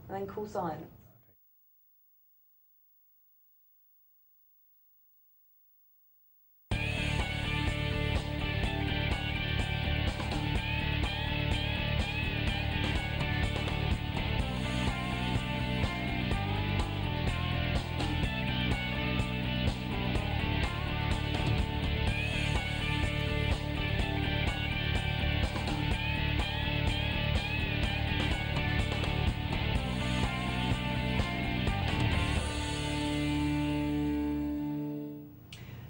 and then call silence.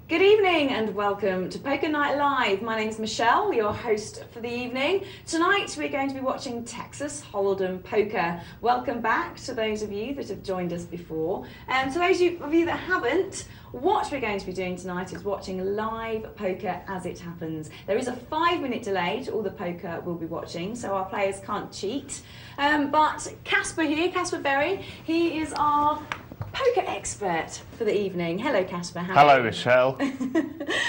Good evening and welcome to Poker Night Live. My name's Michelle, your host for the evening. Tonight we're going to be watching Texas Hold'em Poker. Welcome back to those of you that have joined us before. And to those of you that haven't, what we're going to be doing tonight is watching live poker as it happens. There is a 5-minute delay to all the poker we'll be watching, so our players can't cheat. But Caspar here, Caspar Berry, he is our poker expert for the evening. Hello, Caspar. Hello, Michelle.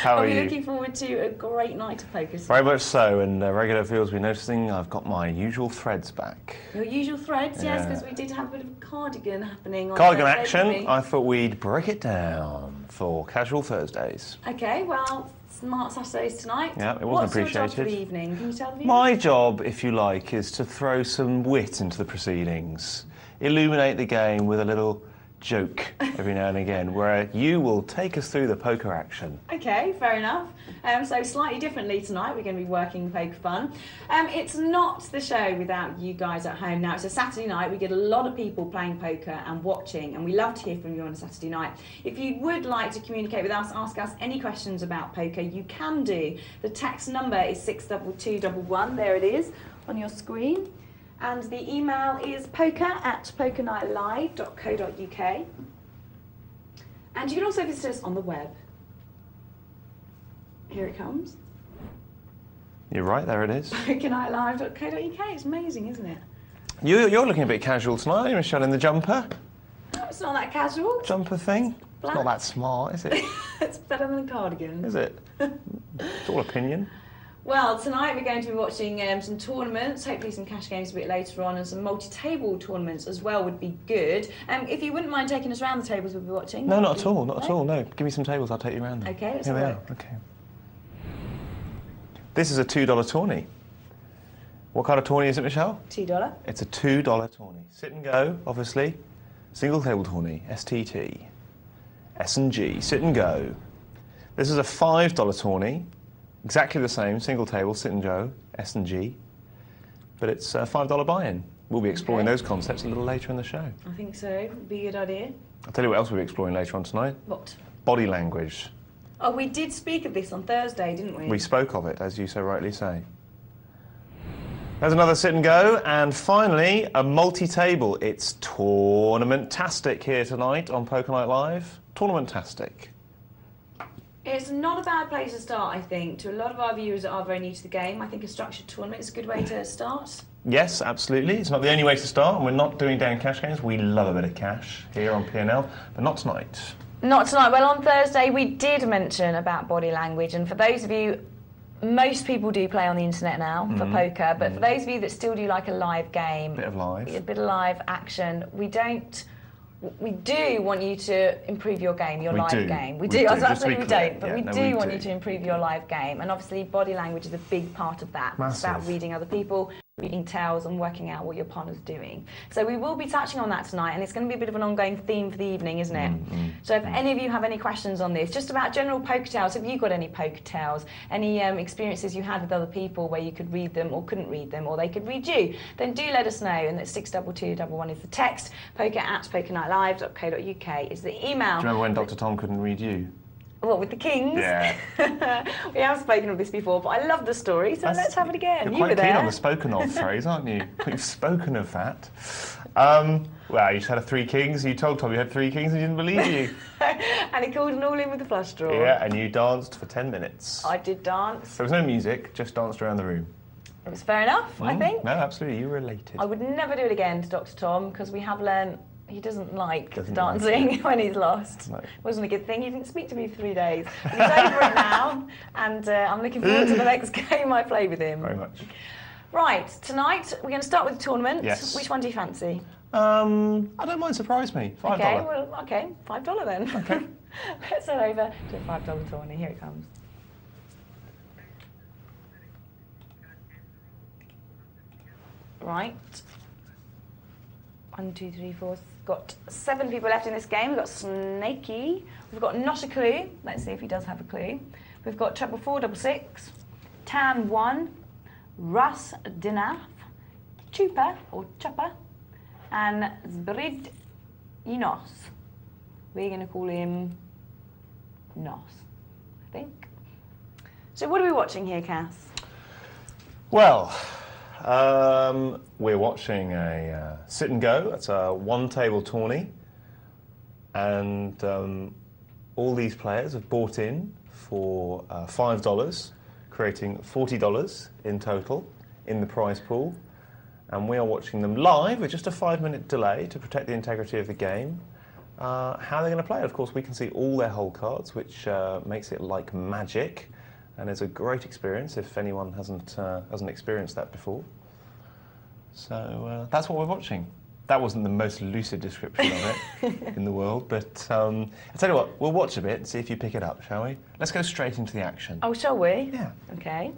How are you? Are we looking forward to a great night of poker tonight? Very much so, and regular viewers will be noticing I've got my usual threads back. Your usual threads, yes, because we did have a bit of cardigan happening on Cardigan Thursday, action. didn't we? I thought we'd break it down for casual Thursdays. Okay, well, smart Saturdays tonight. Yeah, it wasn't What's appreciated. your job for the evening? Can you tell the viewers? My job, if you like, is to throw some wit into the proceedings, illuminate the game with a little joke every now and again, where you will take us through the poker action. Okay, fair enough. So slightly differently tonight, we're going to be working Poker Fun. It's not the show without you guys at home. Now, it's a Saturday night. We get a lot of people playing poker and watching, and we love to hear from you on a Saturday night. If you would like to communicate with us, ask us any questions about poker, you can do. The text number is 62211. There it is on your screen. And the email is poker@pokernightlive.co.uk. And you can also visit us on the web. Here it comes. You're right, there it is. pokernightlive.co.uk. It's amazing, isn't it? You're looking a bit casual tonight, Michelle, in the jumper. No, it's not that casual. Jumper thing. Black. It's not that smart, is it? It's better than a cardigan. Is it? It's all opinion. Well, tonight we're going to be watching some tournaments, hopefully some cash games a bit later on, and some multi-table tournaments as well would be good. If you wouldn't mind taking us around the tables we'll be watching. No, not at all, not at all, no. Give me some tables, I'll take you around them. Okay, let's Here we have a are, look. okay. This is a $2 tourney. What kind of tourney is it, Michelle? $2. It's a $2 tourney. Sit and go, obviously. Single table tourney, STT. S&G, sit and go. This is a $5 tourney. Exactly the same, single table, sit and go, S&G, but it's a $5 buy-in. We'll be exploring those concepts a little later in the show. I think so. Would be a good idea. I'll tell you what else we'll be exploring later on tonight. What? Body language. Oh, we did speak of this on Thursday, didn't we? We spoke of it, as you so rightly say. There's another sit and go, and finally, a multi-table. It's tournament-tastic here tonight on Poker Night Live. Tournament-tastic. It's not a bad place to start, I think. To a lot of our viewers that are very new to the game, I think a structured tournament is a good way to start. Yes, absolutely. It's not the only way to start, and we're not doing down cash games. We love a bit of cash here on P&L, but not tonight. Not tonight. Well, on Thursday we did mention about body language, and for those of you, most people do play on the internet now for poker, but for those of you that still do like a live game, Bit of live. a bit of live action, we do want you to improve your game, your live game. We do. I was about to say we don't, but we do want you to improve your live game. And obviously body language is a big part of that. Massive. It's about reading other people, reading tells and working out what your partner's doing. So we will be touching on that tonight, and it's going to be a bit of an ongoing theme for the evening, isn't it? So if any of you have any questions on this, just about general poker tells, have you got any poker tells, any experiences you had with other people where you could read them or couldn't read them, or they could read you, then do let us know. And that's 62211 is the text, poker@pokernightlive.co.uk is the email. Do you remember when Dr. Tom couldn't read you? What, with the Kings? Yeah. We have spoken of this before, but I love the story, so let's have it again. You're You were quite keen there. on the spoken of phrase, aren't you? You've spoken of that. Well, you just had a 3 kings, you told Tom you had 3 kings and he didn't believe you. And he called an all in with the flush draw. Yeah, and you danced for 10 minutes. I did dance. There was no music, just danced around the room. It was fair enough, I think. No, absolutely, you were elated. I would never do it again to Dr. Tom, because we have learnt he doesn't like dancing when he's lost. No. Wasn't a good thing. He didn't speak to me for 3 days. But he's over it now, and I'm looking forward to the next game I play with him. Very much. Right, tonight we're going to start with the tournament. Yes. Which one do you fancy? I don't mind, surprise me. $5. Okay, well, okay, $5 then. Okay. Let's head over to a $5 tourney. Here it comes. Right. 1, 2, 3, 4. Got 7 people left in this game. We've got Snaky. We've got Not a Clue. Let's see if he does have a clue. We've got Treble 4, Double 6, Tan 1, Russ Dinaf, Chupa or Chupper, and Zbrid Enos. We're going to call him Nos, I think. So what are we watching here, Cass? Well, we're watching a sit and go. It's a one-table tourney, and all these players have bought in for $5, creating $40 in total in the prize pool. And we are watching them live with just a 5-minute delay to protect the integrity of the game. How they're going to play it, of course, we can see all their hole cards, which makes it like magic, and it's a great experience if anyone hasn't experienced that before. So that's what we're watching. That wasn't the most lucid description of it in the world, but I'll tell you what, we'll watch a bit and see if you pick it up, shall we? Let's go straight into the action. Oh, shall we? Yeah. Okay.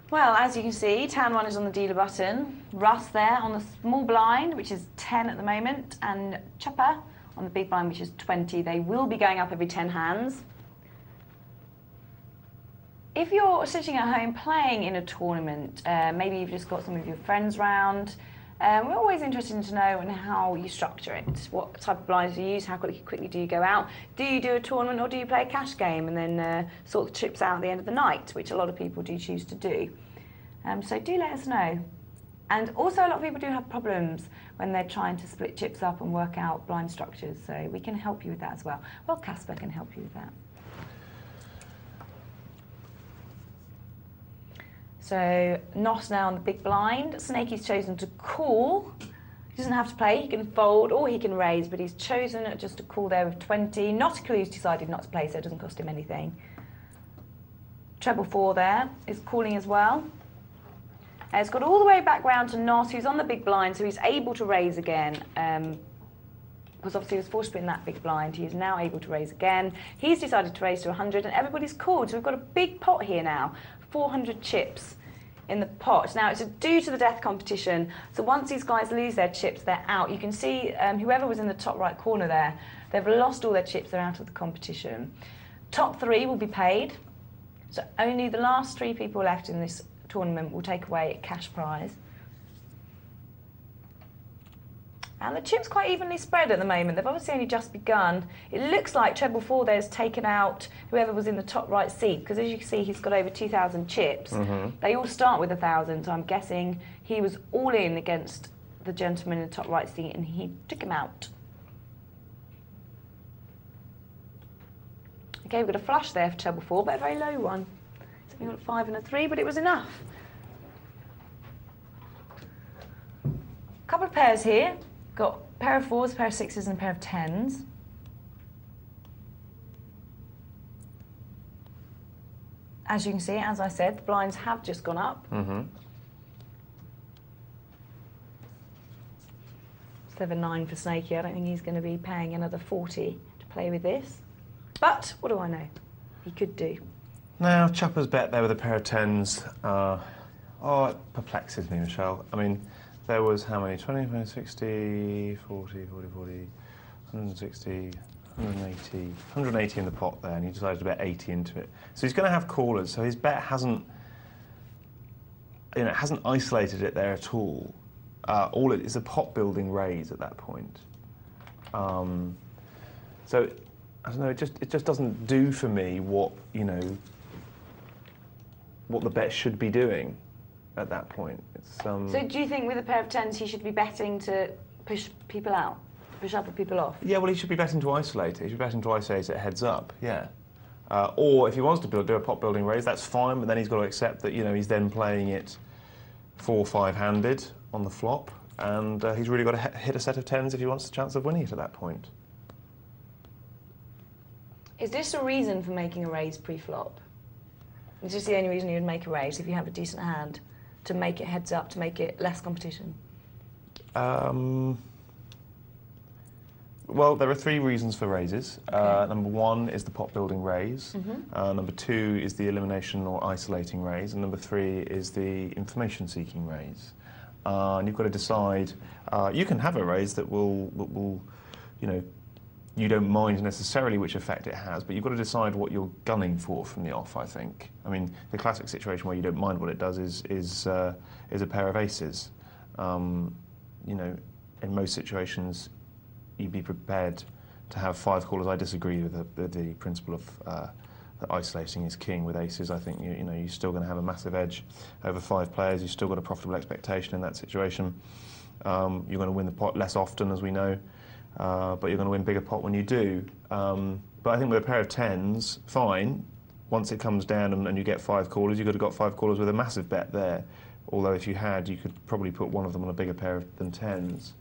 Well, as you can see, Tan 1 is on the dealer button, Russ there on the small blind, which is 10 at the moment, and Chupper on the big blind, which is 20. They will be going up every 10 hands. If you're sitting at home playing in a tournament, maybe you've just got some of your friends round, we're always interested to know how you structure it. What type of blinds do you use? How quickly do you go out? Do you do a tournament or do you play a cash game and then sort the chips out at the end of the night, which a lot of people do choose to do. So do let us know. And also a lot of people do have problems when they're trying to split chips up and work out blind structures, so we can help you with that as well. Well, Caspar can help you with that. So Nos now on the big blind. Snaky's chosen to call. He doesn't have to play, he can fold or he can raise, but he's chosen just to call there with 20. Not a Clue's decided not to play, so it doesn't cost him anything. Treble 4 there is calling as well. It's got all the way back round to Nos, who's on the big blind, so he's able to raise again. Because obviously he was forced to put in that big blind. He is now able to raise again. He's decided to raise to 100, and everybody's called. So we've got a big pot here now. 400 chips in the pot. Now, it's a do to the death competition, so once these guys lose their chips, they're out. You can see whoever was in the top right corner there, they've lost all their chips, they're out of the competition. Top 3 will be paid, so only the last 3 people left in this tournament will take away a cash prize. And the chips quite evenly spread at the moment. They've obviously only just begun. It looks like Treble 4 there's taken out whoever was in the top right seat, because as you can see, he's got over 2,000 chips. They all start with 1,000, so I'm guessing he was all in against the gentleman in the top right seat and he took him out. Okay, we've got a flush there for Treble 4, but a very low one. It's only got a 5 and a 3, but it was enough. A couple of pairs here. Got a pair of 4s, a pair of 6s, and a pair of 10s. As you can see, as I said, the blinds have just gone up. 7-9 for Snaky. I don't think he's going to be paying another 40 to play with this. But what do I know? He could do. Now, Chupper's bet there with a pair of 10s. Oh, it perplexes me, Michelle. I mean, there was how many? 20, 60, 40, 40, 40, 160, 180, 180 in the pot there, and he decided to bet 80 into it. So he's going to have callers, so his bet hasn't isolated it there at all. All it is a pot-building raise at that point. So, I don't know, it just doesn't do for me what the bet should be doing at that point. So do you think with a pair of 10s he should be betting to push people out, push other people off? Yeah, well, he should be betting to isolate it. He should be betting to isolate it heads up, yeah. Or if he wants to do a pot building raise, that's fine, but then he's got to accept that he's then playing it 4-5-handed on the flop, and he's really got to hit a set of 10s if he wants a chance of winning it at that point. Is this a reason for making a raise pre-flop? Is this the only reason you would make a raise if you have a decent hand to make it heads up, to make it less competition? Well, there are 3 reasons for raises. Okay. Number 1 is the pot building raise. Number 2 is the elimination or isolating raise. And number 3 is the information seeking raise. And you've got to decide, you can have a raise that will, you know, you don't mind necessarily which effect it has, but you've got to decide what you're gunning for from the off, I think. I mean, the classic situation where you don't mind what it does is a pair of aces. You know, in most situations, you'd be prepared to have 5 callers. I disagree with the principle of that isolating is king with aces. I think you know you're still going to have a massive edge over 5 players. You've still got a profitable expectation in that situation. You're going to win the pot less often, as we know, but you're going to win bigger pot when you do. But I think with a pair of 10s, fine. Once it comes down and you get 5 callers, you could have got 5 callers with a massive bet there. Although if you had, you could probably put one of them on a bigger pair than 10s.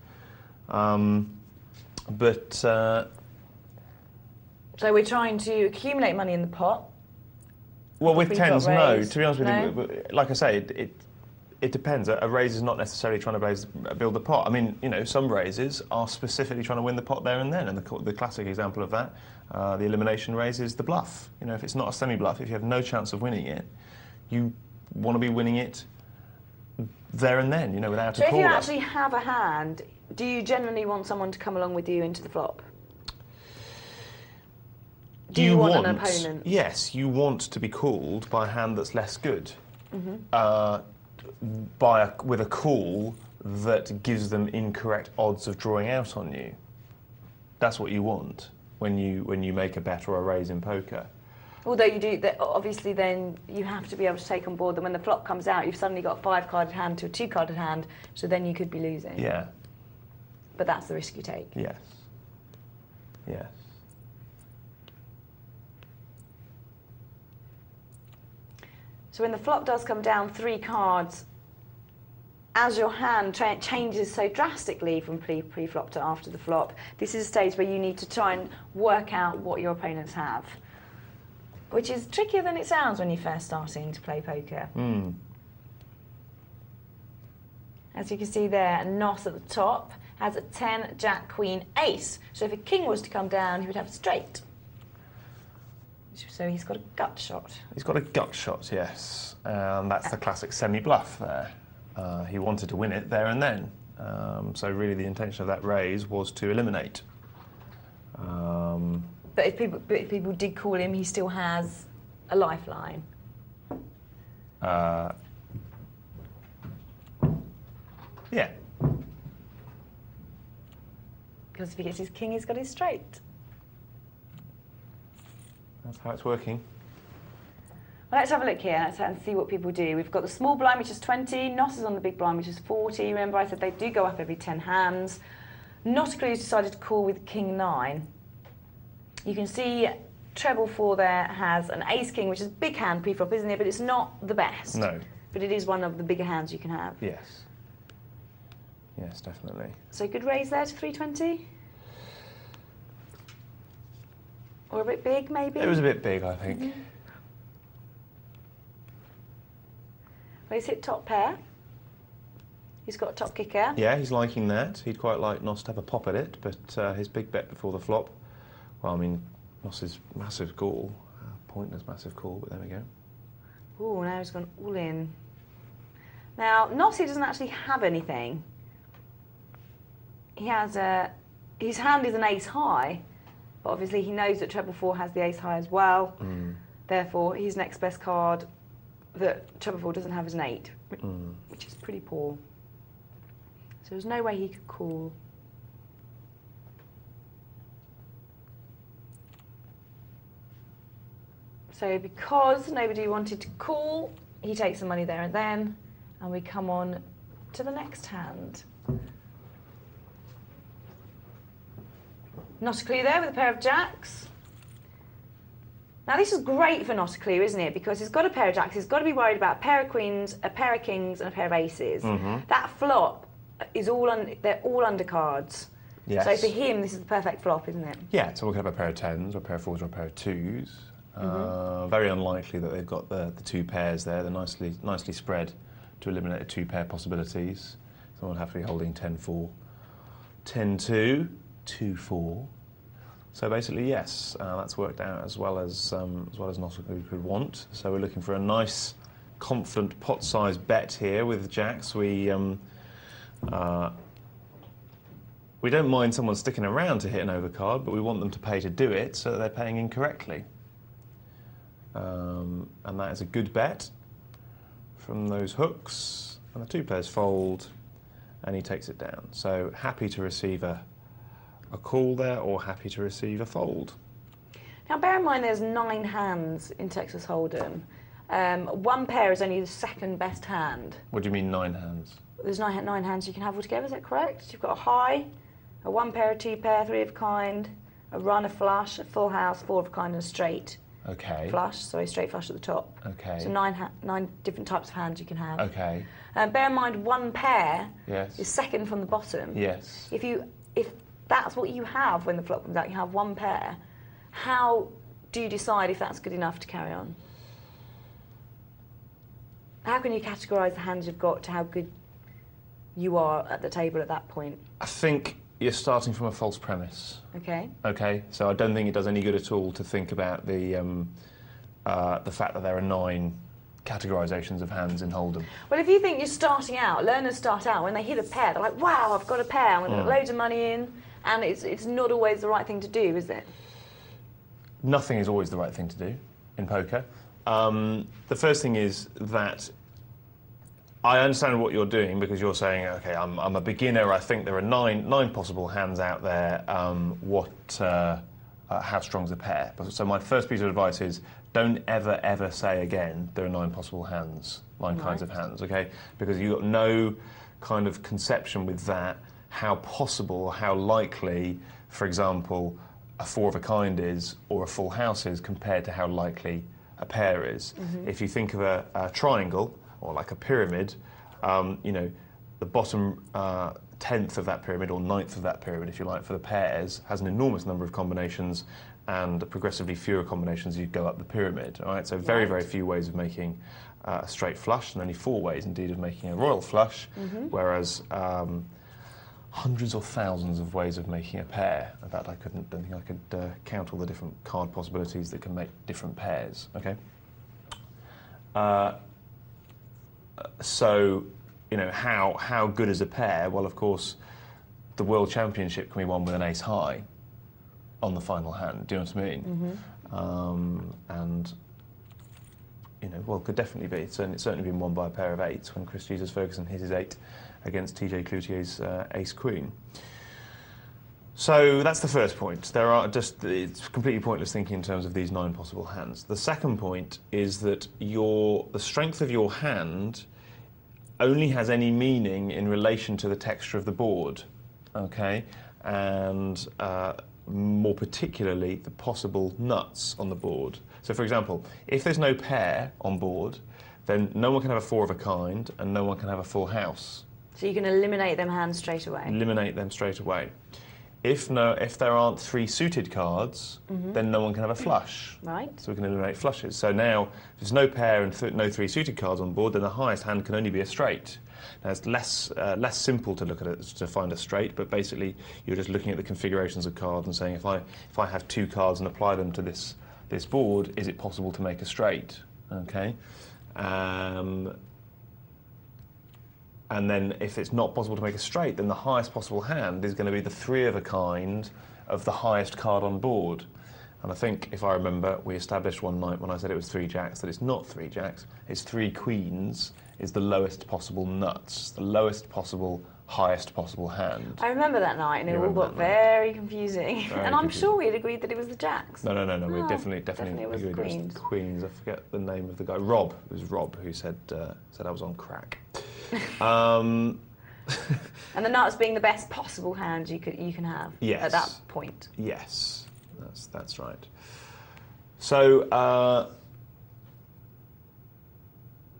So we're trying to accumulate money in the pot. Well, with 10s, no. To be honest with No? you, like I say, it depends. A raise is not necessarily trying to build the pot. I mean, you know, some raises are specifically trying to win the pot there and then. And the classic example of that, the elimination raise, is the bluff. You know, if it's not a semi-bluff, if you have no chance of winning it, you want to be winning it there and then, you know, without a caller. So if you actually have a hand, do you generally want someone to come along with you into the flop? Do you want an opponent? Yes, you want to be called by a hand that's less good. With a call that gives them incorrect odds of drawing out on you. That's what you want when you make a bet or a raise in poker. Although you do, obviously then you have to be able to take on board that when the flop comes out, you've suddenly got a 5-carded hand to a 2-carded hand, so then you could be losing. Yeah. But that's the risk you take. Yes. Yes. So when the flop does come down 3 cards, as your hand changes so drastically from pre-flop to after the flop, this is a stage where you need to try and work out what your opponents have, which is trickier than it sounds when you're first starting to play poker. As you can see there, Nos at the top has a 10, Jack, Queen, Ace. So if a king was to come down, he would have a straight. So he's got a gut shot. He's got a gut shot, yes. That's the classic semi-bluff there. He wanted to win it there and then. So really the intention of that raise was to eliminate. But if people did call him, he still has a lifeline. Yeah. Because if he gets his king, he's got his straight. That's how it's working. Well, let's have a look here and see what people do. We've got the small blind, which is 20. Nos is on the big blind, which is 40. Remember, I said they do go up every 10 hands. Not a clue has decided to call with king 9. You can see treble 4 there has an ace king, which is a big hand pre-flop, isn't it? But it's not the best. No. But it is one of the bigger hands you can have. Yes. Yes, definitely. So good raise there to 320? Or a bit big, maybe? It was a bit big, I think. Well, he's hit top pair. He's got a top kicker. Yeah, he's liking that. He'd quite like Nos to have a pop at it, but his big bet before the flop, well, I mean, Nos's massive call, pointless massive call, but there we go. Oh, now he's gone all in. Now, Nos, he doesn't actually have anything. He has his hand is an ace high, but obviously he knows that treble 4 has the ace high as well. Therefore, his next best card that treble 4 doesn't have is an 8, which is pretty poor. So there's no way he could call. So because nobody wanted to call, he takes the money there and then, and we come on to the next hand. Not a clue there with a pair of jacks. Now this is great for not a clue, isn't it? Because he's got a pair of jacks, he's got to be worried about a pair of queens, a pair of kings, and a pair of aces. That flop is they're all undercards. Yes. So for him, this is the perfect flop, isn't it? Yeah, so we could have a pair of 10s, or a pair of 4s, or a pair of 2s. Very unlikely that they've got the 2 pairs there. They're nicely spread to eliminate the two-pair possibilities. Someone would have to be holding 10-4, 10-2, 2-4. So basically, yes, that's worked out as well as Nossaku could want. So we're looking for a nice, confident pot-sized bet here with jacks. We don't mind someone sticking around to hit an overcard, but we want them to pay to do it so that they're paying incorrectly. And that is a good bet from those hooks. And the two pairs fold, and he takes it down. So happy to receive a call there, or happy to receive a fold. Now bear in mind there's 9 hands in Texas Hold'em. One pair is only the second best hand. What do you mean 9 hands? There's nine hands you can have altogether, is that correct? You've got a high, a 1 pair, a 2 pair, 3 of a kind, a run, a flush, a full house, 4 of a kind, and a straight. Okay. Flush, sorry, straight flush at the top. Okay. So 9 different types of hands you can have. Okay. Bear in mind 1 pair Yes. is second from the bottom. Yes. If that's what you have when the flop comes out, you have 1 pair, how do you decide if that's good enough to carry on? How can you categorise the hands you've got to how good you are at the table at that point? I think you're starting from a false premise. Okay. Okay, so I don't think it does any good at all to think about the fact that there are 9 categorisations of hands in Hold'em. Well, if you think you're starting out, learners start out, when they hit a pair, they're like, wow, I've got a pair, I'm going to put loads of money in, and it's not always the right thing to do, is it? Nothing is always the right thing to do in poker. The first thing is that I understand what you're doing, because you're saying, okay, I'm a beginner, I think there are nine possible hands out there, how strong's a pair? So my first piece of advice is, don't ever say again, there are 9 possible hands, 9 kinds of hands, okay? Because you've got no kind of conception with that, how possible, how likely, for example, a 4 of a kind is, or a full house is, compared to how likely a pair is. If you think of a triangle, or like a pyramid, you know, the bottom 10th of that pyramid, or 9th of that pyramid, if you like, for the pairs, has an enormous number of combinations, and progressively fewer combinations as you go up the pyramid. All right, so very few ways of making a straight flush, and only 4 ways indeed of making a royal flush, whereas hundreds or thousands of ways of making a pair. In fact, don't think I could count all the different card possibilities that can make different pairs. Okay. So, you know, how good is a pair? Well, of course, the World Championship can be won with an ace high on the final hand. Do you know what I mean? And you know, well, could definitely be. It's certainly been won by a pair of 8s when Chris Jesus Ferguson hit his 8 against TJ Cloutier's ace queen. So that's the first point. It's completely pointless thinking in terms of these 9 possible hands. The second point is that the strength of your hand only has any meaning in relation to the texture of the board, okay? And more particularly, the possible nuts on the board. So for example, if there's no pair on board, then no one can have a 4 of a kind, and no one can have a full house. So you can eliminate them hands straight away? Eliminate them straight away. If there aren't 3 suited cards, then no one can have a flush. Right. So we can eliminate flushes. So now, if there's no pair and no 3 suited cards on board, then the highest hand can only be a straight. Now it's less simple to look at it to find a straight, but basically you're just looking at the configurations of cards and saying, if I have 2 cards and apply them to this board, is it possible to make a straight? Okay. And then if it's not possible to make a straight, then the highest possible hand is going to be the 3 of a kind of the highest card on board. And I think, if I remember, we established one night when I said it was 3 jacks, that it's not 3 jacks, it's 3 queens is the lowest possible nuts, the lowest possible, highest possible hand. I remember that night, and it all got very confusing. And I'm sure we had agreed that it was the jacks. No, we definitely it was agreed queens. it was queens. I forget the name of the guy. Rob. It was Rob who said I was on crack. And the nuts being the best possible hand you can have at that point. Yes, that's right. So.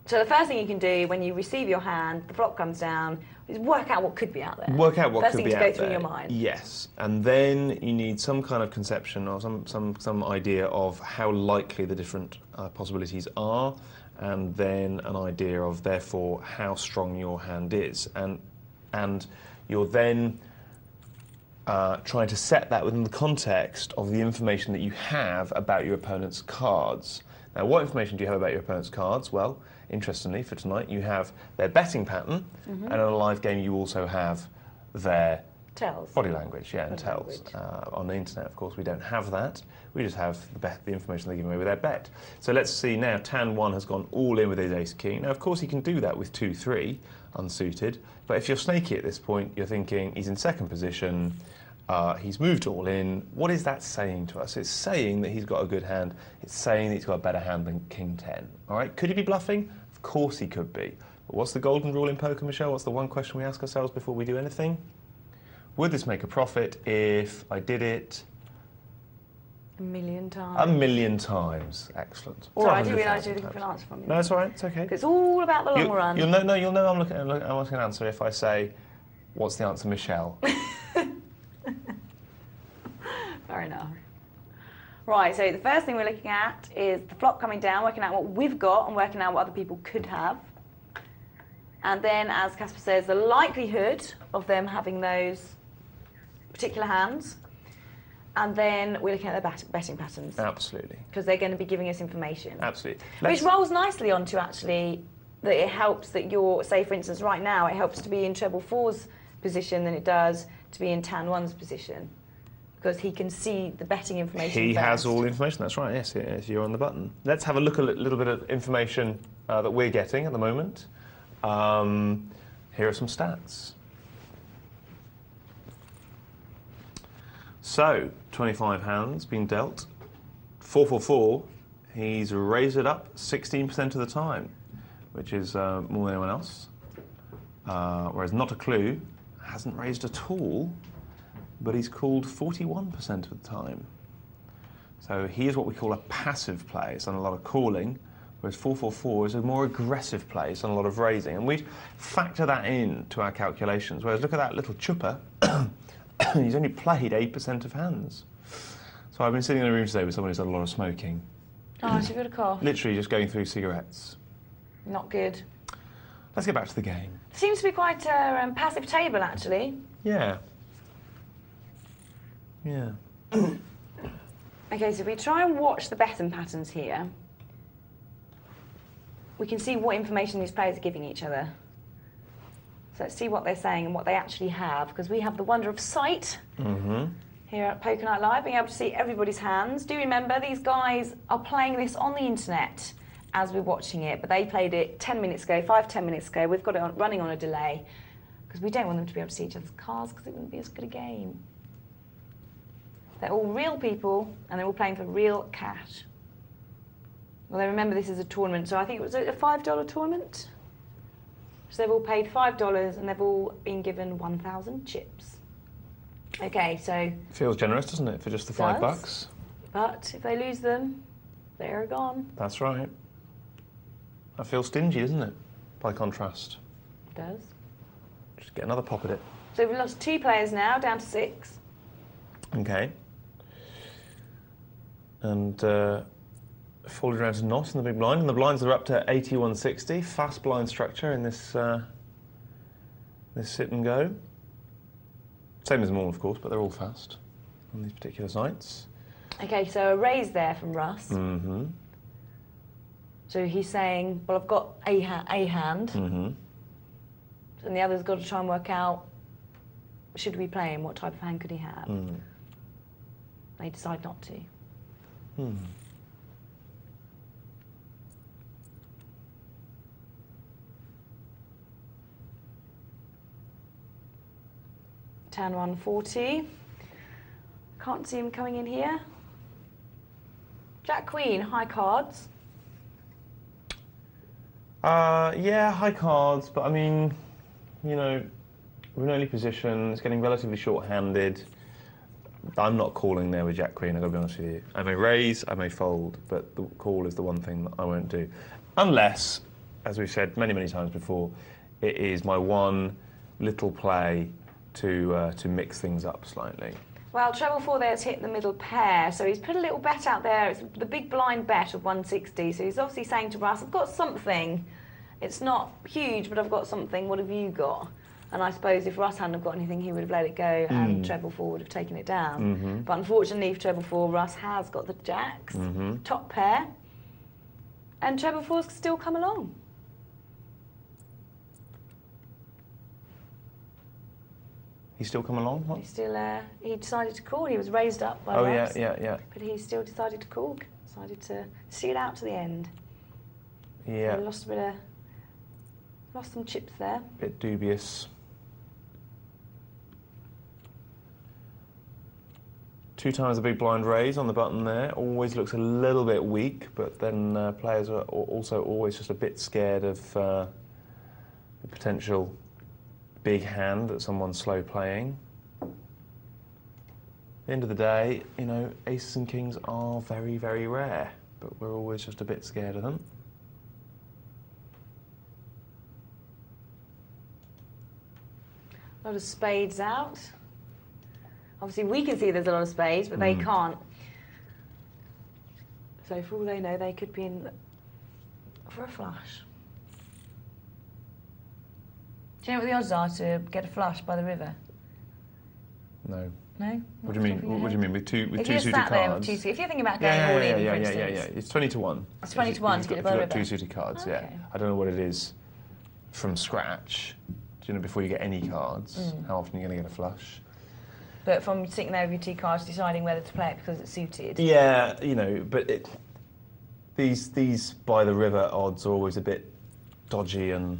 So the first thing you can do when you receive your hand, the flop comes down, is work out what could be out there. Work out what first could thing be to out go there. through in your mind. Yes, and then you need some kind of conception or some idea of how likely the different possibilities are, and then an idea of, therefore, how strong your hand is. And you're then trying to set that within the context of the information that you have about your opponent's cards. Now, what information do you have about your opponent's cards? Well, interestingly, for tonight, you have their betting pattern, and in a live game, you also have their tells. Body language, yeah, and Body tells. language. On the internet, of course, we don't have that. We just have the information they give away with their bet. So let's see now, Tan 1 has gone all in with his ace-king. Now, of course, he can do that with 2-3, unsuited. But if you're snaky at this point, you're thinking he's in second position, he's moved all in. What is that saying to us? It's saying that he's got a good hand. It's saying that he's got a better hand than King 10. All right, could he be bluffing? Of course he could be. But what's the golden rule in poker, Michelle? What's the one question we ask ourselves before we do anything? Would this make a profit if I did it 1,000,000 times. 1,000,000 times? Excellent. Or I do realise 100,000 you're looking for an times. answer from me. No, it's all right. It's okay. It's all about the long run. You'll know I'm asking an answer if I say, what's the answer, Michelle? Fair enough. Right, so the first thing we're looking at is the flop coming down, working out what we've got and working out what other people could have. And then, as Caspar says, the likelihood of them having those particular hands. And then we're looking at their betting patterns. Absolutely. Because they're going to be giving us information. Absolutely. Which rolls nicely onto, actually, that it helps that you're, say, for instance, right now, it helps to be in treble 4's position than it does to be in tan 1's position. Because he can see the betting information He first. has all the information, that's right, yes, you're on the button. Let's have a look at a little bit of information that we're getting at the moment. Here are some stats. So, 25 hands being dealt. 4-4-4, he's raised it up 16% of the time, which is more than anyone else. Whereas Not a Clue hasn't raised at all, but he's called 41% of the time. So he is what we call a passive play. He's done a lot of calling, whereas 4-4-4 is a more aggressive play. He's done a lot of raising. And we'd factor that in to our calculations, whereas look at that little chupper. He's only played 8% of hands. So I've been sitting in a room today with someone who's done a lot of smoking. Oh, she got a cough. Literally just going through cigarettes. Not good. Let's get back to the game. Seems to be quite a passive table, actually. Yeah. Yeah. Okay, so if we try and watch the betting patterns here, we can see what information these players are giving each other. So let's see what they're saying and what they actually have, because we have the wonder of sight here at Poker Night Live, being able to see everybody's hands. Do remember, these guys are playing this on the internet as we're watching it, but they played it 10 minutes ago, 5-10 minutes ago. We've got it running on a delay, because we don't want them to be able to see each other's cards, because it wouldn't be as good a game. They're all real people, and they're all playing for real cash. Well, they remember this is a tournament, so I think it was a $5 tournament. So they've all paid $5, and they've all been given 1,000 chips. Okay, so... Feels generous, doesn't it, for just the $5? But if they lose them, they're gone. That's right. That feels stingy, doesn't it, by contrast? It does. Just get another pop at it. So we've lost 2 players now, down to 6. Okay. And folded around to not in the big blind, and the blinds are up to 8160. Fast blind structure in this this sit and go. Same as them all, of course, but they're all fast on these particular sites. Okay, so a raise there from Russ. Mm-hmm. So he's saying, well, I've got a hand, Mm-hmm. and the other's got to try and work out, should we play him? What type of hand could he have? Mm. They decide not to. Hmm. Turn 140. Can't see him coming in here. Jack Queen, high cards. Yeah, high cards, but I mean, you know, we're in early position, it's getting relatively short-handed. I'm not calling there with Jack Queen, I've got to be honest with you. I may raise, I may fold, but the call is the one thing that I won't do. Unless, as we've said many, many times before, it is my one little play to mix things up slightly. Well, treble 4 there has hit the middle pair, so he's put a little bet out there. It's the big blind bet of 160, so he's obviously saying to Russ, I've got something. It's not huge, but I've got something. What have you got? And I suppose if Russ hadn't have got anything, he would have let it go and treble 4 would have taken it down. But unfortunately for treble 4, Russ has got the jacks, top pair, and treble 4's still come along. He's still come along? What? He's still, he decided to call. He was raised up by Russ. Yeah. But he still decided to call, decided to see it out to the end. Yeah. So lost some chips there. Bit dubious. 2 times the big blind raise on the button there. Always looks a little bit weak, but then players are also always just a bit scared of the potential big hand that someone's slow playing. At the end of the day, you know, aces and kings are very, very rare, but we're always just a bit scared of them. A lot of spades out. Obviously we can see there's a lot of spades, but they can't. So for all they know, they could be in for a flush. Do you know what the odds are to get a flush by the river? No. No? What do you mean? What do you mean with two suited cards? There with if you're thinking about going all in, for instance. It's 20 to 1. It's 20 to 1 to get it by the river. 2 suited cards. Okay. Yeah. I don't know what it is from scratch. Do you know before you get any cards? How often you're going to get a flush? But from sitting there with your 2 cards, deciding whether to play it because it's suited. Yeah, you know, but these by the river odds are always a bit dodgy and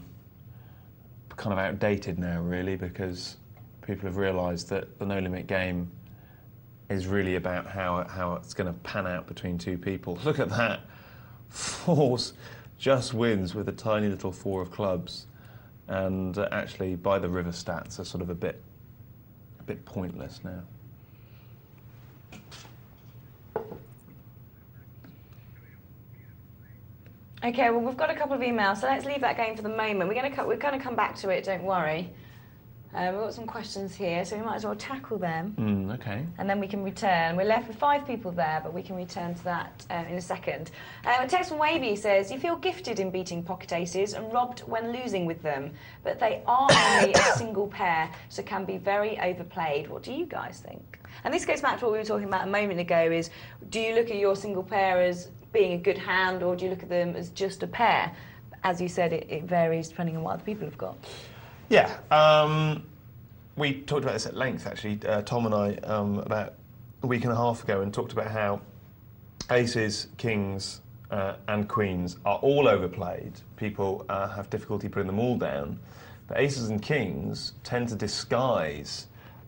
kind of outdated now, really, because people have realised that the no limit game is really about how it's going to pan out between 2 people. Look at that. 4's just wins with a tiny little 4 of clubs, and actually by the river stats are sort of a bit pointless now. Okay, well, we've got a couple of emails, so let's leave that going for the moment. We're going to come back to it, don't worry. We've got some questions here, so we might as well tackle them. Okay. And then we can return. We're left with 5 people there, but we can return to that in a second. A text from Wavy says, you feel gifted in beating pocket aces and robbed when losing with them, but they are only a single pair, so can be very overplayed. What do you guys think? And this goes back to what we were talking about a moment ago, is do you look at your single pair as being a good hand, or do you look at them as just a pair? As you said, it varies depending on what other people have got. Yeah, we talked about this at length, actually, Tom and I, about a week and a half ago, and talked about how aces, kings, and queens are all overplayed. People have difficulty putting them all down. But aces and kings tend to disguise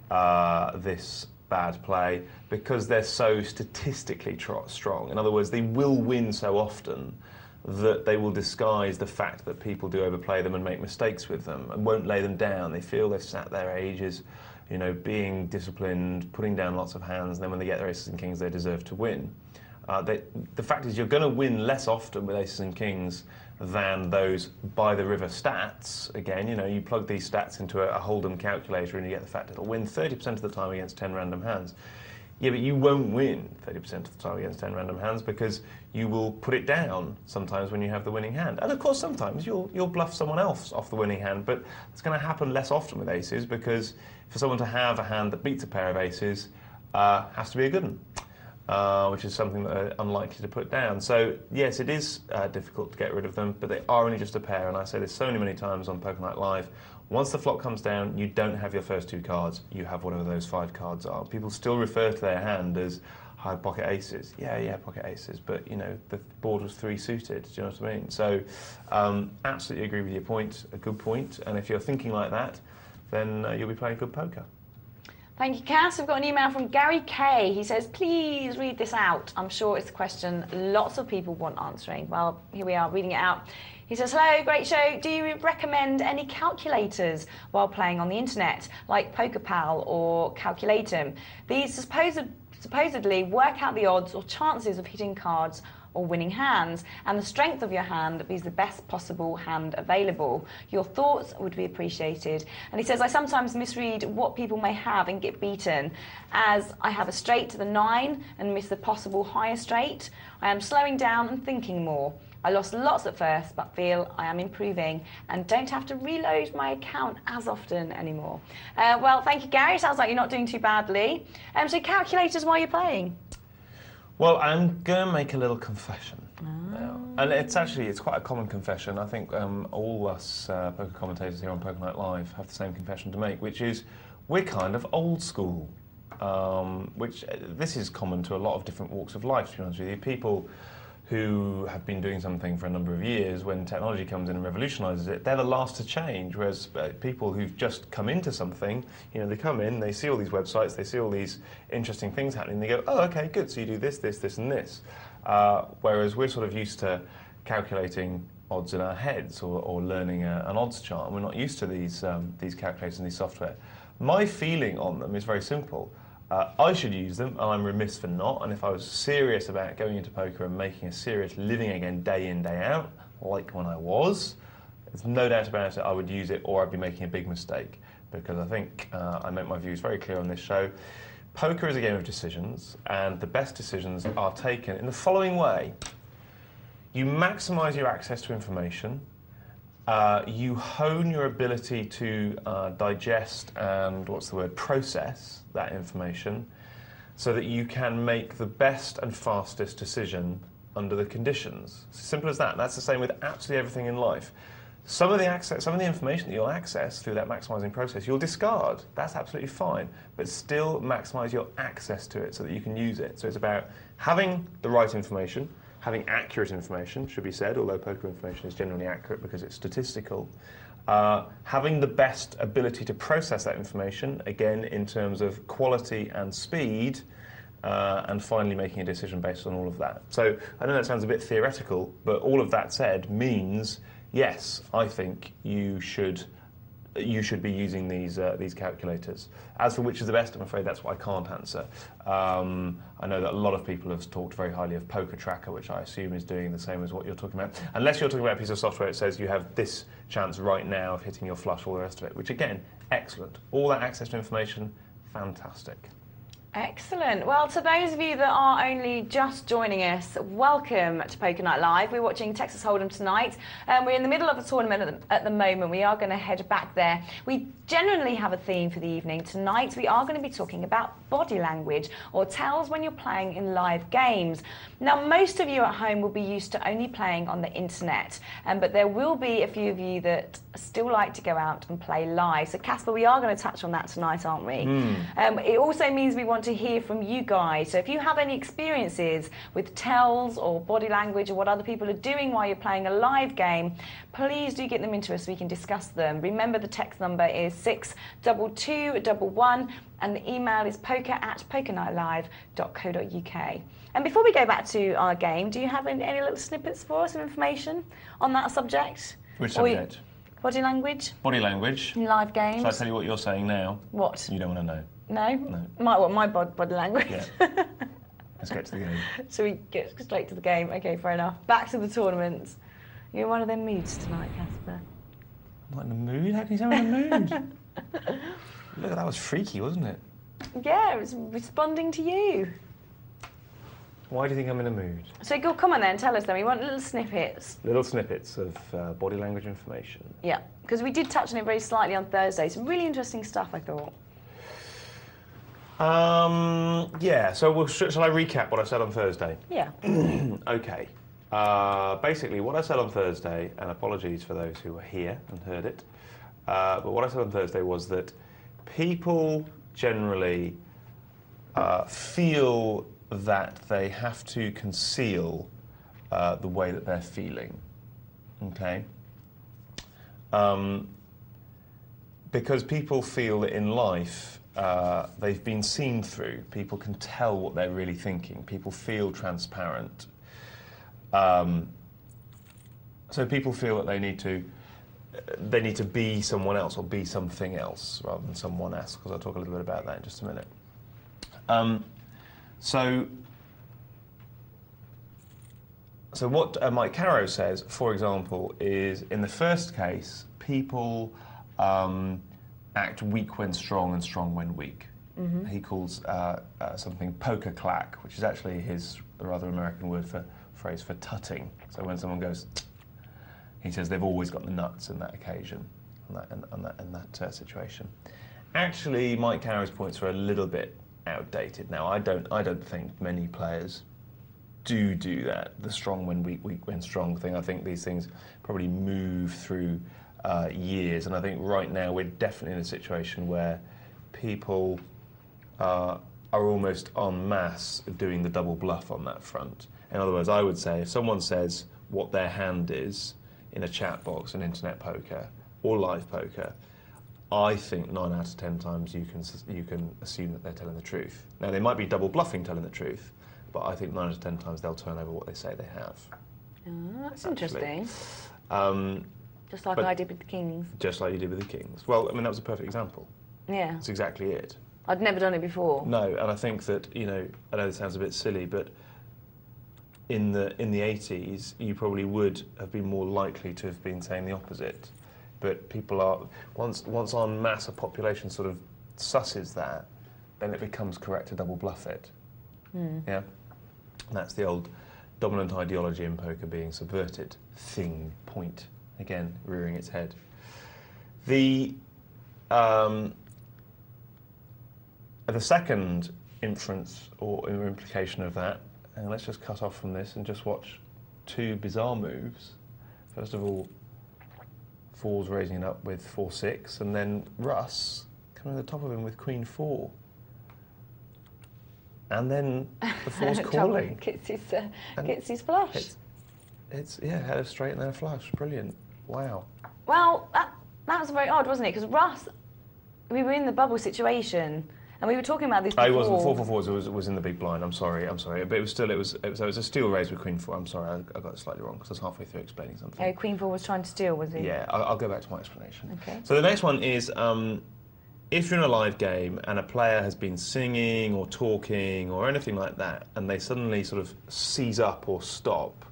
this bad play because they're so statistically strong. In other words, they will win so often that they will disguise the fact that people do overplay them and make mistakes with them and won't lay them down. They feel they've sat there ages, you know, being disciplined, putting down lots of hands, and then when they get their aces and kings, they deserve to win. The fact is you're going to win less often with aces and kings than those by the river stats. Again, you know, you plug these stats into a Hold'em calculator and you get the fact it'll win 30% of the time against 10 random hands. Yeah, but you won't win 30% of the time against 10 random hands because you will put it down sometimes when you have the winning hand. And of course, sometimes you'll bluff someone else off the winning hand, but it's going to happen less often with aces because for someone to have a hand that beats a pair of aces has to be a good one, which is something that are unlikely to put down. So yes, it is difficult to get rid of them, but they are only just a pair. And I say this so many times on Poker Night Live. Once the flop comes down, you don't have your first 2 cards. You have whatever those 5 cards are. People still refer to their hand as high pocket aces. Yeah, pocket aces. But, you know, the board was 3 suited. Do you know what I mean? So, absolutely agree with your point. A good point. And if you're thinking like that, then you'll be playing good poker. Thank you, Cass. We've got an email from Gary K. He says, please read this out. I'm sure it's a question lots of people want answering. Well, here we are, reading it out. He says, hello, great show. Do you recommend any calculators while playing on the internet, like PokerPal or Calculatum? These supposedly work out the odds or chances of hitting cards or winning hands, and the strength of your hand is the best possible hand available. Your thoughts would be appreciated. And he says, I sometimes misread what people may have and get beaten, as I have a straight to the 9 and miss the possible higher straight. I am slowing down and thinking more. I lost lots at first, but feel I am improving and don't have to reload my account as often anymore. Well, thank you, Gary. Sounds like you're not doing too badly. So calculators while you're playing? Well, I'm going to make a little confession now. And it's quite a common confession. I think all us poker commentators here on Poker Night Live have the same confession to make, which is we're kind of old school. Which this is common to a lot of different walks of life, to be honest with you. People who have been doing something for a number of years, when technology comes in and revolutionises it, they're the last to change, whereas people who've just come into something, you know, they come in, they see all these websites, they see all these interesting things happening, they go, oh, okay, good, so you do this, this, this and this. Whereas we're sort of used to calculating odds in our heads or learning an odds chart, and we're not used to these calculators and these software. My feeling on them is very simple. I should use them, and I'm remiss for not. And if I was serious about going into poker and making a serious living again day in, day out, like when I was, there's no doubt about it, I would use it or I'd be making a big mistake. Because I think I make my views very clear on this show. Poker is a game of decisions, and the best decisions are taken in the following way. You maximise your access to information. You hone your ability to digest and, process that information so that you can make the best and fastest decision under the conditions. It's as simple as that. That's the same with absolutely everything in life. Some of the information that you'll access through that maximising process, you'll discard. That's absolutely fine. But still maximise your access to it so that you can use it. So it's about having the right information, having accurate information, should be said, although poker information is generally accurate because it's statistical. Having the best ability to process that information, again, in terms of quality and speed, and finally making a decision based on all of that. So I know that sounds a bit theoretical, but all of that said means, yes, I think you should be using these calculators. As for which is the best, I'm afraid that's what I can't answer. I know that a lot of people have talked very highly of Poker Tracker, which I assume is doing the same as what you're talking about. Unless you're talking about a piece of software that says you have this chance right now of hitting your flush, all the rest of it, which again, excellent. All that access to information, fantastic. Excellent. Well, to those of you that are only just joining us, welcome to Poker Night Live. We're watching Texas Hold'em tonight. We're in the middle of a tournament at the moment. We are going to head back there. We generally have a theme for the evening. Tonight, we are going to be talking about body language, or tells when you're playing in live games. Now, most of you at home will be used to only playing on the internet, but there will be a few of you that still like to go out and play live. So, Caspar, we are going to touch on that tonight, aren't we? It also means we want to hear from you guys. So if you have any experiences with tells or body language or what other people are doing while you're playing a live game, please do get them into us so we can discuss them. Remember, the text number is 62211 and the email is poker@pokernightlive.co.uk. And before we go back to our game, do you have any little snippets for us of information on that subject? Which subject? Body language. Body language. In live games. Shall I tell you what you're saying now? What? You don't want to know. No? No. My body language? Yeah. Let's get to the game. So we get straight to the game. Okay, fair enough. Back to the tournament. You're in one of them moods tonight, Caspar. I'm not in the mood? How can you say I'm in the mood? Look, that was freaky, wasn't it? Yeah, it was responding to you. Why do you think I'm in a mood? So go, come on then, tell us then. We want little snippets. Little snippets of body language information. Yeah, because we did touch on it very slightly on Thursday. Some really interesting stuff, I thought. Yeah, so shall I recap what I said on Thursday? Yeah. Okay. Basically, what I said on Thursday, and apologies for those who were here and heard it, but what I said on Thursday was that people generally feel that they have to conceal the way that they're feeling, okay? Because people feel that in life, they've been seen through. People can tell what they're really thinking. People feel transparent. So people feel that they need to be someone else or be something else rather than someone else, because I'll talk a little bit about that in just a minute. So So what Mike Carrow says, for example, is in the first case, people act weak when strong and strong when weak. He calls something poker clack, which is actually his rather American phrase for tutting. So when someone goes, he says they've always got the nuts in that occasion, in that situation. Actually, Mike Carrow's points are a little bit outdated now. I don't think many players do that, the strong when weak, weak when strong thing. I think these things probably move through years, and I think right now we're definitely in a situation where people are almost en masse doing the double bluff on that front. In other words, I would say if someone says what their hand is in a chat box in internet poker or live poker, I think 9 out of 10 times you can assume that they're telling the truth. Now, they might be double bluffing telling the truth, but I think 9 out of 10 times they'll turn over what they say they have. Oh, that's interesting. Just like but I did with the Kings. Just like you did with the Kings. Well, I mean, that was a perfect example. Yeah. That's exactly it. I'd never done it before. No, and I think that, I know this sounds a bit silly, but in the 80s, you probably would have been more likely to have been saying the opposite. But people are, once en masse a population sort of susses that, then it becomes correct to double bluff it. Yeah? And that's the old dominant ideology in poker being subverted. Point. Again, rearing its head. The second inference or implication of that, and let's just cut off from this and just watch two bizarre moves. First of all, Four's raising it up with 4-6, and then Russ coming to the top of him with Queen 4. And then the Four's calling. Gets his flush. It's head of straight and then a flush. Brilliant. Wow. Well, that was very odd, wasn't it? Because Russ, we were in the bubble situation, and we were talking about this before. I wasn't. 4-4-4 was in the big blind. I'm sorry. But it was a steal raise with Queen 4. I'm sorry, I got it slightly wrong because I was halfway through explaining something. Oh, Queen 4 was trying to steal, was he? Yeah, I'll go back to my explanation. Okay. So the next one is if you're in a live game and a player has been singing or talking or anything like that, and they suddenly sort of seize up or stop,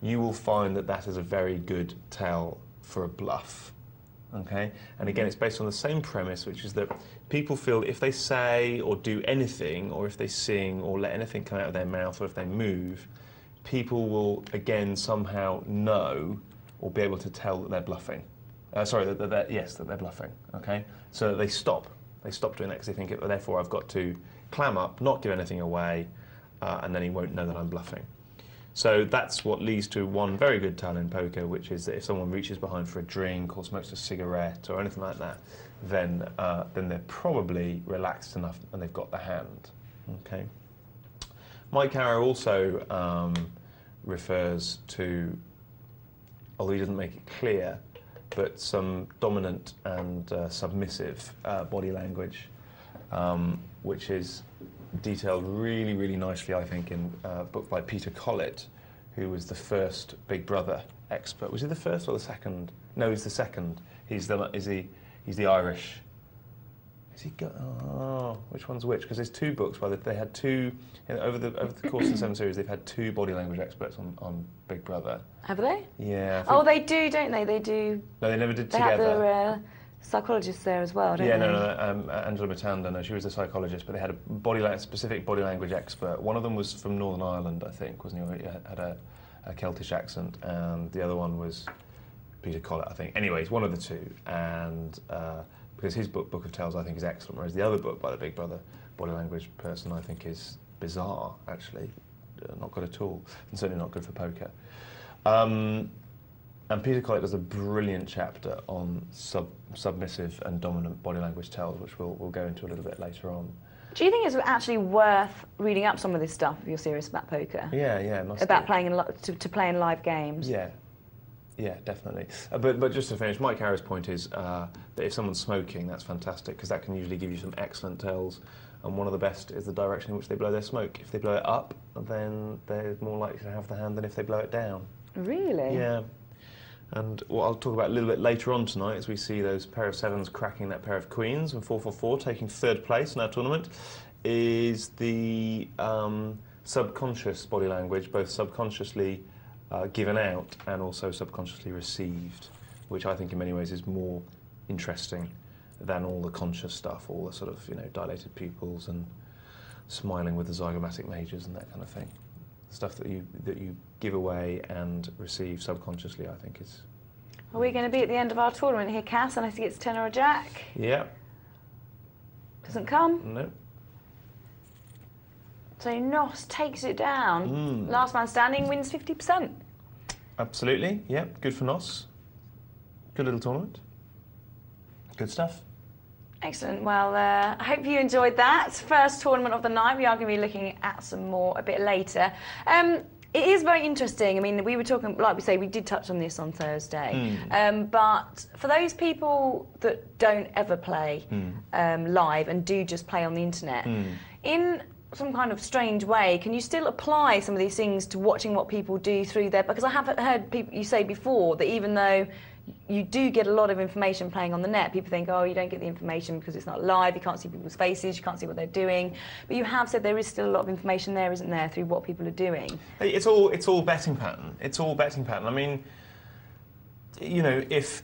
you will find that is a very good tell for a bluff. Okay? And again, it's based on the same premise, which is that people feel if they say or do anything, or if they sing or let anything come out of their mouth, or if they move, people will again somehow know or be able to tell that they're bluffing. That they're bluffing. Okay? So they stop. They stop doing that because they think, therefore, I've got to clam up, not give anything away, and then he won't know that I'm bluffing. So that's what leads to one very good tell in poker, which is that if someone reaches behind for a drink or smokes a cigarette or anything like that, then they're probably relaxed enough and they've got the hand. Okay. Mike Carrow also refers to, although he doesn't make it clear, but some dominant and submissive body language, which is detailed really, really nicely, I think, in a book by Peter Collett, who was the first Big Brother expert. Was he the first or the second? No, he's the second. He's the Irish. Is he? Which one's which? Because there's two books. They had two over the course of the 7 series. They've had two body language experts on Big Brother. Have they? Yeah. Oh, they do, don't they? They do. No, they never did they together. Have their psychologists there as well, don't they? No. Angela Matanda, no, she was a psychologist, but they had a specific body language expert. One of them was from Northern Ireland, I think, wasn't he? He had a Celtic accent, and the other one was Peter Collett, I think. Anyways, one of the two, and because his book of Tales, I think, is excellent, whereas the other book by the Big Brother body language person, I think, is bizarre, actually. Not good at all, and certainly not good for poker. And Peter Collett does a brilliant chapter on submissive and dominant body language tells, which we'll go into a little bit later on. Do you think it's actually worth reading up some of this stuff if you're serious about poker? Yeah, it must about be. Playing to play in live games? Yeah, definitely. But just to finish, Mike Carrow's point is that if someone's smoking, that's fantastic, because that can usually give you some excellent tells. And one of the best is the direction in which they blow their smoke. If they blow it up, then they're more likely to have the hand than if they blow it down. Really? Yeah. And what I'll talk about a little bit later on tonight as we see those pair of sevens cracking that pair of queens and 4-4-4 taking third place in our tournament is the subconscious body language, both subconsciously given out and also subconsciously received, which I think in many ways is more interesting than all the conscious stuff, all the sort of, dilated pupils and smiling with the zygomatic majors and that kind of thing. Stuff that you give away and receive subconsciously, I think is... Are we going to be at the end of our tournament here, Cass? And I think it's 10 or a jack. Yeah. Doesn't come. No. So Nos takes it down. Last man standing wins 50%. Absolutely. Yeah. Good for Nos. Good little tournament. Good stuff. Excellent. Well, I hope you enjoyed that. First tournament of the night. We are going to be looking at some more a bit later. It is very interesting. I mean, we were talking, like we say, we did touch on this on Thursday. But for those people that don't ever play live and do just play on the internet, in some kind of strange way, can you still apply some of these things to watching what people do through there? Because I have heard people you say before that even though you do get a lot of information playing on the net, people think, oh, you don't get the information because it's not live, you can't see people's faces, you can't see what they're doing. But you have said there is still a lot of information there, isn't there, through what people are doing? It's all betting pattern. It's all betting pattern. I mean, it's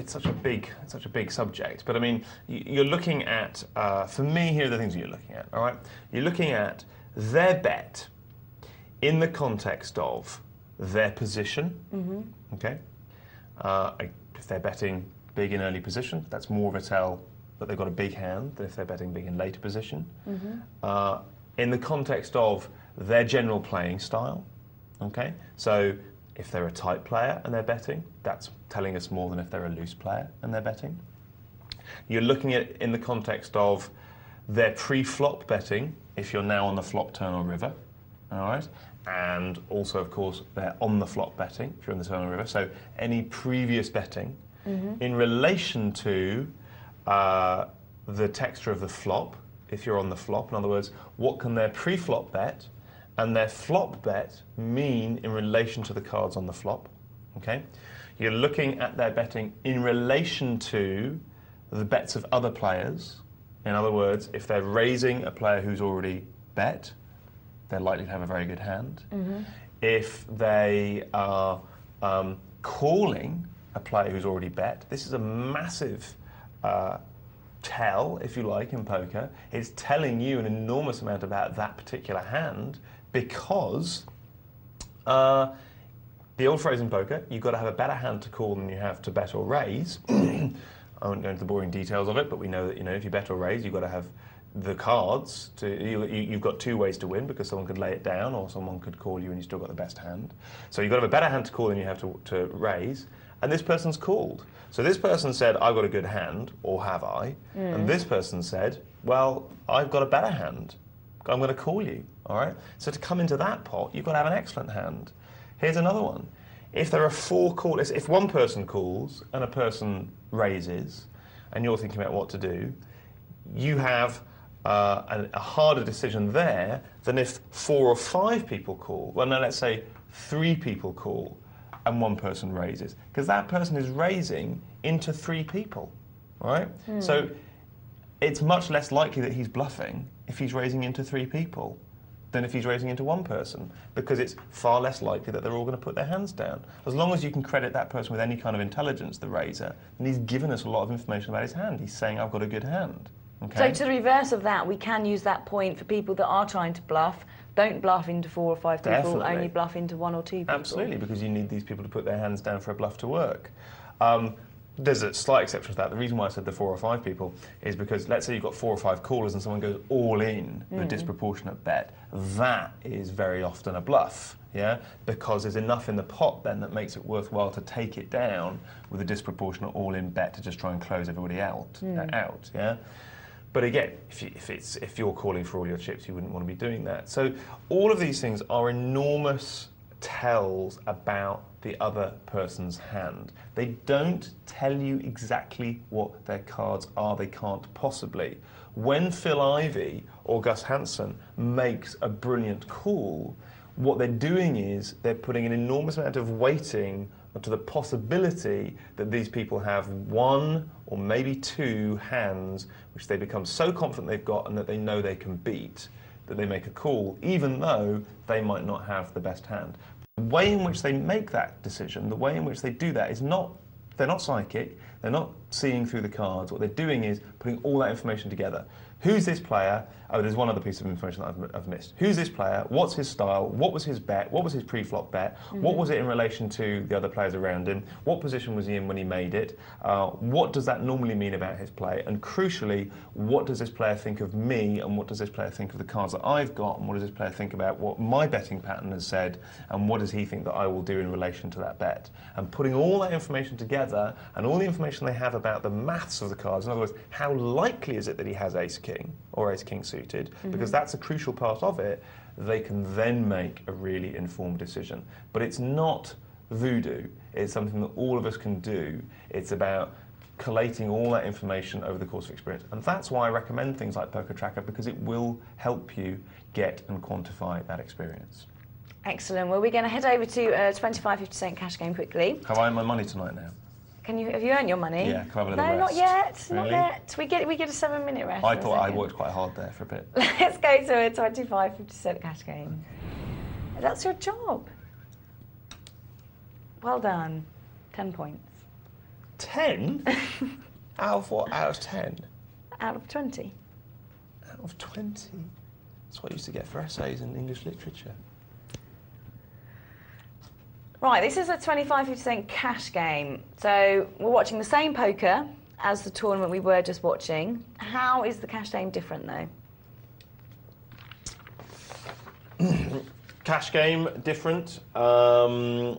such a big subject. But I mean, you're looking at, for me, here are the things you're looking at. All right, you're looking at their bet in the context of their position. Okay, if they're betting big in early position, that's more of a tell that they've got a big hand than if they're betting big in later position. In the context of their general playing style. Okay, so if they're a tight player and they're betting, that's telling us more than if they're a loose player and they're betting. You're looking at it in the context of their pre-flop betting, if you're now on the flop, turn, or river, all right? And also, of course, they're on the flop betting, if you're on the turn or river, so any previous betting in relation to the texture of the flop, if you're on the flop. In other words, what can their pre-flop bet and their flop bet mean in relation to the cards on the flop, okay? You're looking at their betting in relation to the bets of other players. In other words, if they're raising a player who's already bet, they're likely to have a very good hand. If they are calling a player who's already bet, this is a massive tell, if you like, in poker. It's telling you an enormous amount about that particular hand, because the old phrase in poker, you've got to have a better hand to call than you have to bet or raise. I won't go into the boring details of it, but we know that if you bet or raise, you've got to have the cards. You've got two ways to win, because someone could lay it down or someone could call you and you still got the best hand. So you've got to have a better hand to call than you have to raise. And this person's called. So this person said, I've got a good hand, or have I? And this person said, well, I've got a better hand. I'm going to call you, all right? So to come into that pot, you've got to have an excellent hand. Here's another one. If there are four callers, if one person calls and a person raises, and you're thinking about what to do, you have a harder decision there than if 4 or 5 people call. Well, no, let's say 3 people call and one person raises, because that person is raising into 3 people, right? So it's much less likely that he's bluffing if he's raising into 3 people than if he's raising into one person, because it's far less likely that they're all going to put their hands down. As long as you can credit that person with any kind of intelligence, the raiser, then he's given us a lot of information about his hand. He's saying, I've got a good hand. Okay? So to the reverse of that, we can use that point for people that are trying to bluff. Don't bluff into 4 or 5 people, Definitely. only bluff into 1 or 2 people. Absolutely, because you need these people to put their hands down for a bluff to work. There's a slight exception to that. The reason why I said the 4 or 5 people is because, let's say you've got 4 or 5 callers and someone goes all in with a disproportionate bet. That is very often a bluff, yeah? Because there's enough in the pot then that makes it worthwhile to take it down with a disproportionate all-in bet to just try and close everybody out, yeah? But again, if you're calling for all your chips, you wouldn't want to be doing that. So all of these things are enormous tells about the other person's hand. They don't tell you exactly what their cards are. They can't possibly. When Phil Ivey or Gus Hansen makes a brilliant call, what they're doing is they're putting an enormous amount of weighting to the possibility that these people have one or maybe two hands which they become so confident they've got and that they know they can beat, that they make a call, even though they might not have the best hand. The way in which they make that decision, the way in which they do that is not, they're not psychic, they're not seeing through the cards. What they're doing is putting all that information together. Who's this player? Oh, there's one other piece of information that I've missed. Who's this player? What's his style? What was his bet? What was his pre-flop bet? What was it in relation to the other players around him? What position was he in when he made it? What does that normally mean about his play? And crucially, what does this player think of me? And what does this player think of the cards that I've got? And what does this player think about what my betting pattern has said? And what does he think that I will do in relation to that bet? And putting all that information together and all the information they have about the maths of the cards, in other words, how likely is it that he has ace-king or ace-king suited, because that's a crucial part of it, they can then make a really informed decision. But it's not voodoo. It's something that all of us can do. It's about collating all that information over the course of experience. And that's why I recommend things like Poker Tracker, because it will help you get and quantify that experience. Excellent. Well, we're going to head over to a 25-50% cash game quickly. Have I earned my money tonight now? Have you earned your money? Yeah, can I have a little No, rest? not yet. Really? Not yet. We get a 7-minute rest. I thought I worked quite hard there for a bit. Let's go to a 25-50% cash game. That's your job. Well done. 10 points. 10? Out of what? Out of 10? Out of 20. Out of 20? That's what I used to get for essays in English literature. Right, this is a 25-50% cash game. So we're watching the same poker as the tournament we were just watching. How is the cash game different, though? Cash game different. How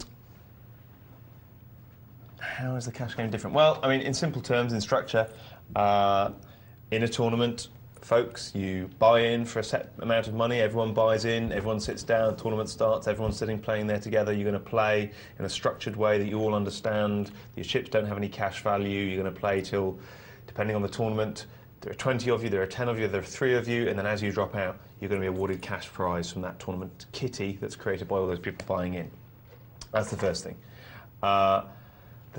is the cash game different? Well, I mean, in simple terms, in structure, in a tournament, folks, you buy in for a set amount of money, everyone buys in, everyone sits down, tournament starts, everyone's sitting playing there together, you're going to play in a structured way that you all understand, your chips don't have any cash value, you're going to play till, depending on the tournament, there are 20 of you, there are 10 of you, there are 3 of you, and then as you drop out, you're going to be awarded cash prize from that tournament kitty that's created by all those people buying in. That's the first thing. The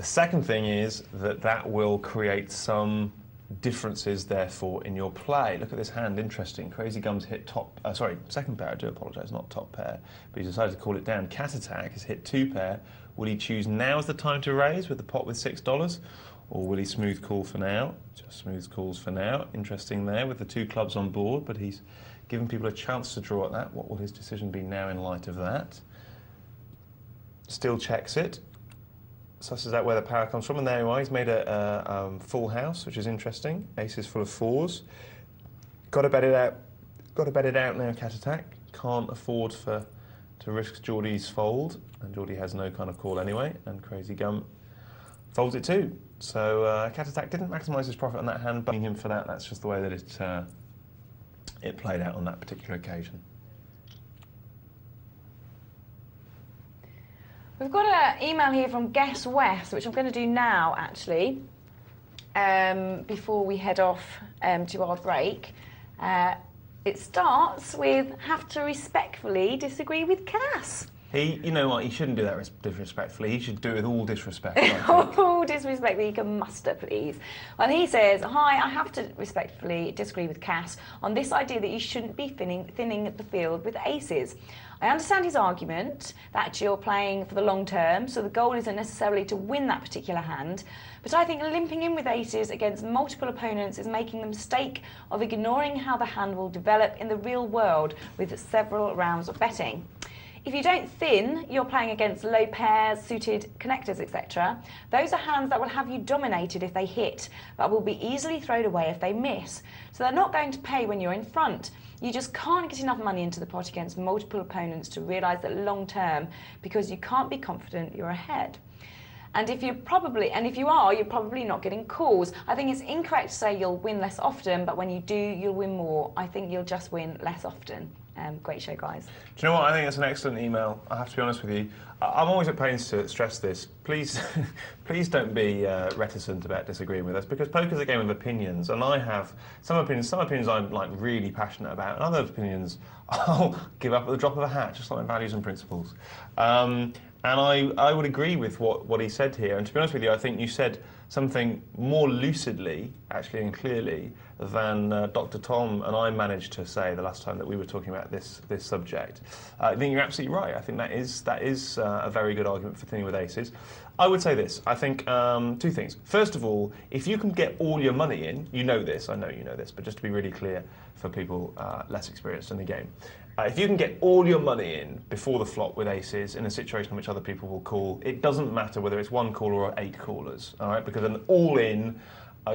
second thing is that will create some differences, therefore, in your play. Look at this hand, interesting. Crazy Gums hit top, second pair, I do apologise, not top pair, but he decided to call it down. Cat Attack has hit 2 pair. Will he choose now as the time to raise with the pot with $6? Or will he smooth call for now? Just smooth calls for now. Interesting there with the 2 clubs on board, but he's given people a chance to draw at that. What will his decision be now in light of that? Still checks it. Susses out where the power comes from, and there you are. He's made a full house, which is interesting. Aces full of 4s. Got to bet it out. Got to bet it out now. Cat Attack can't afford to risk Geordie's fold, and Geordie has no kind of call anyway. And Crazy Gum folds it too. So Cat Attack didn't maximise his profit on that hand, buying him for that. That's just the way that it played out on that particular occasion. We've got an email here from Guess West, which I'm going to do now, actually, before we head off to our break. It starts with, have to respectfully disagree with Cass. You know what, he shouldn't do that disrespectfully. He should do it with all disrespect. All disrespect that you can muster, please. Well, he says, hi, I have to respectfully disagree with Cass on this idea that you shouldn't be thinning the field with aces. I understand his argument that you're playing for the long term, so the goal isn't necessarily to win that particular hand, but I think limping in with aces against multiple opponents is making the mistake of ignoring how the hand will develop in the real world with several rounds of betting. If you don't thin, you're playing against low pairs, suited connectors, etc. Those are hands that will have you dominated if they hit, but will be easily thrown away if they miss. So they're not going to pay when you're in front. You just can't get enough money into the pot against multiple opponents to realise that long term, because you can't be confident you're ahead. And if you are, you're probably not getting calls. I think it's incorrect to say you'll win less often, but when you do, you'll win more. I think you'll just win less often. Great show, guys. Do you know what? I think it's an excellent email. I have to be honest with you. I'm always at pains to stress this. Please, please don't be reticent about disagreeing with us, because poker's a game of opinions, and I have some opinions. Some opinions I'm like really passionate about, and other opinions I'll give up at the drop of a hat, just like my values and principles. And I would agree with what he said here. And to be honest with you, I think you said something more lucidly, actually, and clearly than Dr. Tom and I managed to say the last time that we were talking about this subject. I think you're absolutely right. I think that is a very good argument for thinning with aces. I would say this. I think two things. First of all, if you can get all your money in, you know this, I know you know this, but just to be really clear for people less experienced in the game, if you can get all your money in before the flop with aces in a situation in which other people will call, it doesn't matter whether it's one caller or 8 callers, all right? Because an all-in,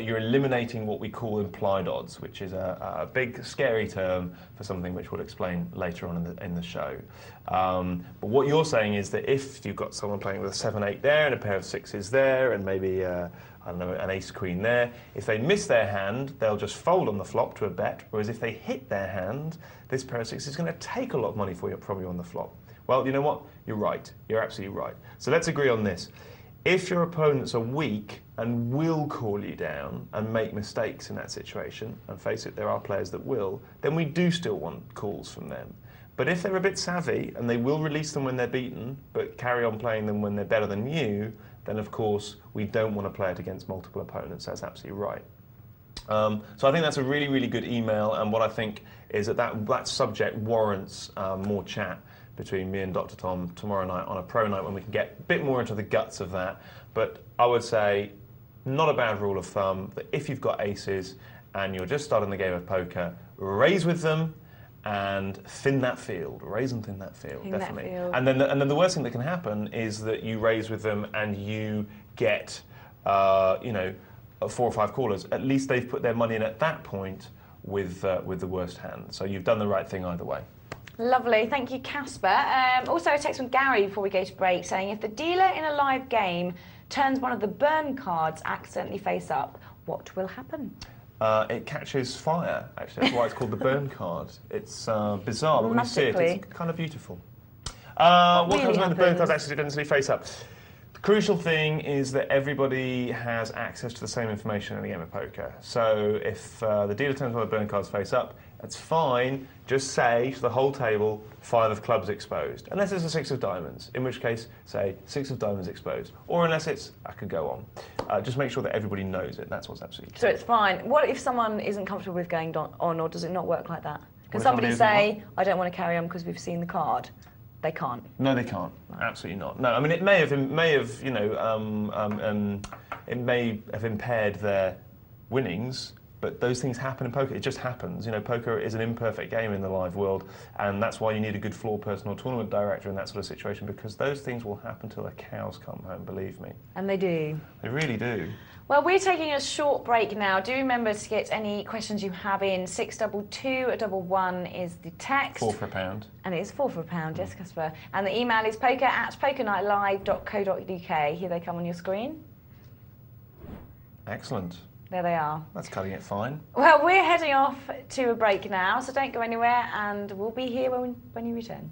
you're eliminating what we call implied odds, which is a big, scary term for something which we'll explain later on in the show. But what you're saying is that if you've got someone playing with a 7-8 there and a pair of 6s there and maybe I don't know, an ace-queen there. If they miss their hand, they'll just fold on the flop to a bet, whereas if they hit their hand, this pair of 6s is going to take a lot of money for you from you on the flop. Well, you know what? You're right. You're absolutely right. So let's agree on this. If your opponents are weak and will call you down and make mistakes in that situation, and face it, there are players that will, then we do still want calls from them. But if they're a bit savvy and they will release them when they're beaten, but carry on playing them when they're better than you, then of course we don't want to play it against multiple opponents. That's absolutely right. So I think that's a really, really good email, and what I think is that subject warrants more chat between me and Dr. Tom tomorrow night on a pro night when we can get a bit more into the guts of that. But I would say, not a bad rule of thumb, that if you've got aces and you're just starting the game of poker, raise with them and thin that field. Raise and thin that field, definitely. And then the worst thing that can happen is that you raise with them and you get, you know, 4 or 5 callers. At least they've put their money in at that point with the worst hand. So you've done the right thing either way. Lovely, thank you, Caspar. Also a text from Gary before we go to break saying, if the dealer in a live game turns one of the burn cards accidentally face up, what will happen? It catches fire, actually. That's why it's called the burn card. It's bizarre, but when you see it, it's kind of beautiful. What really comes when the burn cards accidentally face up? The crucial thing is that everybody has access to the same information in a game of poker. So if the dealer turns one of the burn cards face up, that's fine. Just say to the whole table, 5 of clubs exposed. Unless it's a 6 of diamonds, in which case, say 6 of diamonds exposed. Or unless it's, I could go on. Just make sure that everybody knows it. That's what's absolutely key. So it's fine. What if someone isn't comfortable with going on, or does it not work like that? Can somebody say, I don't want to carry on because we've seen the card? They can't. No, they can't. Right. Absolutely not. No, I mean it may have you know, it may have impaired their winnings. But those things happen in poker. It just happens. You know, poker is an imperfect game in the live world, and that's why you need a good floor person or tournament director in that sort of situation, because those things will happen till the cows come home, believe me. And they do. They really do. Well, we're taking a short break now. Do remember to get any questions you have in. 62211 is the text. 4 for £1. And it is 4 for £1, yes, Caspar. And the email is poker@pokernightlive.co.uk. Here they come on your screen. Excellent. There they are. That's cutting it fine. Well, we're heading off to a break now, so don't go anywhere, and we'll be here when you return.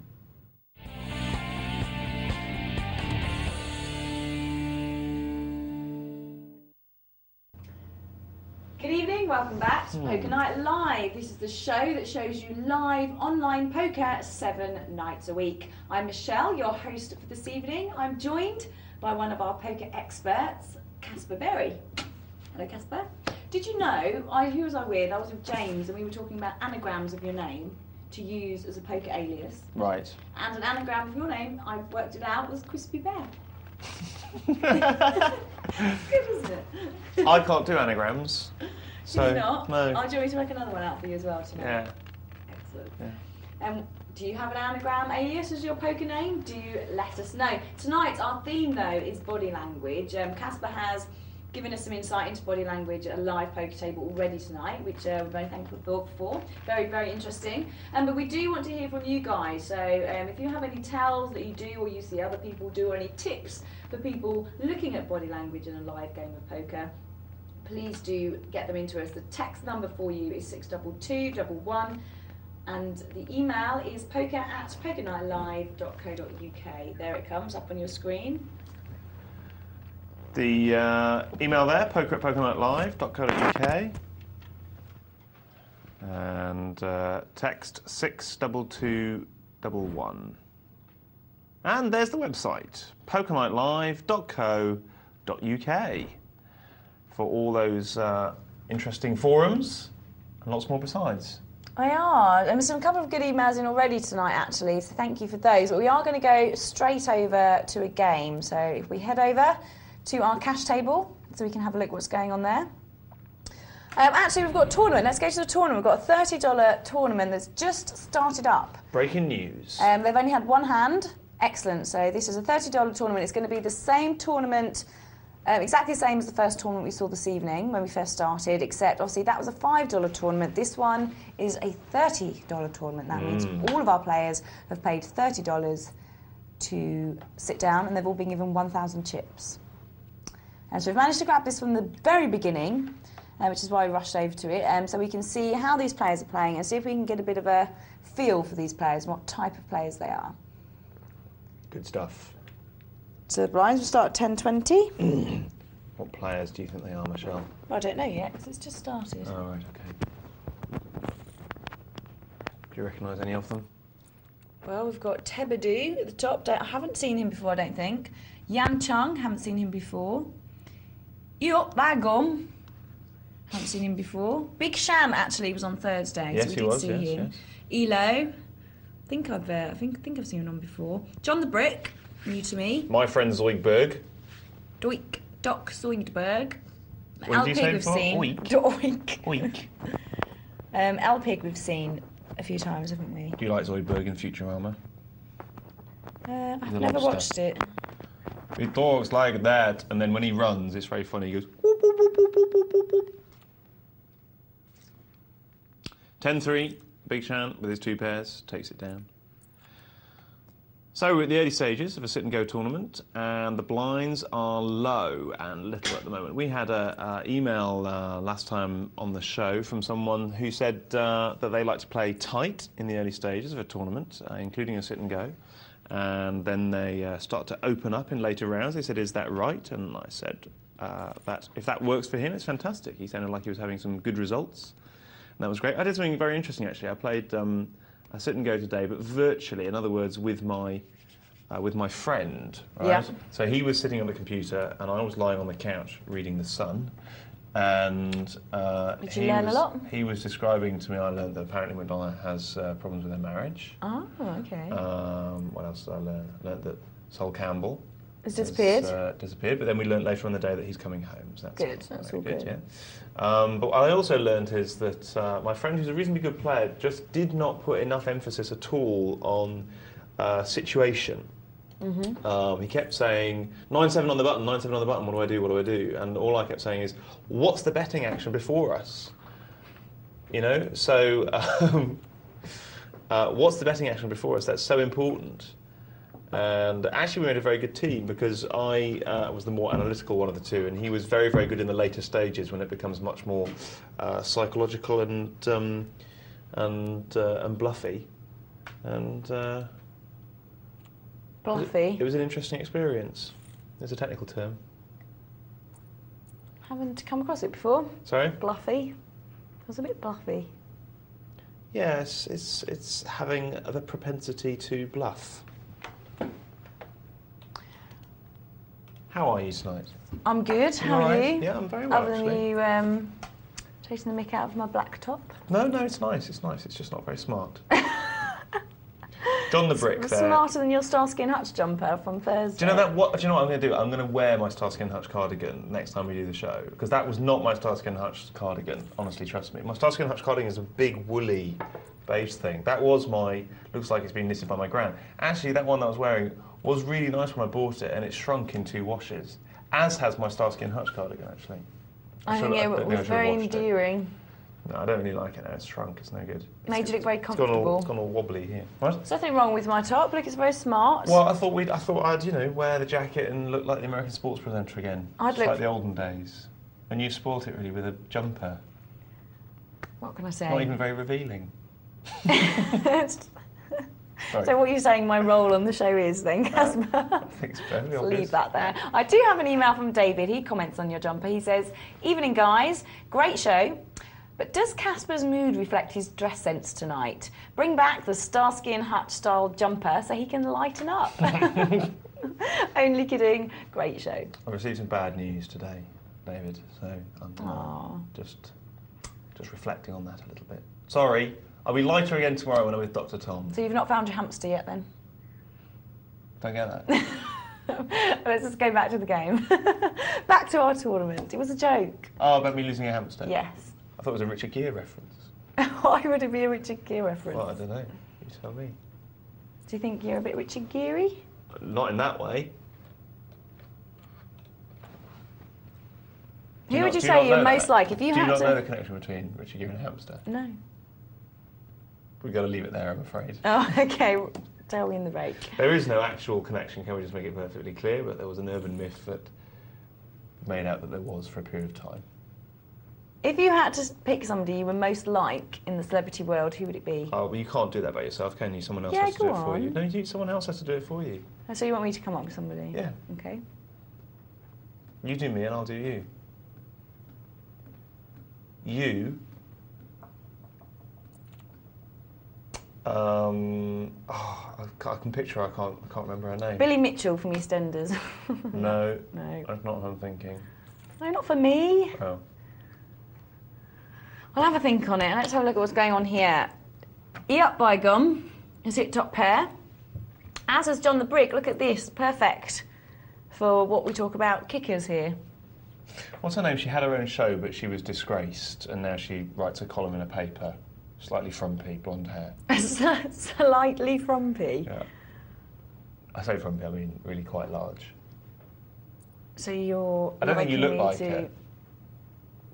Good evening, welcome back to Poker Night Live. This is the show that shows you live online poker 7 nights a week. I'm Michelle, your host for this evening. I'm joined by one of our poker experts, Caspar Berry. Hello, Caspar. Did you know, who was I with? I was with James, and we were talking about anagrams of your name to use as a poker alias. Right. And an anagram of your name, I worked it out, was Crispy Bear. Good, isn't it? I can't do anagrams. So, do you not? No. Oh, do you want me to work another one out for you as well tonight? Yeah. Excellent. Yeah. Do you have an anagram alias as your poker name? Do let us know. Tonight, our theme, though, is body language. Caspar has given us some insight into body language at a live poker table already tonight, which we're very thankful for. Very, very interesting. But we do want to hear from you guys. So if you have any tells that you do or you see other people do, or any tips for people looking at body language in a live game of poker, please do get them into us. The text number for you is 62211. And the email is poker@pokernightlive.co.uk. There it comes up on your screen. The email there, poker@pokernightlive.co.uk, and text 62211. And there's the website, pokerlightlive.co.uk, for all those interesting forums and lots more besides. I are. And there's a couple of good emails in already tonight, actually, so thank you for those. But we are going to go straight over to a game. So if we head over to our cash table, so we can have a look what's going on there. Actually, we've got a tournament. Let's go to the tournament. We've got a $30 tournament that's just started up. Breaking news. They've only had one hand. Excellent. So this is a $30 tournament. It's going to be the same tournament, exactly the same as the first tournament we saw this evening when we first started, except obviously that was a $5 tournament. This one is a $30 tournament. That means all of our players have paid $30 to sit down, and they've all been given 1,000 chips. And so we've managed to grab this from the very beginning, which is why we rushed over to it, so we can see how these players are playing and see if we can get a bit of a feel for these players and what type of players they are. Good stuff. So the blinds will start at 10:20. What players do you think they are, Michelle? Well, I don't know yet, because it's just started. Oh, right, okay. Do you recognise any of them? Well, we've got Tebadu at the top. I haven't seen him before, I don't think. Yan Chung, haven't seen him before. Yup Bagum, haven't seen him before. Big Shan actually was on Thursday, Yes, so we he did was, see yes, him. yes. Elo, I think I've seen him on before. John the Brick, new to me. My friend Zoidberg. Doc Zoidberg. What did you say we've before? seen. Oink. Doink. Oink. L-Pig we've seen a few times, haven't we? Do you like Zoidberg in Futurama? I've The never lobster. watched it. He talks like that, and then when he runs, it's very funny. He goes, whoop, whoop, whoop, whoop, whoop, whoop, whoop, whoop. 10-3, Big Shan with his two pairs takes it down. So we're at the early stages of a sit-and-go tournament, and the blinds are low and little at the moment. We had an email last time on the show from someone who said that they like to play tight in the early stages of a tournament, including a sit-and-go. And then they start to open up in later rounds. They said, is that right? And I said that if that works for him, it's fantastic. He sounded like he was having some good results. And that was great. I did something very interesting, actually. I played a sit and go today, but virtually, in other words, with my friend. Right? Yeah. So he was sitting on the computer, and I was lying on the couch reading The Sun. And Did you learn a lot? He was describing to me, I learned that apparently Madonna has problems with her marriage. Oh, okay. What else did I learn? I learned that Sol Campbell Has disappeared. Disappeared, but then we learned later on in the day that he's coming home. So that's Good, that's all good. Yeah. But what I also learned is that my friend, who's a reasonably good player, just did not put enough emphasis at all on situation. He kept saying, 9-7 on the button, 9-7 on the button, what do I do, what do I do? And all I kept saying is, what's the betting action before us? You know, so what's the betting action before us? That's so important. And actually we made a very good team because I was the more analytical one of the two, and he was very, very good in the later stages when it becomes much more psychological and bluffy. And Bluffy. it was an interesting experience. There's a technical term. Haven't come across it before. Sorry? Bluffy. It was a bit bluffy. Yes, it's having the propensity to bluff. How are you tonight? I'm good. How are you? Yeah, I'm very well, Other actually. than you chasing the mick out of my black top. No, it's nice. It's nice. It's just not very smart. John the Brick there. Smarter than your Starsky and Hutch jumper from Thursday. Do you know what I'm going to do? I'm going to wear my Starsky and Hutch cardigan next time we do the show, because that was not my Starsky and Hutch cardigan. Honestly, trust me. My Starsky and Hutch cardigan is a big woolly beige thing. That was looks like it's been knitted by my gran. Actually, that one that I was wearing was really nice when I bought it, and it shrunk in 2 washes, as has my Starsky and Hutch cardigan, actually. I think it was very endearing. No, I don't really like it now. It's shrunk. It's no good. Made you look very comfortable. It's gone all wobbly here. What? There's nothing wrong with my top. Look, it's very smart. Well, I thought I'd wear the jacket and look like the American sports presenter again. I'd Just look like the olden days. And you spoilt it really with a jumper. What can I say? Not even very revealing. So what you're saying my role on the show is then, Caspar? I think it's fairly obvious. Leave that there. I do have an email from David. He comments on your jumper. He says, "Evening, guys. Great show. But does Caspar's mood reflect his dress sense tonight? Bring back the Starsky and Hutch style jumper so he can lighten up. Only kidding. Great show. I received some bad news today, David, so I'm just reflecting on that a little bit. Sorry, I'll be lighter again tomorrow when I'm with Dr. Tom. So you've not found your hamster yet then? Don't get that. Let's just go back to the game. Back to our tournament. It was a joke. Oh, about me losing a hamster? Yes. I thought it was a Richard Gere reference. Why would it be a Richard Gere reference? Well, I don't know. You tell me. Do you think you're a bit Richard Gere-y? Not in that way. Who would you say you're most like if you had to... Do you not know the connection between Richard Gere and a hamster? No. We've got to leave it there, I'm afraid. Oh, okay. Tell me in the break. There is no actual connection, can we just make it perfectly clear? But there was an urban myth that made out that there was for a period of time. If you had to pick somebody you were most like in the celebrity world, who would it be? Oh, well, you can't do that by yourself, can you? Someone else has to do it for you. No, someone else has to do it for you. Oh, so you want me to come up with somebody? Yeah. Okay. You do me and I'll do you. You... I can picture her, I can't remember her name. Billy Mitchell from EastEnders. No. No. That's not what I'm thinking. No, not for me. Oh. I'll have a think on it. Let's have a look at what's going on here. Up by Gum has hit top pair. As has John the Brick. Look at this. Perfect for what we talk about kickers here. What's her name? She had her own show, but she was disgraced, and now she writes a column in a paper. Slightly frumpy, blonde hair. Slightly frumpy? Yeah. I say frumpy, I mean really quite large. So you're... I don't think you look like her.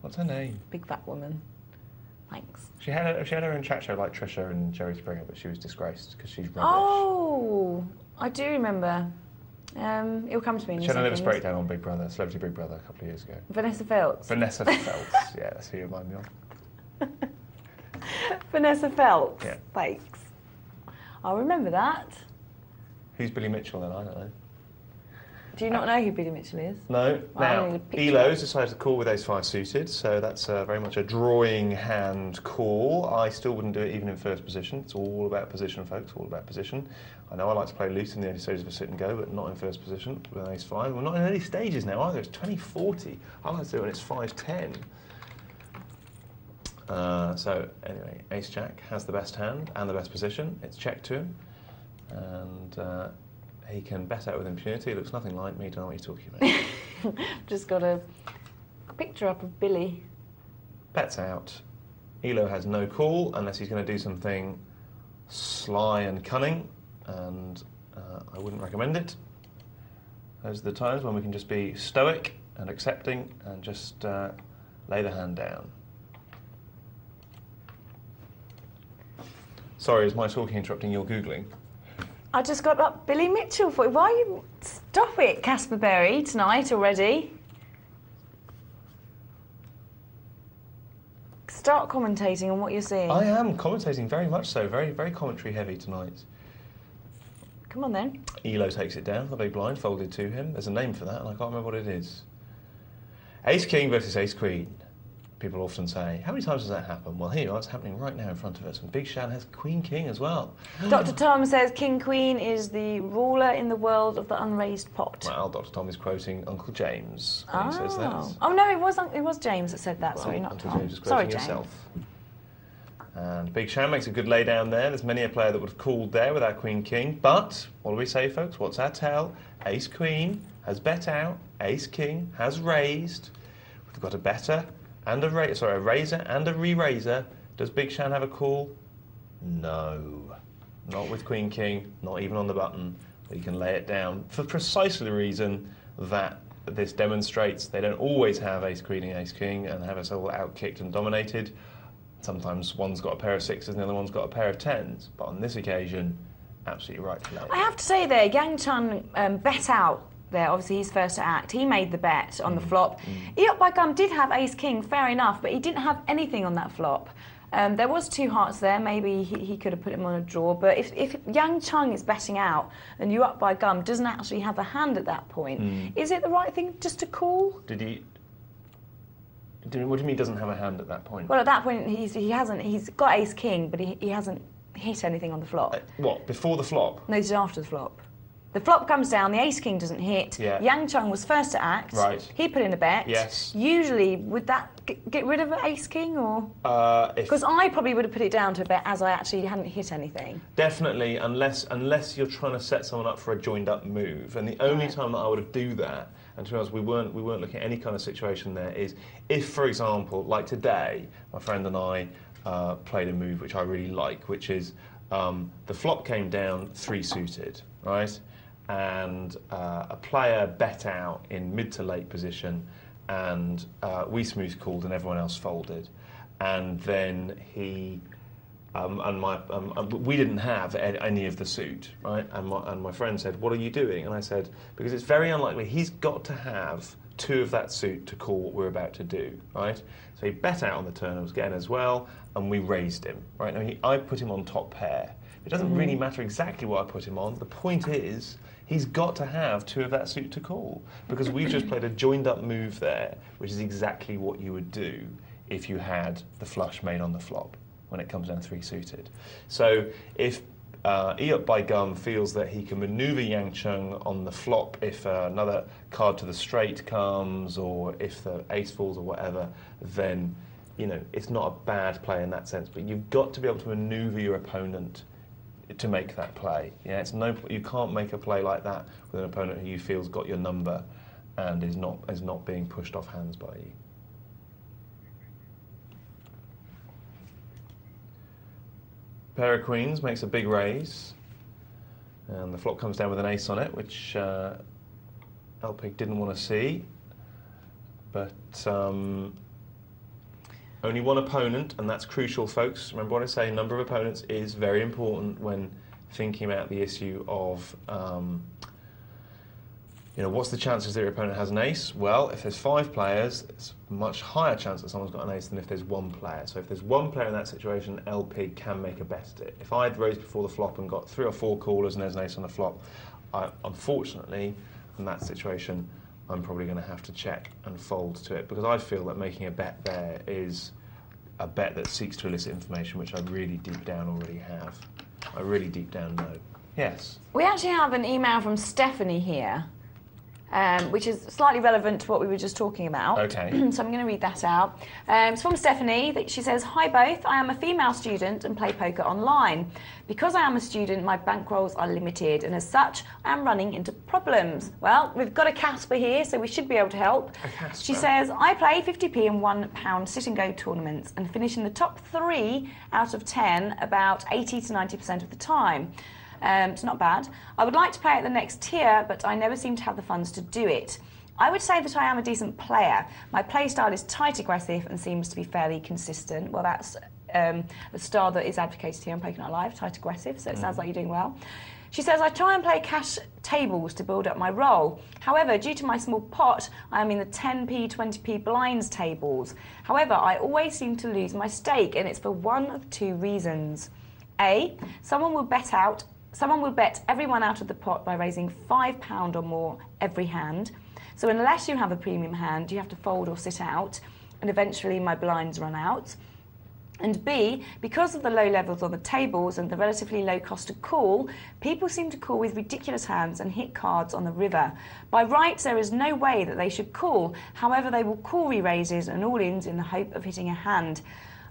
What's her name? Big fat woman. Thanks. She had her own chat show like Trisha and Jerry Springer, but she was disgraced because she's rubbish. Oh, I do remember. It'll come to me in a second. She had a nervous breakdown on Big Brother, Celebrity Big Brother, a couple of years ago. Vanessa Feltz. Vanessa Feltz, yeah, that's who you remind me of. Vanessa Feltz. Yeah. Thanks. I'll remember that. Who's Billy Mitchell then? I don't know. Do you not know who Billy Mitchell is? No. Now, Elo's decided to call with ace-5 suited, so that's very much a drawing hand call. I still wouldn't do it even in first position. It's all about position, folks, all about position. I know I like to play loose in the early stages of a sit and go, but not in first position with ace-5. We're not in early stages now either. It's 2040. I like to do it when it's 5-10. So, anyway, ace-jack has the best hand and the best position. It's check to him, and he can bet out with impunity. He looks nothing like me. Don't know what you're talking about. Just got a picture up of Billy. Bets out. Elo has no call unless he's going to do something sly and cunning, and I wouldn't recommend it. Those are the times when we can just be stoic and accepting and just lay the hand down. Sorry, is my talking interrupting your Googling? I just got up Billy Mitchell for you. Why are you... Stop it, Caspar Berry, tonight already. Start commentating on what you're seeing. I am commentating very much so. Very, very commentary heavy tonight. Come on then. Elo takes it down, the big blind folded to him. There's a name for that and I can't remember what it is. Ace-King versus Ace-Queen. People often say, how many times does that happen? Well, here you are, it's happening right now in front of us. And Big Shan has Queen-King as well. Dr. Tom says King-Queen is the ruler in the world of the unraised pot. Well, Dr. Tom is quoting Uncle James when he says that. Oh no, it was James that said that. Well, sorry, not Uncle Tom. James is Sorry, quoting James. yourself. And Big Shan makes a good lay down there. There's many a player that would have called there with our Queen-King. But, what do we say, folks? What's our tell? Ace-Queen has bet out. Ace-King has raised. We've got a better and a raiser and a re-raiser. Does Big Shan have a call? No. Not with Queen-King, not even on the button. But you can lay it down for precisely the reason that this demonstrates they don't always have Ace-Queen and Ace-King and have us all out-kicked and dominated. Sometimes one's got a pair of sixes and the other one's got a pair of tens. But on this occasion, absolutely right to lay it. I have to say there, Yang Chun bet out there. Obviously, he's first to act. He made the bet on the flop. Up by Gum did have Ace-King, fair enough, but he didn't have anything on that flop. There was two hearts there. Maybe he could have put him on a draw. But if Yang Chung is betting out and Up by Gum doesn't actually have a hand at that point, is it the right thing just to call? Did What do you mean he doesn't have a hand at that point? Well, at that point, he's got ace king, but he hasn't hit anything on the flop. What, before the flop? No, this is after the flop. The flop comes down, the ace king doesn't hit. Yeah. Yang Chung was first to act. Right. He put in a bet. Yes. Usually, would that get rid of ace king, or? Because I probably would have put it down to a bet as I actually hadn't hit anything. Definitely, unless you're trying to set someone up for a joined-up move, and the only time that I would do that, and to be honest, we weren't looking at any kind of situation there, is if, for example, like today, my friend and I played a move which I really like, which is the flop came down 3 suited, right? And a player bet out in mid to late position, and we smooth called and everyone else folded, and then he we didn't have any of the suit, right? And my friend said, "What are you doing?" And I said, "Because it's very unlikely he's got to have 2 of that suit to call what we're about to do, right?" So he bet out on the turn and was getting as well, and we raised him, right? Now I put him on top pair. It doesn't really matter exactly what I put him on. The point is, he's got to have 2 of that suit to call, because we've just played a joined-up move there, which is exactly what you would do if you had the flush made on the flop when it comes down 3 suited. So if E-Up by Gum feels that he can manoeuvre Yang Chung on the flop if another card to the straight comes, or if the ace falls or whatever, then it's not a bad play in that sense. But you've got to be able to manoeuvre your opponent to make that play. Yeah, you can't make a play like that with an opponent who you feel's got your number and is not being pushed off hands by you. Pair of queens makes a big raise, and the flop comes down with an ace on it, which Elpig didn't want to see, but only one opponent, and that's crucial, folks. Remember what I say, number of opponents is very important when thinking about the issue of, what's the chances that your opponent has an ace? Well, if there's 5 players, it's a much higher chance that someone's got an ace than if there's 1 player. So if there's 1 player in that situation, Elpig can make a bet at it. If I had raised before the flop and got 3 or 4 callers and there's an ace on the flop, unfortunately, in that situation, I'm probably going to have to check and fold to it, because I feel that making a bet there is a bet that seeks to elicit information, which I really deep down already have. I really deep down know. Yes? We actually have an email from Stephanie here, which is slightly relevant to what we were just talking about. Okay. So I'm going to read that out. It's from Stephanie. She says, "Hi both, I am a female student and play poker online. Because I am a student, my bankrolls are limited, and as such, I am running into problems." Well, we've got a Caspar here, so we should be able to help. She says, "I play 50p and £1 sit and go tournaments and finish in the top 3 out of 10 about 80 to 90% of the time. It's not bad. I would like to play at the next tier, but I never seem to have the funds to do it. I would say that I am a decent player. My play style is tight aggressive and seems to be fairly consistent." Well, that's a style that is advocated here on Poker Night Live, tight aggressive, so it sounds like you're doing well. She says, "I try and play cash tables to build up my roll. However, due to my small pot, I am in the 10p, 20p blinds tables. However, I always seem to lose my stake, and it's for one of 2 reasons. A, someone will bet everyone out of the pot by raising £5 or more every hand. So unless you have a premium hand, you have to fold or sit out, and eventually my blinds run out. And B, because of the low levels on the tables and the relatively low cost to call, people seem to call with ridiculous hands and hit cards on the river. By rights, there is no way that they should call. However, they will call re-raises and all-ins in the hope of hitting a hand.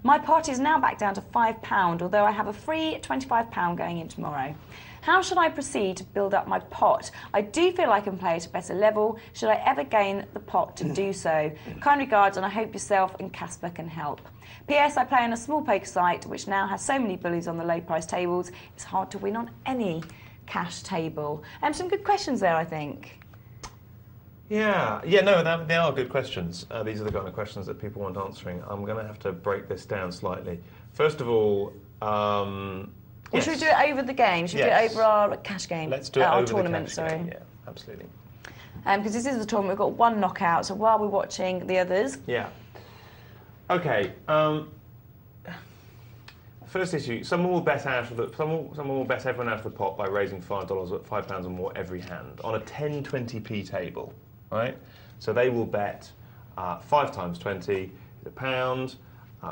My pot is now back down to £5, although I have a free £25 going in tomorrow. How should I proceed to build up my pot? I do feel I can play at a better level. Should I ever gain the pot to do so? Kind regards, and I hope yourself and Caspar can help. P.S. I play on a small poker site, which now has so many bullies on the low price tables, it's hard to win on any cash table." Some good questions there, I think. Yeah, no, they are good questions. These are the kind of questions that people want answering. I'm going to have to break this down slightly. First of all, or should we do it over the game? Should we do it over our cash game? Let's do it over tournament, the cash game. Yeah, absolutely. Because this is the tournament, we've got 1 knockout, so while we're watching the others... Yeah. Okay. First issue: someone will bet someone will bet everyone out of the pot by raising £5 or more every hand on a 10-20p table, right? So they will bet 5 times 20. a pound,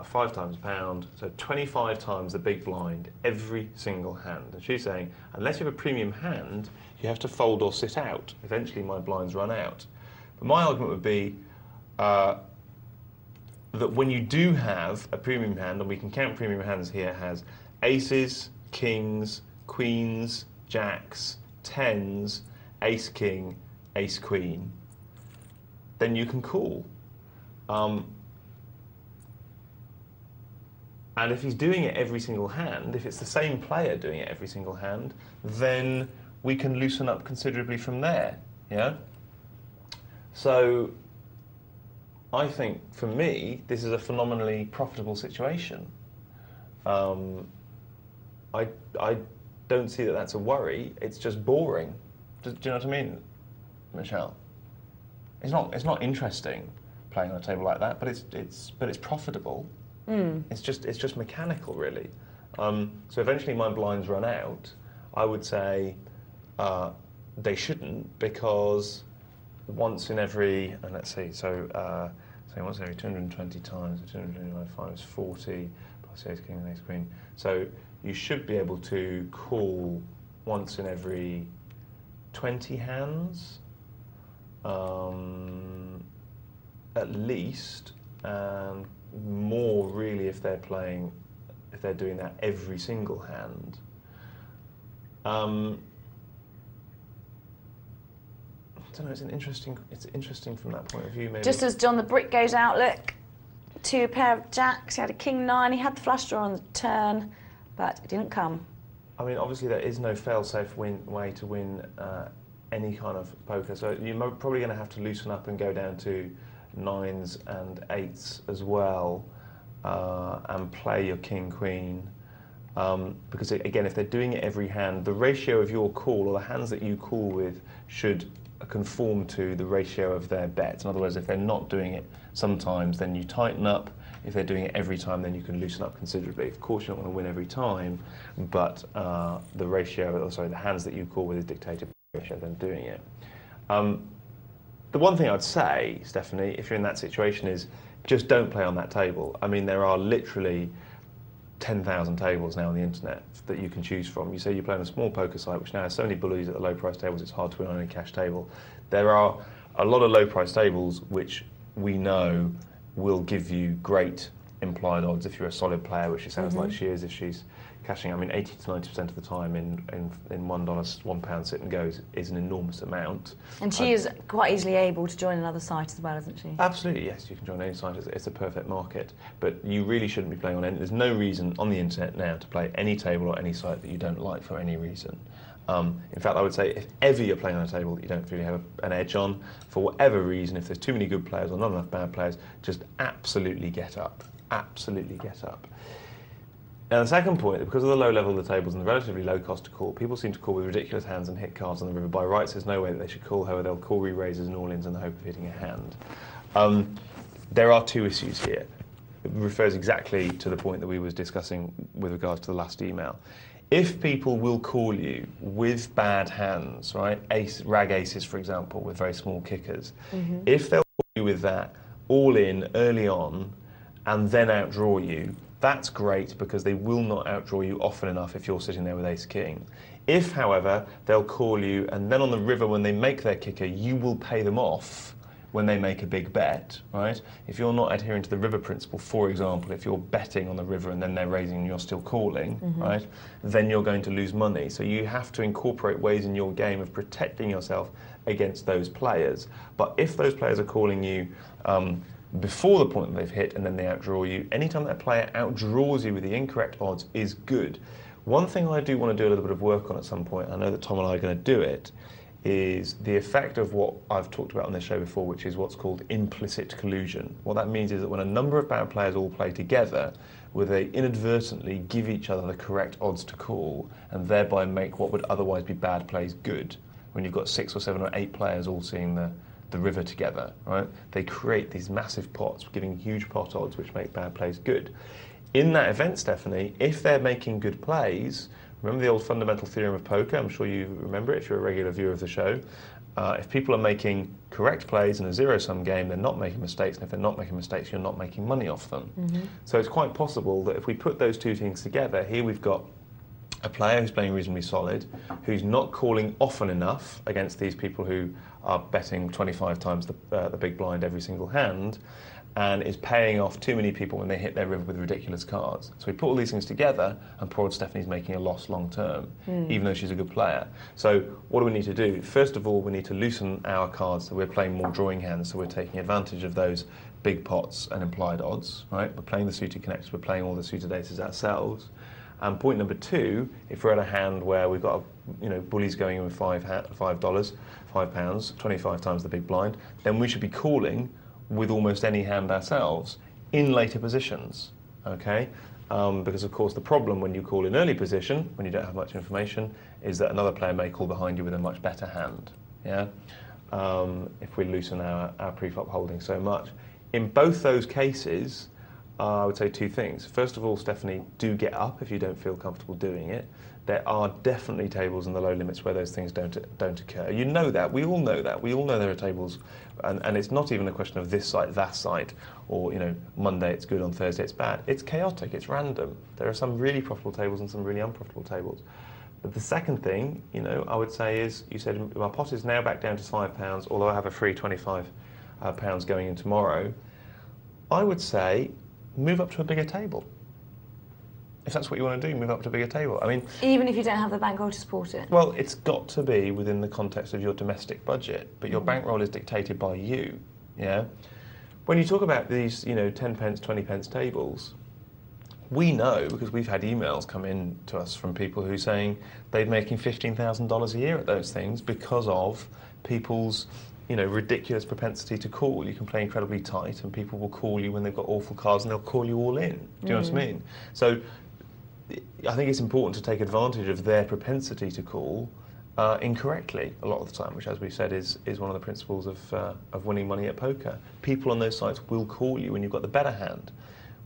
5 times a pound, so 25 times the big blind every single hand. And she's saying, unless you have a premium hand, you have to fold or sit out. Eventually my blinds run out. But my argument would be that when you do have a premium hand, and we can count premium hands here, has aces, kings, queens, jacks, tens, ace king, ace queen, then you can call. And if he's doing it every single hand, if it's the same player doing it every single hand, then we can loosen up considerably from there. Yeah. So I think, for me, this is a phenomenally profitable situation. I don't see that that's a worry. It's just boring. Do you know what I mean, Michelle? It's not interesting playing on a table like that, but it's profitable. It's just mechanical, really. So eventually my blinds run out. I would say they shouldn't, because once in every, and let's see, so say once every 220 times, so 225 is 40 plus ace king and ace queen. So you should be able to call once in every 20 hands, at least, and more really if they're doing that every single hand. I don't know. It's interesting from that point of view. Maybe. Just as John the Brick goes out, look, 2 pair of jacks. He had a king 9. He had the flush draw on the turn, but it didn't come. I mean, obviously there is no fail-safe way to win any kind of poker. So you're probably going to have to loosen up and go down to 9s and 8s as well, and play your king queen. Because again, if they're doing it every hand, the ratio of your call, or the hands that you call with, should conform to the ratio of their bets. In other words, if they're not doing it sometimes, then you tighten up. If they're doing it every time, then you can loosen up considerably. Of course, you're not going to win every time, but the ratio, the hands that you call with is dictated by the ratio of them doing it. The one thing I'd say, Stephanie, if you're in that situation, is just don't play on that table. I mean, there are literally 10,000 tables now on the internet that you can choose from. You say you're playing a small poker site, which now has so many bullies at the low price tables, it's hard to win on any cash table. There are a lot of low price tables which we know will give you great implied odds if you're a solid player, which it sounds like she is if she's cashing. I mean, 80 to 90% of the time in £1 sit and goes is an enormous amount. And she is quite easily able to join another site as well, isn't she? Absolutely, yes. You can join any site. It's a perfect market. But you really shouldn't be playing on any. There's no reason on the internet now to play any table or any site that you don't like for any reason. In fact, I would say if ever you're playing on a table that you don't really have an edge on, for whatever reason, if there's too many good players or not enough bad players, just absolutely get up. Absolutely get up. Now, the second point, because of the low level of the tables and the relatively low cost to call, people seem to call with ridiculous hands and hit cards on the river. By rights, there's no way that they should call. However, they'll call re-raises and all-ins in the hope of hitting a hand. There are two issues here. It refers exactly to the point that we was discussing with regards to the last email. If people will call you with bad hands, right, rag aces, for example, with very small kickers, if they'll call you with that all in early on and then outdraw you, that's great, because they will not outdraw you often enough if you're sitting there with ace king. If, however, they'll call you and then on the river when they make their kicker, you will pay them off when they make a big bet, right? If you're not adhering to the river principle, for example, if you're betting on the river and then they're raising and you're still calling, right, then you're going to lose money. So you have to incorporate ways in your game of protecting yourself against those players. But if those players are calling you before the point that they've hit and then they outdraw you, anytime that player outdraws you with the incorrect odds is good. One thing I do want to do a little bit of work on at some point, I know that Tom and I are going to do it, is the effect of what I've talked about on this show before, which is what's called implicit collusion. What that means is that when a number of bad players all play together, where they inadvertently give each other the correct odds to call, and thereby make what would otherwise be bad plays good, when you've got 6 or 7 or 8 players all seeing the river together, right? They create these massive pots, giving huge pot odds, which make bad plays good. In that event, Stephanie, if they're making good plays, remember the old fundamental theorem of poker? I'm sure you remember it if you're a regular viewer of the show. If people are making correct plays in a zero-sum game, they're not making mistakes, and if they're not making mistakes, you're not making money off them. So it's quite possible that if we put those two things together, here we've got a player who's playing reasonably solid, who's not calling often enough against these people who are betting 25 times the big blind every single hand, and is paying off too many people when they hit their river with ridiculous cards. So we put all these things together, and poor old Stephanie's making a loss long term, even though she's a good player. So what do we need to do? First of all, we need to loosen our cards so we're playing more drawing hands, so we're taking advantage of those big pots and implied odds, right? We're playing the suited connectors, we're playing all the suited aces ourselves. And point number two, if we're at a hand where we've got, bullies going in with £5, 25 times the big blind, then we should be calling with almost any hand ourselves in later positions, okay? Because of course the problem when you call in early position, when you don't have much information, is that another player may call behind you with a much better hand, yeah? If we loosen our pre-flop holding so much. In both those cases, I would say two things. First of all, Stephanie, do get up if you don't feel comfortable doing it. There are definitely tables in the low limits where those things don't occur. You know that. We all know that. We all know there are tables, and it's not even a question of this site, that site, or Monday it's good, on Thursday it's bad. It's chaotic. It's random. There are some really profitable tables and some really unprofitable tables. But the second thing, I would say is, you said my pot is now back down to £5, although I have a free £25 going in tomorrow. I would say move up to a bigger table. If that's what you want to do, move up to a bigger table. I mean, even if you don't have the bankroll to support it? Well, it's got to be within the context of your domestic budget, but your bankroll is dictated by you, yeah? When you talk about these, 10 pence, 20 pence tables, we know, because we've had emails come in to us from people who are saying they're making $15,000 a year at those things because of people's ridiculous propensity to call. You can play incredibly tight and people will call you when they've got awful cards and they'll call you all in. Do you know what I mean? So I think it's important to take advantage of their propensity to call incorrectly a lot of the time, which, as we said, is one of the principles of winning money at poker. People on those sites will call you when you've got the better hand.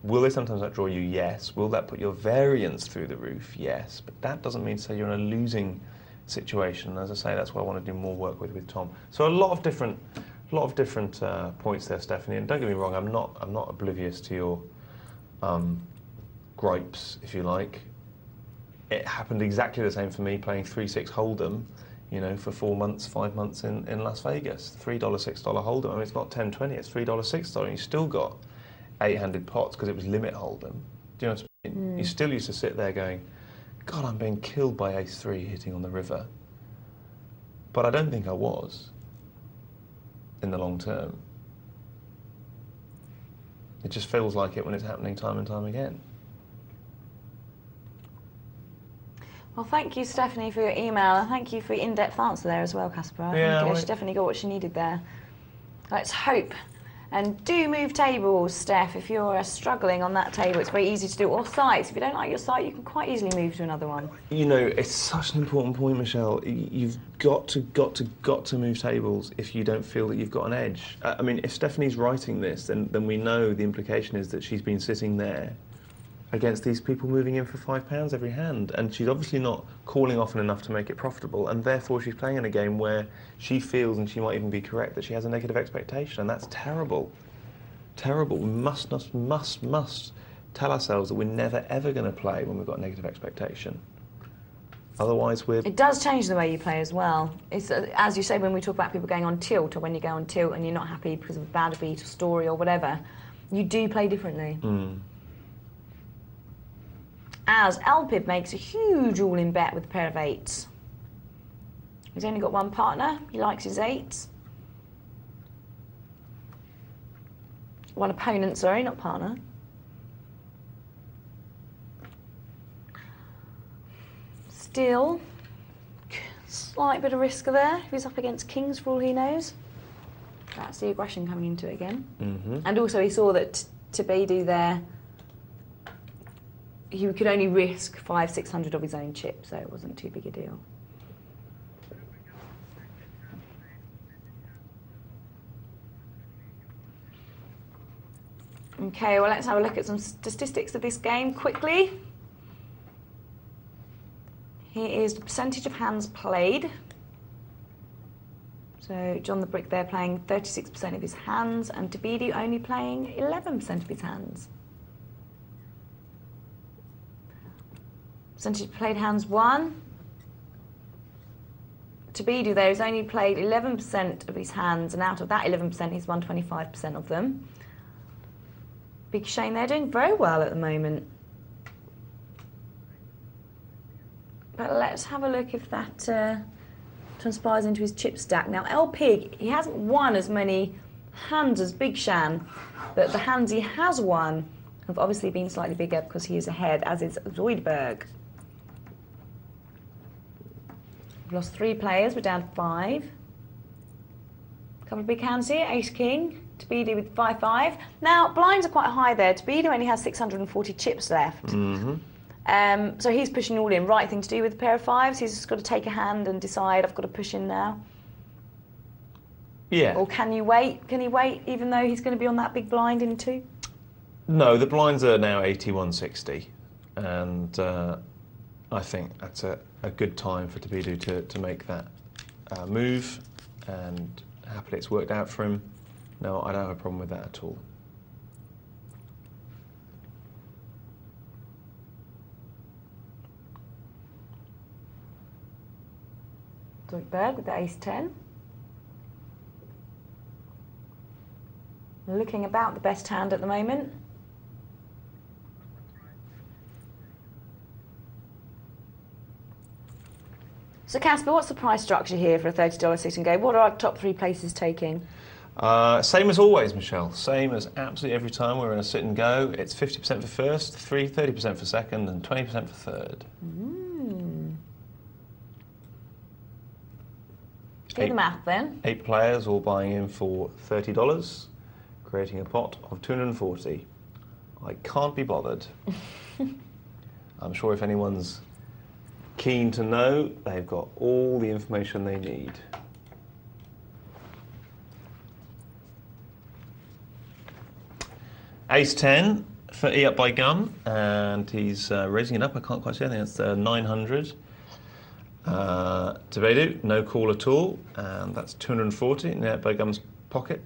Will they sometimes outdraw you? Yes. Will that put your variance through the roof? Yes. But that doesn't mean to say you're in a losing situation. As I say, that's what I want to do more work with Tom. So a lot of different points there, Stephanie. And don't get me wrong, I'm not oblivious to your gripes, if you like. It happened exactly the same for me playing 3-6 Hold'em, for 4 months, 5 months in Las Vegas. $3, $6 Hold'em. I mean, it's not 10, 20, it's $3, $6, and you still got 8-handed pots because it was limit Hold'em. Do you know what I mean? You still used to sit there going, God, I'm being killed by ace-3 hitting on the river. But I don't think I was in the long term. It just feels like it when it's happening time and time again. Well, thank you, Stephanie, for your email, and thank you for your in-depth answer there as well, Caspar. I think she definitely got what she needed there. Let's hope. And do move tables, Steph, if you're struggling on that table. It's very easy to do. Or sites. If you don't like your site, you can quite easily move to another one. It's such an important point, Michelle. You've got to move tables if you don't feel that you've got an edge. I mean, if Stephanie's writing this, then we know the implication is that she's been sitting there against these people moving in for £5 every hand, and she's obviously not calling often enough to make it profitable, and therefore she's playing in a game where she feels, and she might even be correct, that she has a negative expectation, and that's terrible. Terrible. We must tell ourselves that we're never ever going to play when we've got a negative expectation. Otherwise It does change the way you play as well. It's, as you say, when we talk about people going on tilt, or when you go on tilt and you're not happy because of a bad beat or story or whatever, you do play differently. As Orpe makes a huge all-in bet with a pair of 8s. He's only got one partner. He likes his 8s. One opponent, sorry, not partner. Still, slight bit of risk there. If he's up against kings, for all he knows. That's the aggression coming into it again. And also he saw that to Beidou there, he could only risk 500-600 of his own chip, so it wasn't too big a deal. Okay, well, let's have a look at some statistics of this game quickly. Here is the percentage of hands played. So John the Brick there playing 36% of his hands, and Davidu only playing 11% of his hands. Percentage played hands 1. Davidu there has only played 11% of his hands, and out of that 11% he's won 25% of them. Big Shane there doing very well at the moment. But let's have a look if that transpires into his chip stack. Now, El Pig, he hasn't won as many hands as Big Shan, but the hands he has won have obviously been slightly bigger because he is ahead, as is Zoidberg. We've lost 3 players, we're down to 5. A couple of big hands here, Ace King, Davidu with 5-5. Now, blinds are quite high there. Davidu only has 640 chips left. Mm-hmm. So he's pushing all in. Right thing to do with a pair of 5s. He's just got to take a hand and decide, I've got to push in now. Yeah. Or can you wait? Can he wait even though he's going to be on that big blind in 2? No, the blinds are now 81-60. And I think that's a good time for Davidu to make that move. And happily it's worked out for him. No, I don't have a problem with that at all. Zoidberg with the Ace-10. Looking about the best hand at the moment. So Caspar, what's the price structure here for a $30 sit and go? What are our top 3 places taking? Same as always, Michelle. Same as absolutely every time we're in a sit and go. It's 50% for first, 30% for second, and 20% for third. Do the math then. 8 players all buying in for $30, creating a pot of 240. I can't be bothered. I'm sure if anyone's keen to know, they've got all the information they need. Ace-10 for E up by gun, and he's raising it up. I can't quite see. I think that's 900. Davidu, no call at all, and that's 240 in the up by gun's pocket.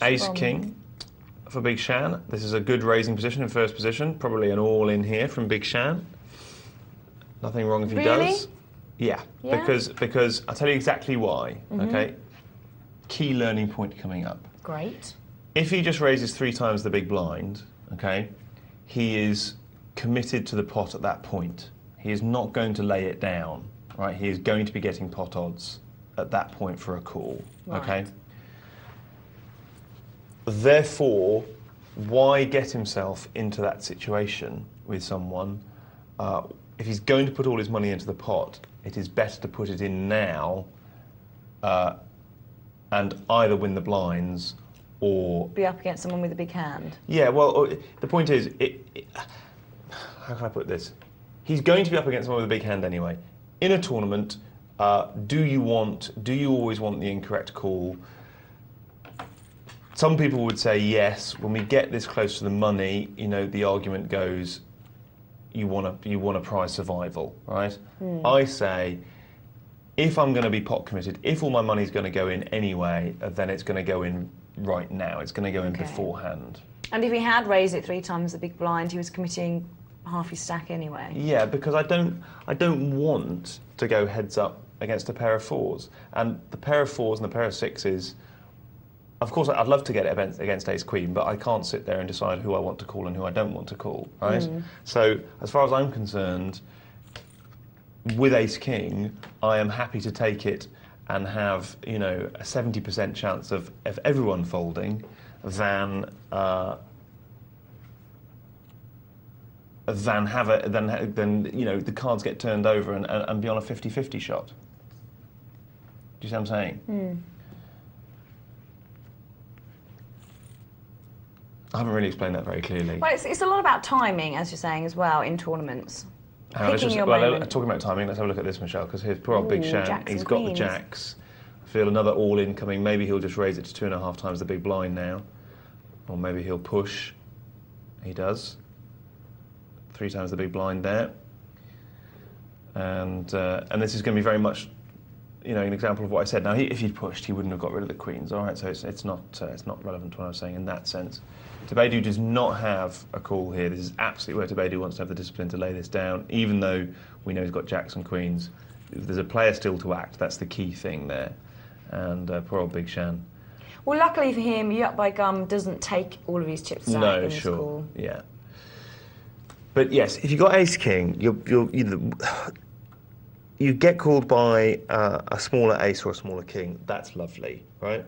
Ace King for Big Shan. This is a good raising position in first position. Probably an all-in here from Big Shan. Nothing wrong if he does. Yeah, because I'll tell you exactly why. Okay, key learning point coming up. Great. If he just raises 3 times the big blind, okay, he is committed to the pot at that point. He is not going to lay it down, right? He is going to be getting pot odds at that point for a call, okay? Therefore, why get himself into that situation with someone? If he's going to put all his money into the pot, it is better to put it in now and either win the blinds or be up against someone with a big hand. Yeah, well, the point is, how can I put this? He's going to be up against someone with a big hand anyway. In a tournament, do you always want the incorrect call? Some people would say yes. When we get this close to the money, you know, the argument goes, you want to prize survival, right? I say, if I'm going to be pot committed, if all my money's going to go in anyway, then it's going to go in right now. It's going to go in beforehand. And if he had raised it 3 times the big blind, he was committing half his stack anyway. Yeah, because I don't want to go heads up against a pair of 4s, and the pair of 4s and the pair of 6s. Of course, I'd love to get it against Ace Queen, but I can't sit there and decide who I want to call and who I don't want to call, right? So, as far as I'm concerned, with Ace King, I am happy to take it and have, you know, a 70% chance of everyone folding than you know, the cards get turned over and be on a 50-50 shot. Do you see what I'm saying? I haven't really explained that very clearly. Well, it's a lot about timing, as you're saying, as well, in tournaments. Talking about timing, let's have a look at this, Michelle, because here's poor old Big Shan. He's got the jacks. I feel another all-in coming. Maybe he'll just raise it to 2.5 times the big blind now. Or maybe he'll push. He does. 3 times the big blind there. And this is going to be very much, you know, an example of what I said. Now, if he'd pushed, he wouldn't have got rid of the queens. All right, so it's not relevant to what I was saying in that sense. Tebedu does not have a call here. This is absolutely where Tebedu wants to have the discipline to lay this down, even though we know he's got jacks and queens. There's a player still to act. That's the key thing there. And poor old Big Shan. Well, luckily for him, You Up by Gum doesn't take all of his chips out in this call. Yeah. But yes, if you've got Ace King, you get called by a smaller ace or a smaller king. That's lovely, right?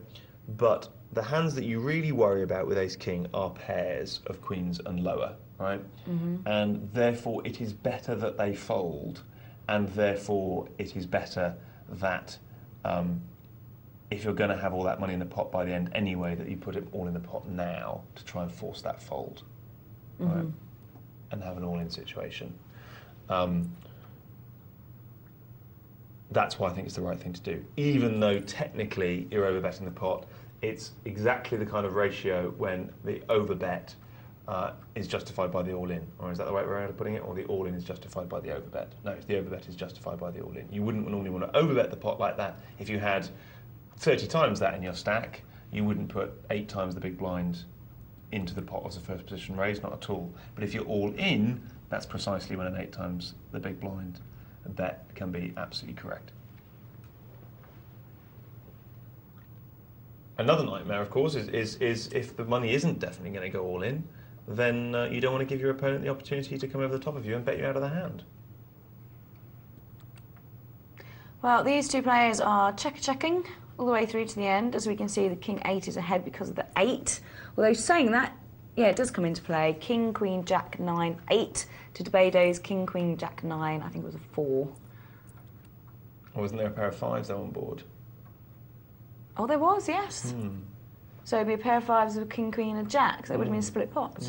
But the hands that you really worry about with Ace King are pairs of queens and lower, right? And therefore, it is better that they fold, and therefore, it is better that if you're going to have all that money in the pot by the end anyway, that you put it all in the pot now to try and force that fold, right? And have an all-in situation. That's why I think it's the right thing to do. Even though technically you're overbetting the pot, it's exactly the kind of ratio when the overbet is justified by the all-in. Or is that the way we're putting it? Or the all-in is justified by the overbet? No, the overbet is justified by the all-in. You wouldn't normally want to overbet the pot like that. If you had 30 times that in your stack, you wouldn't put 8 times the big blind into the pot as a first position raise, not at all. But if you're all in, that's precisely when an 8 times the big blind bet can be absolutely correct. Another nightmare, of course, is if the money isn't definitely going to go all in, then you don't want to give your opponent the opportunity to come over the top of you and bet you out of the hand. Well, these two players are checking all the way through to the end. As we can see, the King 8 is ahead because of the 8. Although saying that, yeah, it does come into play. King, Queen, Jack, 9, 8 to Tebedu's King, Queen, Jack, 9. I think it was a 4. Wasn't there a pair of 5s though on board? Oh, there was, yes. So it'd be a pair of 5s with a King, Queen, and a Jack. So it would have been a split pot.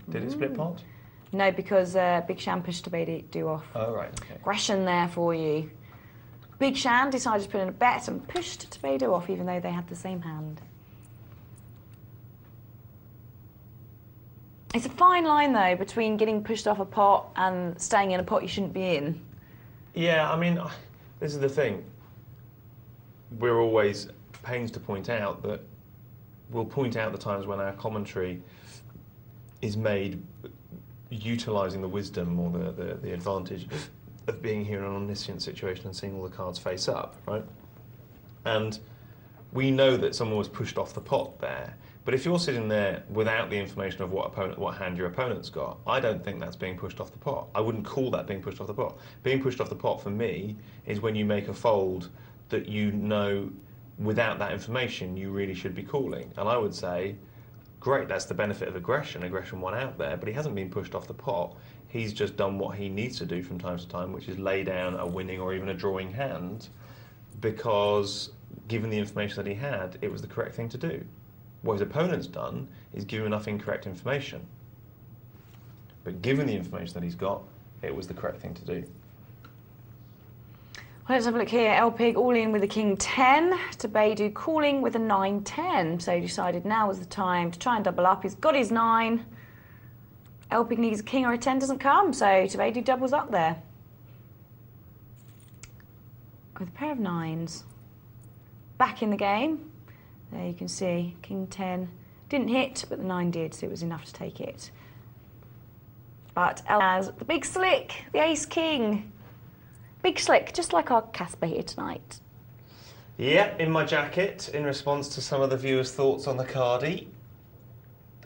Did it split pot? No, because Big Shan pushed Tebedu off. Oh, right, okay. Aggression there for you. Big Shan decided to put in a bet and pushed Tebedu off, even though they had the same hand. It's a fine line, though, between getting pushed off a pot and staying in a pot you shouldn't be in. Yeah, I mean, this is the thing. We're always pains to point out that we'll point out the times when our commentary is made utilising the wisdom or the advantage of being here in an omniscient situation and seeing all the cards face up, right? And we know that someone was pushed off the pot there. But if you're sitting there without the information of what hand your opponent's got, I don't think that's being pushed off the pot. I wouldn't call that being pushed off the pot. Being pushed off the pot for me is when you make a fold that you know without that information you really should be calling. And I would say, great, that's the benefit of aggression. Aggression won out there, but he hasn't been pushed off the pot. He's just done what he needs to do from time to time, which is lay down a winning or even a drawing hand, because given the information that he had, it was the correct thing to do. What his opponent's done is give him enough incorrect information. But given the information that he's got, it was the correct thing to do. Well, let's have a look here. El Pig all in with the King 10. Tebedu calling with a 9-10. So he decided now was the time to try and double up. He's got his 9. El Pig needs a King or a 10, doesn't come. So Tebedu doubles up there. With a pair of 9s. Back in the game. There you can see, King 10 didn't hit, but the 9 did, so it was enough to take it. But El has the big slick, the Ace King. Big slick, just like our Caspar here tonight. Yeah, in my jacket, in response to some of the viewers' thoughts on the cardie.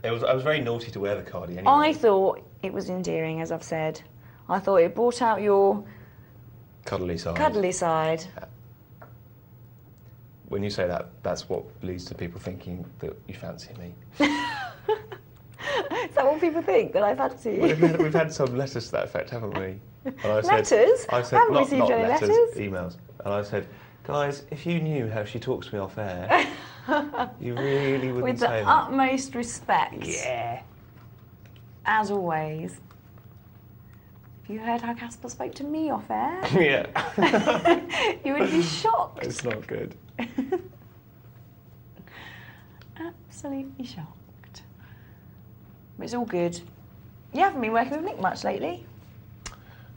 I was very naughty to wear the cardie anyway. I thought it was endearing, as I've said. I thought it brought out your... cuddly side. Cuddly side. When you say that, that's what leads to people thinking that you fancy me. Is that what people think, that I fancy you? Well, we've had some letters to that effect, haven't we? And I letters? I said, haven't not received any letters, letters. emails. And I said, guys, if you knew how she talks to me off air, you really wouldn't With say the that. utmost respect. Yeah. As always. If you heard how Caspar spoke to me off air, Yeah. you would be shocked. It's not good. Absolutely shocked. But it's all good. You haven't been working with Nick much lately.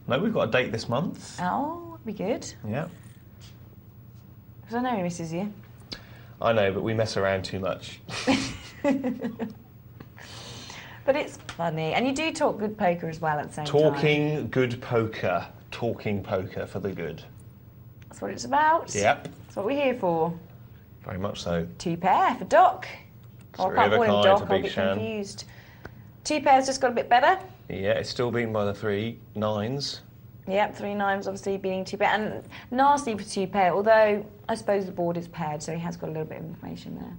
No, we've got a date this month. Oh, that'd be good. Yeah. Because I know he misses you. I know, but we mess around too much. But it's funny. And you do talk good poker as well at the same time. Talking good poker. Talking poker for the good. That's what it's about. Yep. That's what we're here for. Very much so. 2 pair for Doc. Oh, I can't call him Doc, I'll get Shan. confused. 2 pairs just got a bit better. Yeah, it's still beaten by the 3 9s. Yep, 3 9s obviously beating 2 pair. And nasty for 2 pair, although I suppose the board is paired, so he has got a little bit of information there.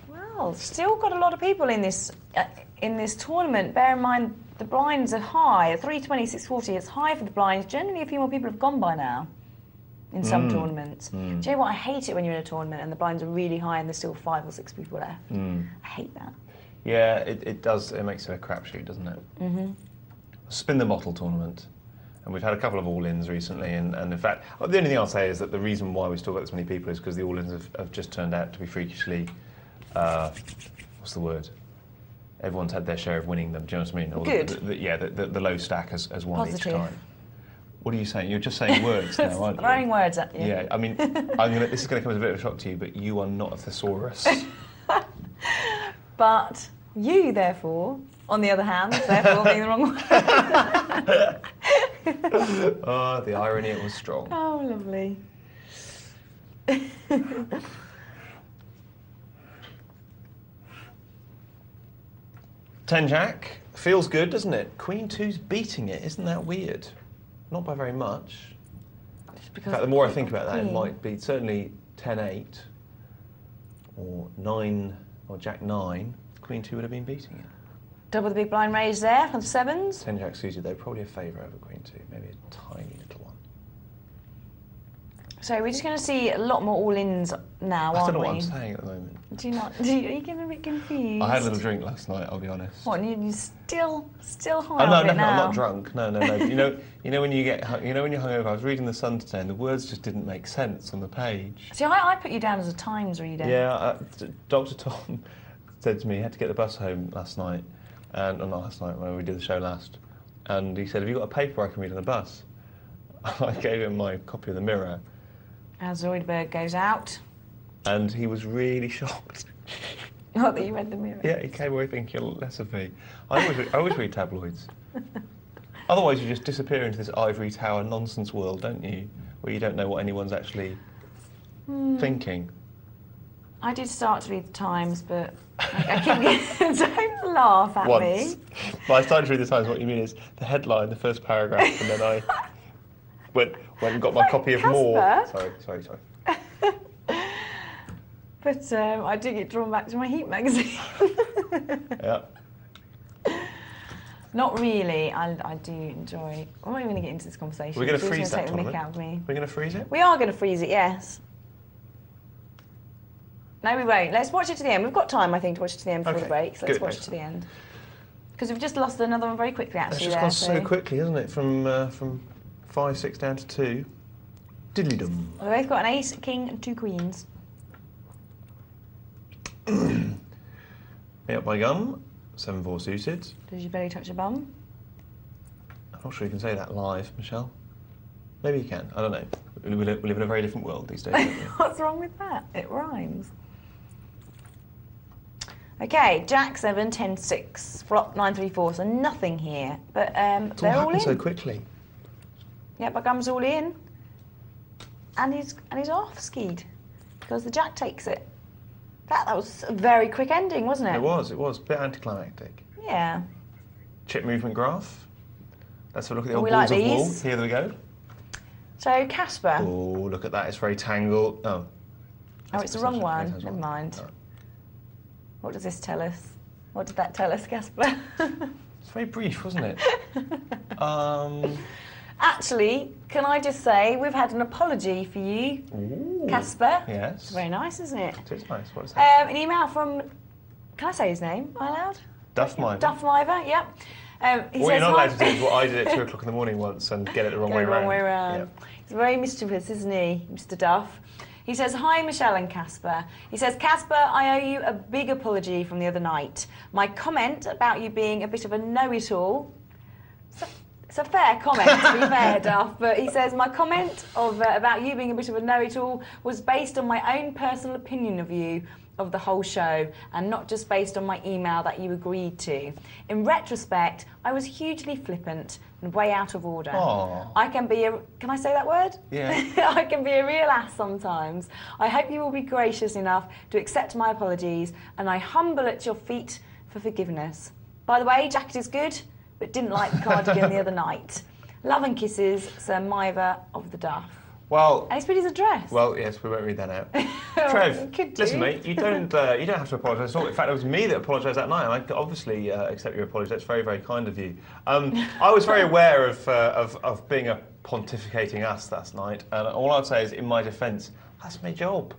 Well, still got a lot of people in this tournament. Bear in mind the blinds are high, 320, 640. It's high for the blinds. Generally, a few more people have gone by now in some tournaments. Do you know what? I hate it when you're in a tournament and the blinds are really high and there's still 5 or 6 people left. I hate that. Yeah, it does. It makes it a crapshoot, doesn't it? Spin the bottle tournament. And we've had a couple of all-ins recently, and in fact, the only thing I'll say is that the reason why we still got this many people is because the all-ins have just turned out to be freakishly, what's the word? Everyone's had their share of winning them, do you know what I mean? Or Good. The low stack has won Positive. each time. What are you saying? You're just saying words now, aren't you? Throwing words at you. Yeah, I mean, this is going to come as a bit of a shock to you, but you are not a thesaurus. But you, therefore, on the other hand, therefore being the wrong one. Oh, the irony, it was strong. Oh, lovely. 10 Jack, feels good, doesn't it? Queen 2's beating it, isn't that weird? Not by very much. In fact, the more I think about that, it might be certainly 10-8 or 9 or Jack 9. Queen 2 would have been beating it. Double the big blind raise there from the 7s. 10 Jack suited, though, probably a favour over Queen 2, maybe a tiny little one. So we're just going to see a lot more all-ins now, aren't we? I don't know what I'm saying at the moment. Do you not? Are you getting a bit confused? I had a little drink last night, I'll be honest. What? And you're still high Oh, no, on it now? I'm not drunk. No. But you know when you get, when you're hungover. I was reading The Sun today, and the words just didn't make sense on the page. See, I put you down as a Times reader. Yeah, Dr. Tom said to me he had to get the bus home last night, and not last night when we did the show last, and he said, "Have you got a paper I can read on the bus?" I gave him my copy of the Mirror. As Zoidberg goes out. And he was really shocked. Not that you read the Mirror. Yeah, he came away thinking a lot less of me. I always read tabloids. Otherwise, you just disappear into this ivory tower nonsense world, don't you? Where you don't know what anyone's actually thinking. I did start to read the Times, but I keep getting... Don't laugh at me. Well, I started to read the Times. What you mean is the headline, the first paragraph, and then I went and got my copy of Caspar? More. Sorry. But I do get drawn back to my Heat magazine. Yeah. Not really. I do enjoy... I'm not even going to get into this conversation. We're going to freeze that take the mick tournament. out of me. We're going to freeze it? We are going to freeze it, yes. No, we won't. Let's watch it to the end. We've got time, I think, to watch it to the end before the break, so let's watch it to the end. Because we've just lost another one very quickly, actually. It's just gone so quickly, hasn't it? From 5, 6 down to 2. Diddly-dum. Well, we've both got an ace, a king, and 2 queens. Me up by gum. 7-4 suited. Does your belly touch your bum? I'm not sure you can say that live, Michelle. Maybe you can. I don't know. We live in a very different world these days, don't we? What's wrong with that? It rhymes. Okay, Jack 7, 10, 6, flop 9, 3, 4. So nothing here, but they're all in. So quickly. Yeah, but Gum's all in, and he's off skied because the Jack takes it. That was a very quick ending, wasn't it? It was. A bit anticlimactic. Yeah. Chip movement graph. Let's have a look at the old We balls like of wool. these. Here we go. So Caspar. Oh, look at that. It's very tangled. Oh. Oh, it's the wrong one. Never mind. Oh. What does this tell us? What did that tell us, Caspar? It's very brief, wasn't it? Actually, can I just say, we've had an apology for you, Ooh. Caspar. Yes. It's very nice, isn't it? It is nice. What is that? An email from, can I say his name? Am I allowed? Duff Miver. Duff Miver, yep. He What says, you're not allowed to do is what I did at 2 o'clock in the morning once and get it the wrong way around. He's very mischievous, isn't he, Mr. Duff? He says, hi, Michelle and Caspar. He says, Caspar, I owe you a big apology from the other night. My comment about you being a bit of a know-it-all. It's a fair comment, to be fair, Duff, but he says, my comment about you being a bit of a know-it-all was based on my own personal opinion of you, of the whole show, and not just based on my email that you agreed to. In retrospect, I was hugely flippant and way out of order. Aww. I can be a... Can I say that word? Yeah. I can be a real ass sometimes. I hope you will be gracious enough to accept my apologies, and I humble at your feet for forgiveness. By the way, jacket is good, but didn't like the cardigan the other night. Love and kisses, Sir Miver of the Duff. Well, and he's put his address. Well, yes, we won't read that out. Trev, listen, mate, you don't have to apologise at all. In fact, it was me that apologised that night, and I obviously accept your apology. That's very, very kind of you. I was very aware of being a pontificating ass last night, and all I'd say is, in my defence, that's my job.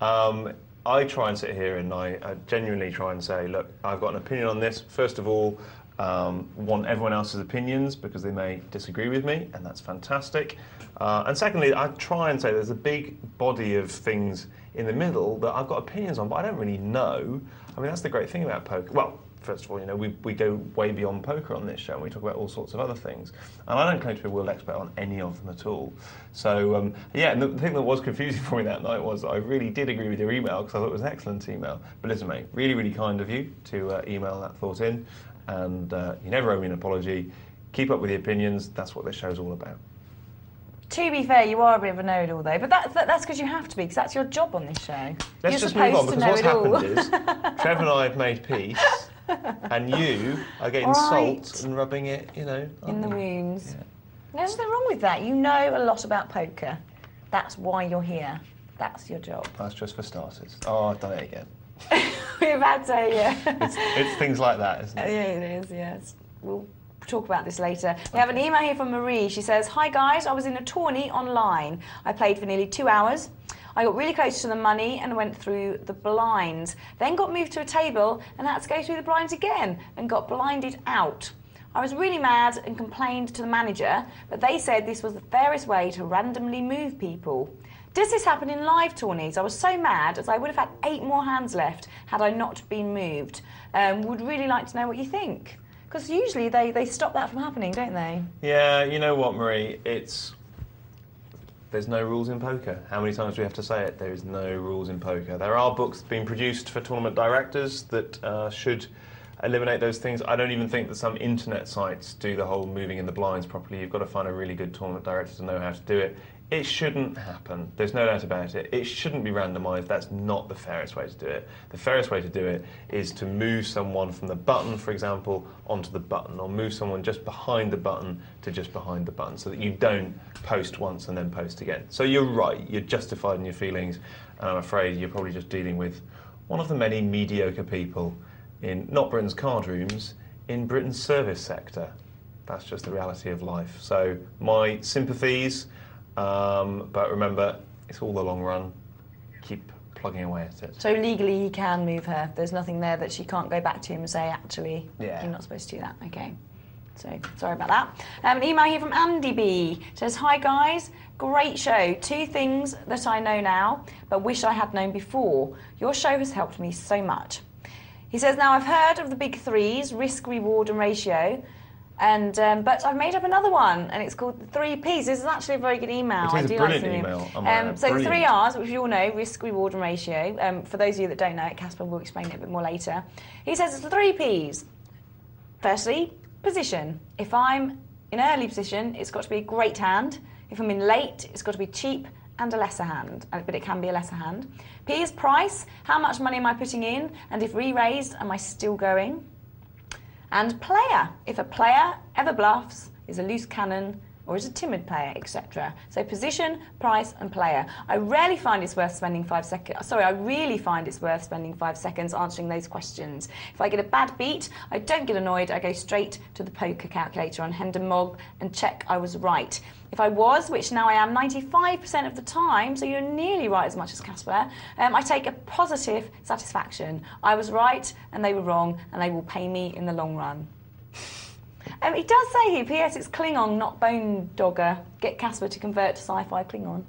I try and sit here and I genuinely try and say, look, I've got an opinion on this. First of all, want everyone else's opinions because they may disagree with me, and that's fantastic. And secondly, I try and say there's a big body of things in the middle that I've got opinions on, but I don't really know. I mean, that's the great thing about poker. Well, first of all, you know, we go way beyond poker on this show, and we talk about all sorts of other things. And I don't claim to be a world expert on any of them at all. So, yeah, and the thing that was confusing for me that night was that I really did agree with your email, because I thought it was an excellent email. But listen, mate, really, really kind of you to email that thought in. And you never owe me an apology. Keep up with the opinions. That's what this show's all about. To be fair, you are a bit of a know-it-all, though. But that's because you have to be, because that's your job on this show. Let's just move on, because what's happened is Trev and I have made peace, and you are getting salt and rubbing it, you know, in the wounds. Yeah. There's nothing wrong with that. You know a lot about poker. That's why you're here. That's your job. That's just for starters. Oh, I've done it again. We've had to, yeah. It's things like that, isn't it? Yeah, it is, yes. We'll talk about this later. We have an email here from Marie. She says, hi guys, I was in a tourney online. I played for nearly 2 hours. I got really close to the money and went through the blinds. Then got moved to a table and had to go through the blinds again and got blinded out. I was really mad and complained to the manager, but they said this was the fairest way to randomly move people. Does this happen in live tourneys? I was so mad as I would have had 8 more hands left had I not been moved. Would really like to know what you think. Because usually they stop that from happening, don't they? Yeah, you know what, Marie? There's no rules in poker. How many times do we have to say it? There is no rules in poker. There are books being produced for tournament directors that should eliminate those things. I don't even think that some internet sites do the whole moving in the blinds properly. You've got to find a really good tournament director to know how to do it. It shouldn't happen. There's no doubt about it. It shouldn't be randomised. That's not the fairest way to do it. The fairest way to do it is to move someone from the button, for example, onto the button, or move someone just behind the button to just behind the button, so that you don't post once and then post again. So you're right. You're justified in your feelings, and I'm afraid you're probably just dealing with one of the many mediocre people in not Britain's card rooms, in Britain's service sector. That's just the reality of life. So my sympathies. But remember, it's all the long run. Keep plugging away at it. So legally he can move her. There's nothing there that she can't go back to him and say, actually, yeah, you're not supposed to do that. Okay. So, sorry about that. An email here from Andy B. Says, hi guys, great show. 2 things that I know now, but wish I had known before. Your show has helped me so much. He says, now I've heard of the big 3s, risk, reward and ratio. And but I've made up another one, and it's called the 3 Ps. This is actually a very good email. It is a brilliant email. So the 3 Rs, which you all know, risk, reward, and ratio. For those of you that don't know it, Caspar will explain it a bit more later. He says it's the 3 Ps. Firstly, position. If I'm in early position, it's got to be a great hand. If I'm in late, it's got to be cheap and a lesser hand, but it can be a lesser hand. P is price. How much money am I putting in? And if re-raised, am I still going? And player. If a player ever bluffs, is a loose cannon, or is a timid player, etc. So position, price, and player. I rarely find it's worth spending 5 seconds. Sorry, I really find it's worth spending 5 seconds answering those questions. If I get a bad beat, I don't get annoyed. I go straight to the poker calculator on Hendon Mog and check I was right. If I was, which now I am 95% of the time, so you're nearly right as much as Caspar, I take a positive satisfaction. I was right and they were wrong, and they will pay me in the long run. It does say here, P.S. it's Klingon, not Bone Dogger. Get Caspar to convert to sci-fi Klingon.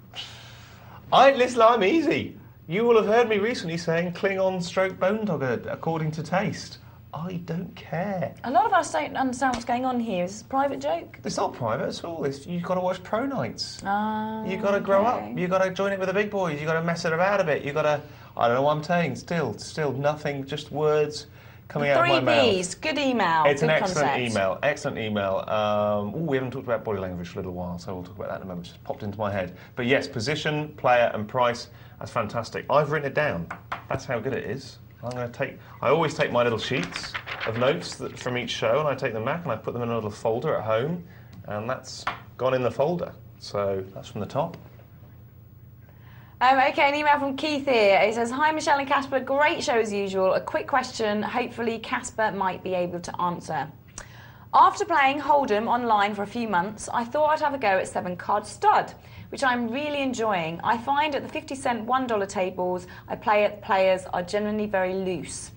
Listen, I'm easy. You will have heard me recently saying Klingon stroke bone dogger according to taste. I don't care. A lot of us don't understand what's going on here. Is this a private joke? It's not private at all. You've got to watch pro nights. You've got to Okay. grow up. You've got to join it with the big boys. You've got to mess it about a bit. You've got to... I don't know what I'm saying. Still nothing, just words coming out of my mouth. 3 Ps, good email. It's good an excellent concept. email. Excellent email. We haven't talked about body language for a little while, so we'll talk about that in a moment. Just popped into my head. But yes, position, player, and price. That's fantastic. I've written it down. That's how good it is. I always take my little sheets of notes from each show, and I take them back and I put them in a little folder at home, and that's gone in the folder. So that's from the top. Okay, an email from Keith here. It says, "Hi Michelle and Caspar, great show as usual. A quick question, hopefully Caspar might be able to answer. After playing Hold'em online for a few months, I thought I'd have a go at 7-card stud, which I'm really enjoying. I find at the 50-cent $1 tables I play at, the players are generally very loose,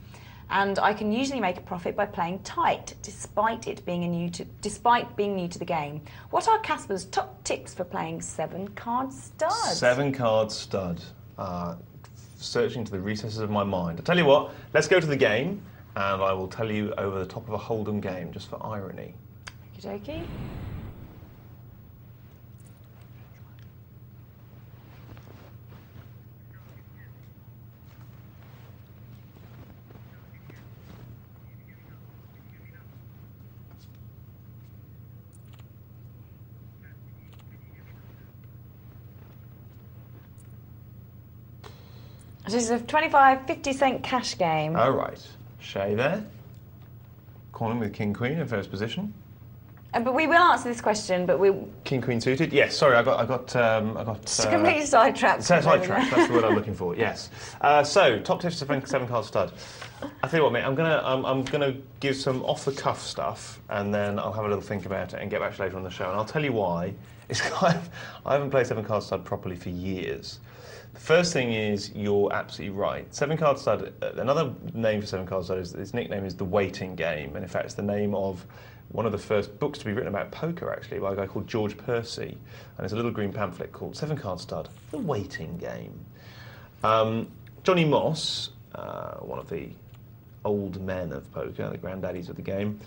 and I can usually make a profit by playing tight, despite being new to the game. What are Caspar's top tips for playing 7-card studs?" 7-card stud. Searching to the recesses of my mind. I tell you what, let's go to the game, and I will tell you over the top of a Hold'em game, just for irony. Okie dokie. This is a 25, 50-cent cash game. All right. Shay there. Calling with King Queen in first position. But we will answer this question, but we... King Queen suited. Yes. Sorry, I got. completely sidetracked. Sidetracked. That's the word I'm looking for. Yes. So top tips to 7-card stud. I tell you what, mate. I'm gonna give some off-the-cuff stuff, and then I'll have a little think about it and get back to you later on the show. And I'll tell you why. It's I haven't played 7-card stud properly for years. The first thing is, you're absolutely right. 7-card stud, another name for 7-card stud, his nickname is the waiting game. And in fact, it's the name of one of the first books to be written about poker, actually, by a guy called George Percy. And it's a little green pamphlet called 7-card stud, the waiting game. Johnny Moss, one of the old men of poker, the granddaddies of the game,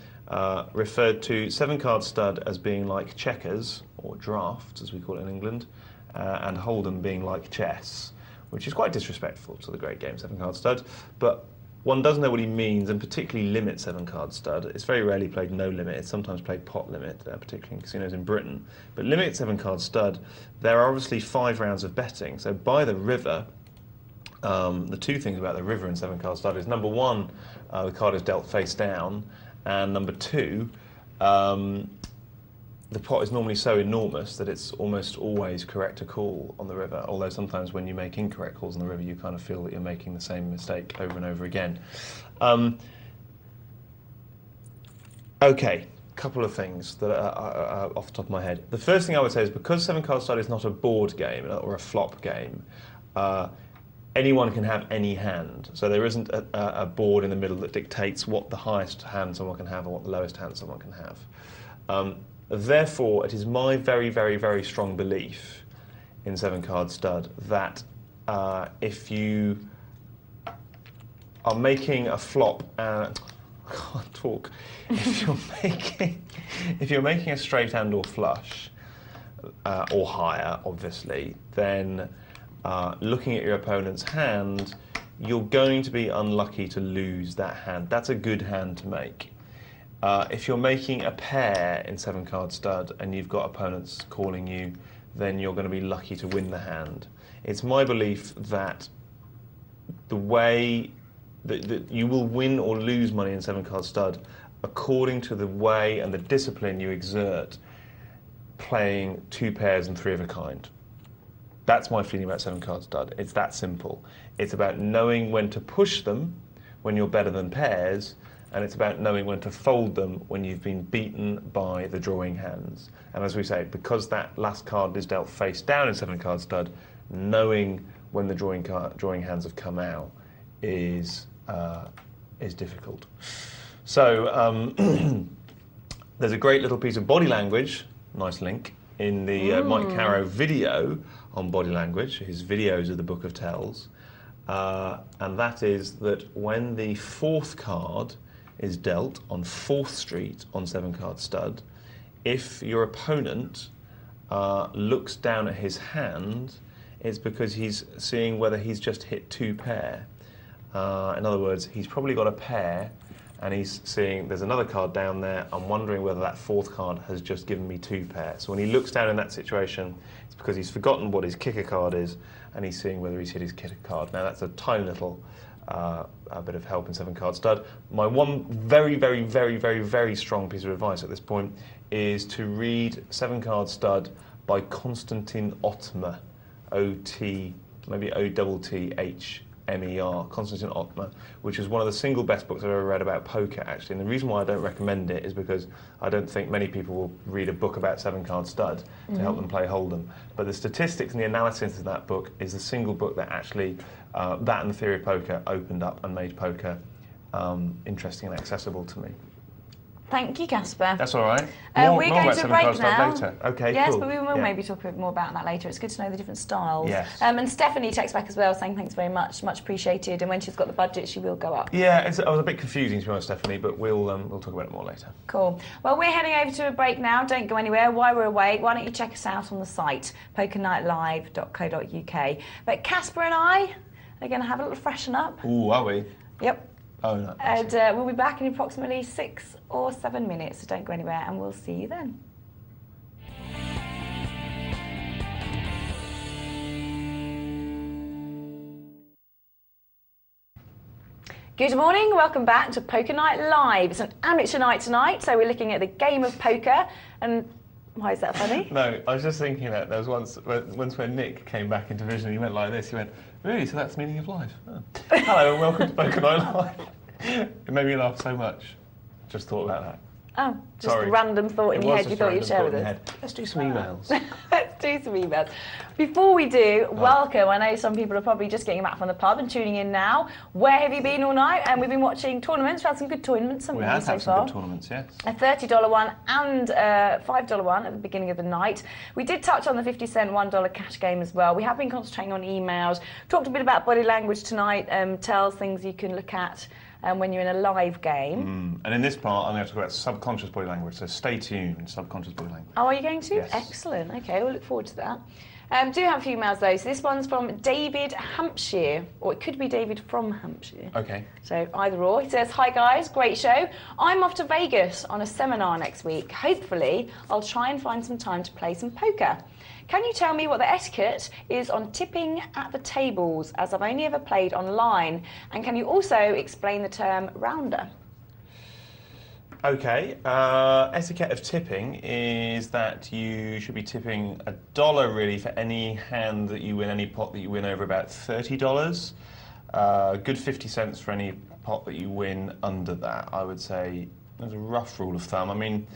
referred to 7-card stud as being like checkers, or drafts, as we call it in England, and Hold'em being like chess, which is quite disrespectful to the great game 7-card stud. But one does know what he means, and particularly limit 7-card stud. It's very rarely played no limit. It's sometimes played pot limit, particularly in casinos in Britain. But limit 7-card stud, there are obviously 5 rounds of betting. So by the river, the two things about the river in 7-card stud is, number one, the card is dealt face down, and number two, the pot is normally so enormous that it's almost always correct to call on the river, although sometimes when you make incorrect calls on the river, you kind of feel that you're making the same mistake over and over again. Okay, couple of things that are off the top of my head. The first thing I would say is, because 7-card stud is not a board game or a flop game, anyone can have any hand. So there isn't a board in the middle that dictates what the highest hand someone can have and what the lowest hand someone can have. Therefore, it is my very, very, very strong belief in 7-card stud that if you are making a flop, I can't talk. If you're making a straight hand or flush, or higher, obviously, then looking at your opponent's hand, you're going to be unlucky to lose that hand. That's a good hand to make. If you're making a pair in 7-card stud and you've got opponents calling you, then you're going to be lucky to win the hand. It's my belief that the way that you will win or lose money in 7-card stud according to the way and the discipline you exert playing 2 pairs and 3 of a kind. That's my feeling about 7-card stud. It's that simple. It's about knowing when to push them when you're better than pairs, and it's about knowing when to fold them when you've been beaten by the drawing hands. And as we say, because that last card is dealt face down in 7-card stud, knowing when the drawing hands have come out is difficult. So there's a great little piece of body language, nice link, in the Mike Caro video on body language, his videos of the Book of Tells, and that is that when the 4th card is dealt on 4th Street on 7-card stud, if your opponent looks down at his hand, it's because he's seeing whether he's just hit 2 pair. In other words, he's probably got a pair, and he's seeing there's another card down there. I'm wondering whether that 4th card has just given me 2 pair. So when he looks down in that situation, it's because he's forgotten what his kicker card is, and he's seeing whether he's hit his kicker card. Now that's a tiny little a bit of help in 7-card stud. My one very, very, very, very, very strong piece of advice at this point is to read 7-card stud by Konstantin Ottmer, O-T, maybe O-T-T-H-M-E-R, Konstantin Ottmer, which is one of the single best books I've ever read about poker, actually. And the reason why I don't recommend it is because I don't think many people will read a book about 7-card stud to help them play Hold'em. But the statistics and the analysis of that book is the single book that actually, that and the theory of poker, opened up and made poker interesting and accessible to me. Thank you, Caspar. That's all right. We're going to break now. Later. Okay, yes, cool. but we will maybe talk a bit more about that later. It's good to know the different styles. Yes. And Stephanie texts back as well, saying thanks very much, much appreciated. And when she's got the budget, she will go up. Yeah, I was a bit confusing to be honest, Stephanie, but we'll talk about it more later. Cool. Well, we're heading over to a break now. Don't go anywhere. While we're away, why don't you check us out on the site, pokernightlive.co.uk. But Caspar and I are going to have a little freshen up. Ooh, are we? Yep. Oh, no. And we'll be back in approximately 6 or 7 minutes, so don't go anywhere, and we'll see you then. Good morning, welcome back to Poker Night Live. It's an amateur night tonight, so we're looking at the game of poker, and why is that funny? No, I was just thinking that there was once when Nick came back into vision, he went like this, he went, really, so that's the meaning of life? Oh. Hello and welcome to Poker Night Live. It made me laugh so much. Just thought about that. Oh, just Sorry. a random thought in your head you thought you'd share with us. Let's do some emails. Let's do some emails. Before we do, welcome. I know some people are probably just getting back from the pub and tuning in now. Where have you been all night? And we've been watching tournaments. We've had some good tournaments, haven't we, We have so had far? some good tournaments, yes. A $30 one and a $5 one at the beginning of the night. We did touch on the 50-cent $1 cash game as well. We have been concentrating on emails. Talked a bit about body language tonight, tells things you can look at when you're in a live game. And in this part, I'm going to talk about subconscious body language, so stay tuned, subconscious body language. Oh, are you going to? Yes. Excellent. Okay, we'll look forward to that. Do have a few emails though. So this one's from David Hampshire, or it could be David from Hampshire. Okay. So either or. He says, hi guys, great show. I'm off to Vegas on a seminar next week. Hopefully, I'll try and find some time to play some poker. Can you tell me what the etiquette is on tipping at the tables, as I've only ever played online? And can you also explain the term rounder? Okay, etiquette of tipping is that you should be tipping $1 really for any hand that you win, any pot that you win over about $30. Good 50 cents for any pot that you win under that, I would say. That's a rough rule of thumb. I mean,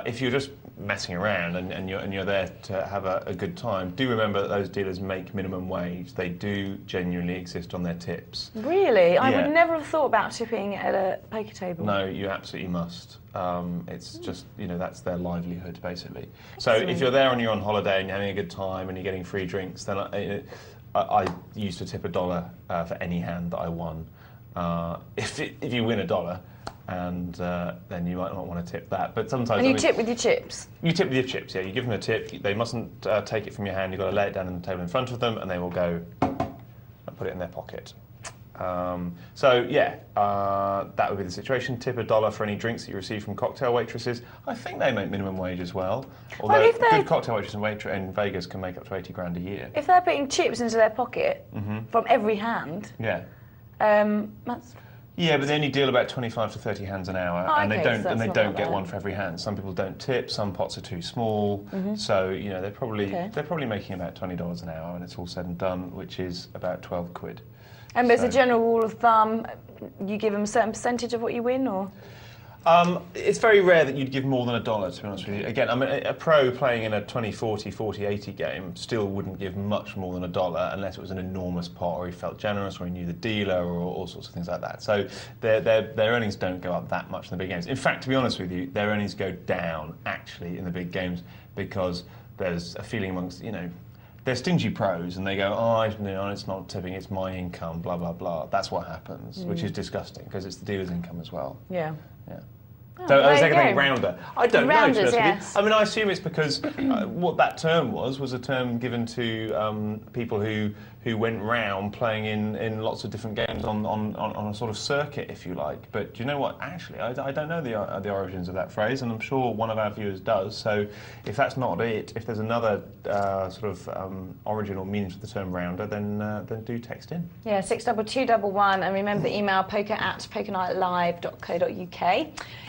if you're just messing around and you're there to have a good time, do remember that those dealers make minimum wage. They do genuinely exist on their tips. Really? Yeah. I would never have thought about tipping at a poker table. No, you absolutely must. It's just, that's their livelihood, basically. So if you're there and you're on holiday and you're having a good time and you're getting free drinks, then I used to tip $1 for any hand that I won. If you win $1, and then you might not want to tip that. But sometimes... And you tip with your chips? You tip with your chips, yeah. You give them a tip. They mustn't take it from your hand. You've got to lay it down on the table in front of them, and they will go and put it in their pocket. That would be the situation. Tip $1 for any drinks that you receive from cocktail waitresses. I think they make minimum wage as well. Although if good cocktail waitresses in Vegas can make up to 80 grand a year. If they're putting chips into their pocket from every hand, yeah. That's... Yeah, but they only deal about 25 to 30 hands an hour, and they don't get one for every hand. Some people don't tip. Some pots are too small, so they're probably making about $20 an hour, and it's all said and done, which is about 12 quid. And as a general rule of thumb, you give them a certain percentage of what you win, or? It's very rare that you'd give more than $1, to be honest with you. Again, I mean, a pro playing in a 20-40, 40-80 game still wouldn't give much more than $1 unless it was an enormous pot, or he felt generous, or he knew the dealer, or all sorts of things like that. So their earnings don't go up that much in the big games. In fact, to be honest with you, their earnings go down, actually, in the big games, because there's a feeling amongst, they're stingy pros and they go, oh, it's not tipping, it's my income, blah, blah, blah. That's what happens, which is disgusting because it's the dealer's income as well. Yeah. Yeah. Oh, So I was there you thinking go. rounder. I don't Rounders, know, to be honest yes. with you. I mean, I assume it's because what that term was a term given to people who went round playing in lots of different games on a sort of circuit, if you like. But do you know what? Actually, I don't know the origins of that phrase, and I'm sure one of our viewers does. So if that's not it, if there's another sort of origin or meaning to the term rounder, then do text in. Yeah, 62211, and remember email poker@pokernightlive.co.uk.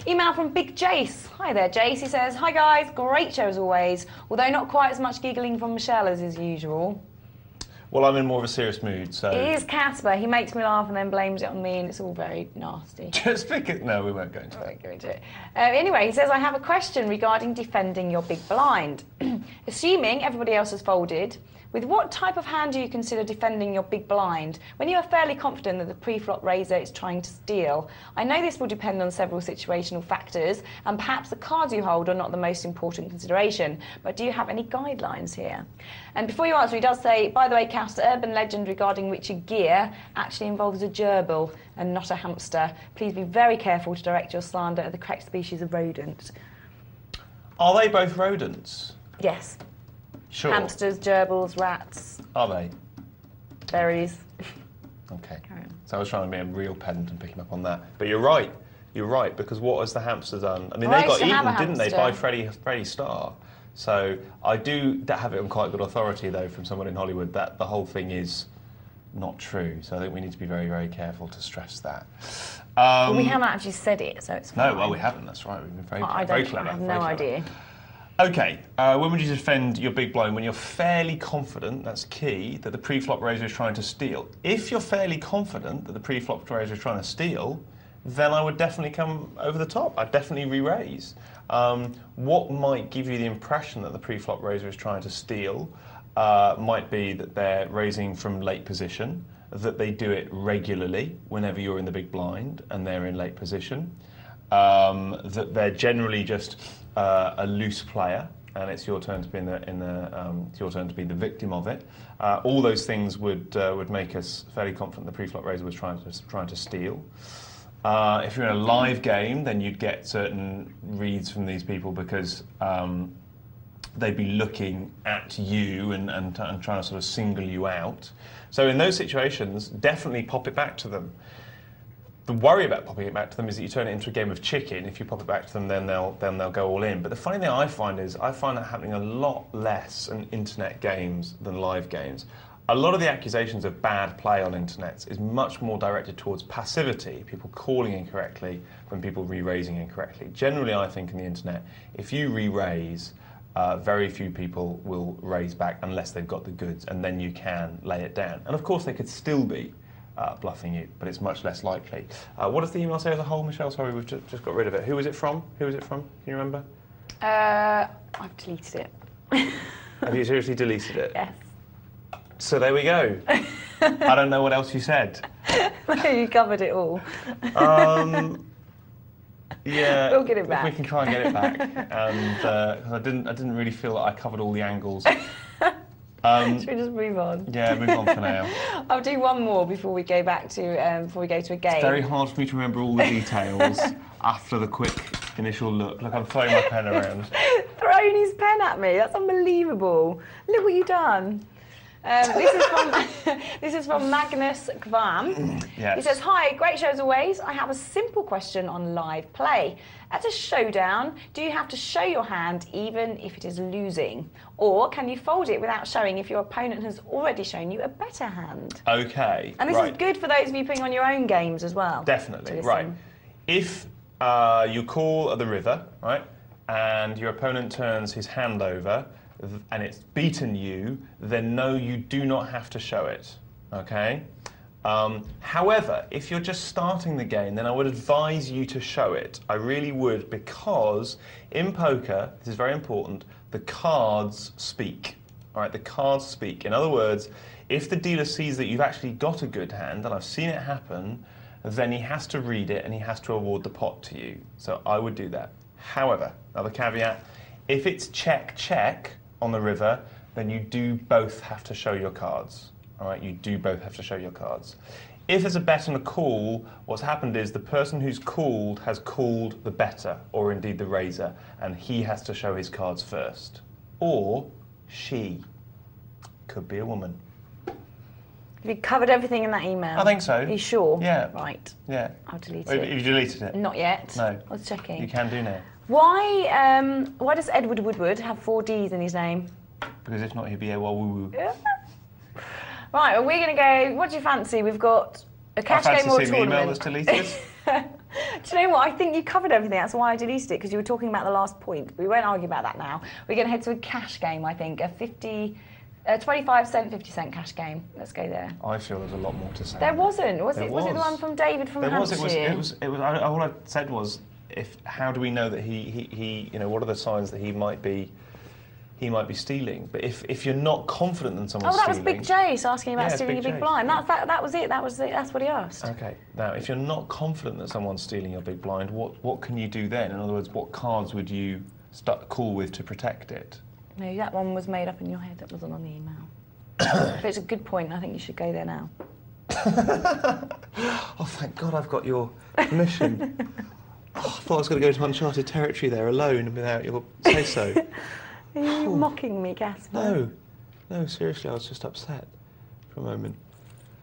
Email from Big Jace. Hi there, Jace. He says, hi guys, great show as always, although not quite as much giggling from Michelle as is usual. Well, I'm in more of a serious mood, so... It is Caspar. He makes me laugh and then blames it on me, and it's all very nasty. Just because... No, we won't go into I that. won't go into it. Anyway, he says, I have a question regarding defending your big blind. Assuming everybody else has folded, with what type of hand do you consider defending your big blind when you are fairly confident that the pre-flop raiser is trying to steal? I know this will depend on several situational factors, and perhaps the cards you hold are not the most important consideration, but do you have any guidelines here? And before you answer, he does say, by the way, Cass, the urban legend regarding Richard Gere actually involves a gerbil and not a hamster. Please be very careful to direct your slander at the correct species of rodent. Are they both rodents? Yes. Sure. Hamsters, gerbils, rats, Are they? berries. Okay. Carry on. So I was trying to be a real pedant and picking up on that. But you're right. You're right, because what has the hamster done? I mean, Well, they I got used to have eaten, a didn't they, hamster. by Freddie Starr. So I do have it on quite good authority, though, from someone in Hollywood, that the whole thing is not true. So I think we need to be very, very careful to stress that. Well, we haven't actually said it, so it's fine. No, well, we haven't. That's right. We've been very, I very don't. clever. I have very no clever. idea. Okay, when would you defend your big blind? When you're fairly confident, that's key, that the pre-flop raiser is trying to steal. If you're fairly confident that the pre-flop raiser is trying to steal, then I would definitely come over the top. I'd definitely re-raise. What might give you the impression that the pre-flop raiser is trying to steal might be that they're raising from late position, that they do it regularly whenever you're in the big blind and they're in late position, that they're generally just a loose player, and it's your turn to be it's your turn to be the victim of it. All those things would make us fairly confident the pre-flop raiser was trying to steal. If you're in a live game, then you'd get certain reads from these people because they'd be looking at you and trying to sort of single you out. So in those situations, definitely pop it back to them. The worry about popping it back to them is that you turn it into a game of chicken. If you pop it back to them, then they'll go all in. But the funny thing I find that happening a lot less in internet games than live games. A lot of the accusations of bad play on internets is much more directed towards passivity, people calling incorrectly, than people re-raising incorrectly. Generally, I think in the internet, if you re-raise, very few people will raise back unless they've got the goods, and then you can lay it down. And of course, they could still be bluffing you, but it's much less likely. What does the email say as a whole, Michelle? Sorry, we've just got rid of it. Who was it from? Who was it from? Can you remember? I've deleted it. Have you seriously deleted it? Yes. So there we go. I don't know what else you said. You covered it all. Yeah, We'll get it back. If we can try and get it back, and 'cause I didn't really feel that I covered all the angles. Should we just move on? Yeah, move on for now. I'll do one more before we go back to before we go to a game. It's very hard for me to remember all the details after the quick initial look. Look, I'm throwing my pen around. Throwing his pen at me. That's unbelievable. Look what you've done. This is from Magnus Kvam. Yes. He says, hi, great show as always. I have a simple question on live play. At a showdown, do you have to show your hand even if it is losing? Or can you fold it without showing if your opponent has already shown you a better hand? Okay. And this is good for those of you putting on your own games as well. Definitely, right. If you call at the river, right, and your opponent turns his hand over, and it's beaten you, then no, you do not have to show it, okay? However, if you're just starting the game, then I would advise you to show it. I really would, because in poker, this is very important, the cards speak, all right? The cards speak. In other words, if the dealer sees that you've actually got a good hand, and I've seen it happen, then he has to read it and he has to award the pot to you. So I would do that. However, another caveat, if it's check, check, on the river, then you do both have to show your cards. All right, you do both have to show your cards. If there's a bet and a call, what's happened is the person who's called has called the better, or indeed the raiser, and he has to show his cards first. Or she. Could be a woman. Have you covered everything in that email? I think so. Are you sure? Yeah. Right. Yeah. I'll delete Have it. you deleted it? Not yet. No. I was checking. You can do now. Why does Edward Woodward have 4 Ds in his name? Because if not, he'd be a woo-woo. Yeah. Right, well, we're going to go, what do you fancy? We've got a cash I game or a fancy seeing the email tournament. that's deleted. Do you know what? I think you covered everything. That's why I deleted it, because you were talking about the last point. We won't argue about that now. We're going to head to a cash game, I think, a 25-cent, 50-cent cash game. Let's go there. I feel there's a lot more to say. There wasn't. Was There it the one from David from Hampshire? It was. All I said was, how do we know that he what are the signs that he might be stealing? But if you're not confident that someone's stealing... Oh, that was Big Jace asking about stealing your big Jace. blind. That was it. That's what he asked. Okay. Now, if you're not confident that someone's stealing your big blind, what can you do then? In other words, what cards would you call with to protect it? No, that one was made up in your head. That wasn't on the email. But it's a good point. I think you should go there now. Oh, thank God I've got your permission. I thought I was going to go to uncharted territory there alone without your say-so. Are you mocking me, Caspar? No, seriously, I was just upset for a moment.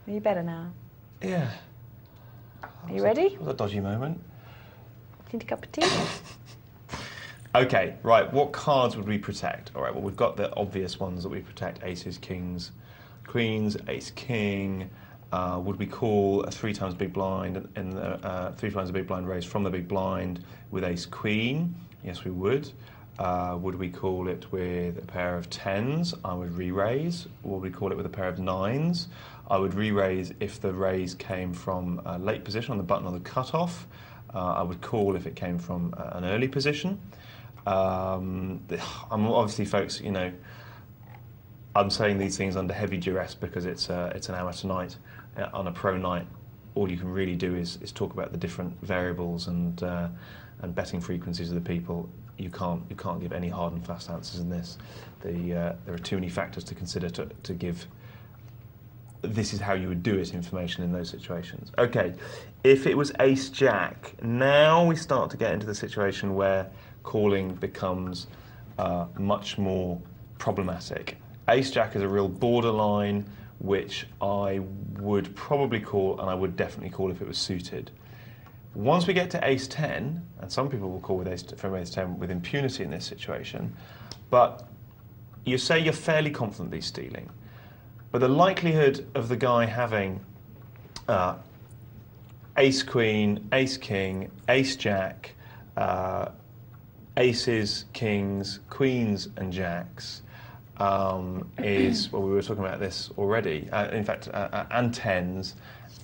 Are you better now? Yeah. Are you ready? It was a dodgy moment. Need a cup of tea? Okay, right, what cards would we protect? All right, well, we've got the obvious ones that we protect: aces, kings, queens, ace, king. Would we call a 3 times big blind in the 3 times a big blind raise from the big blind with ace, queen? Yes, we would. Would we call it with a pair of 10s? I would re-raise. Would we call it with a pair of 9s? I would re-raise if the raise came from a late position on the button or the cutoff. I would call if it came from an early position. I'm obviously, folks, I'm saying these things under heavy duress because it's an amateur night. On a pro night, all you can really do is talk about the different variables and betting frequencies of the people. You can't give any hard and fast answers in this. There are too many factors to consider to give this is how you would do it information in those situations. Okay, if it was ace jack, now we start to get into the situation where calling becomes much more problematic. Ace jack is a real borderline, which I would probably call, and I would definitely call if it was suited. Once we get to ace 10, and some people will call from ace 10 with impunity in this situation, but you say you're fairly confident he's stealing, but the likelihood of the guy having ace queen, ace king, ace jack, aces, kings, queens and jacks is, well, we were talking about this already, in fact, and 10s,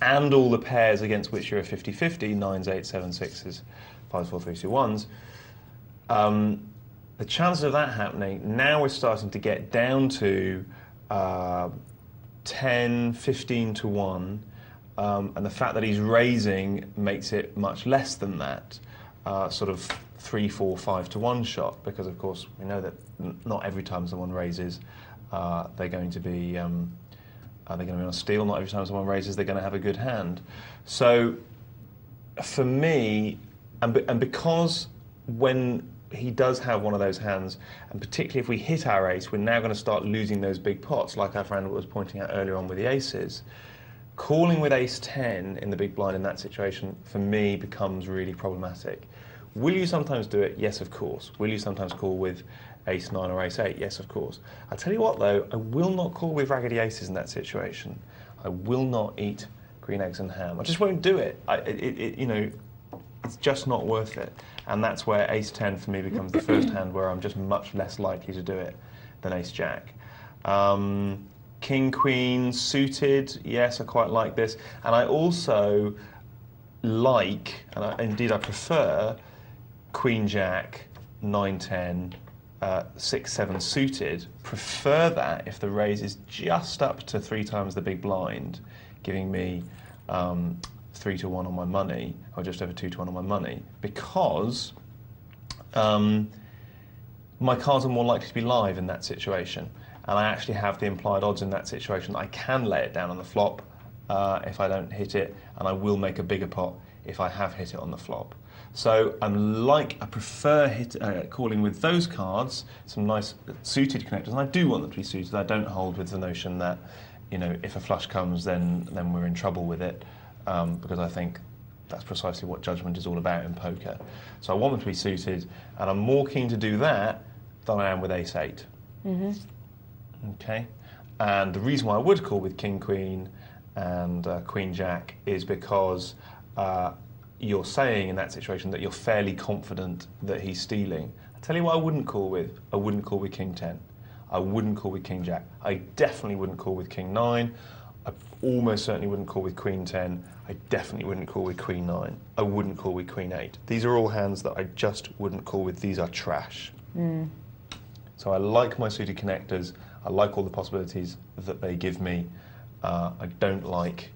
and all the pairs against which you're a 50-50, 9s, 8s, 7s, 6s, 5s, 4s, 3s, 2, 1s, the chances of that happening, now we're starting to get down to 10, 15 to 1, and the fact that he's raising makes it much less than that, sort of 3, 4, 5 to 1 shot, because of course we know that not every time someone raises they're going to be on a steal. Not every time someone raises they're going to have a good hand. So for me, and because when he does have one of those hands, and particularly if we hit our ace, we're now going to start losing those big pots, like our friend was pointing out earlier on with the aces. Calling with ace 10 in the big blind in that situation, for me, becomes really problematic. Will you sometimes do it? Yes, of course. Will you sometimes call with ace 9 or ace 8? Yes, of course. I'll tell you what, though, I will not call with raggedy aces in that situation. I will not eat green eggs and ham. I just won't do it. It's just not worth it. And that's where ace 10 for me becomes the first hand where I'm just much less likely to do it than ace jack. King, queen, suited, yes, I quite like this. And I also like, and indeed I prefer, queen, jack, 9, 10, 6, 7 suited. Prefer that if the raise is just up to 3 times the big blind, giving me 3 to 1 on my money, or just over 2 to 1 on my money, because my cards are more likely to be live in that situation. and I actually have the implied odds in that situation that I can lay it down on the flop if I don't hit it, and I will make a bigger pot if I have hit it on the flop. So I prefer calling with those cards, some nice suited connectors, and I do want them to be suited. I don't hold with the notion that, you know, if a flush comes, then we're in trouble with it, because I think that's precisely what judgment is all about in poker. So I want them to be suited, and I'm more keen to do that than I am with ace-8. Okay, and the reason why I would call with king-queen and queen-jack is because you're saying in that situation that you're fairly confident that he's stealing. I'll tell you what I wouldn't call with. I wouldn't call with king-10. I wouldn't call with king-jack. I definitely wouldn't call with king-9. I almost certainly wouldn't call with queen-10. I definitely wouldn't call with queen-9. I wouldn't call with queen-8. These are all hands that I just wouldn't call with. These are trash. So I like my suited connectors. I like all the possibilities that they give me. I don't like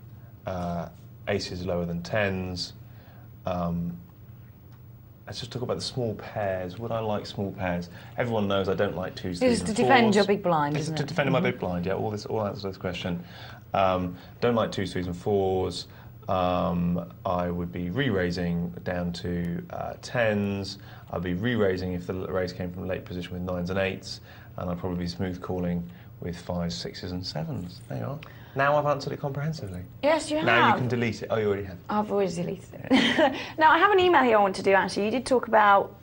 aces lower than 10s. Let's just talk about the small pairs. Would I like small pairs? Everyone knows I don't like 2s, 3s, and 4s. It's to defend your big blind, isn't it? To defend my big blind, yeah. All answers to this question. Don't like 2s, 3s, and 4s. I would be re-raising down to 10s. I'd be re-raising if the raise came from a late position with 9s and 8s, and I'd probably be smooth calling with 5s, 6s, and 7s. There you are. Now I've answered it comprehensively. Yes, you have. Now you can delete it. Oh, you already have. I've already deleted it. Now, I have an email here I want to do, actually. You did talk about...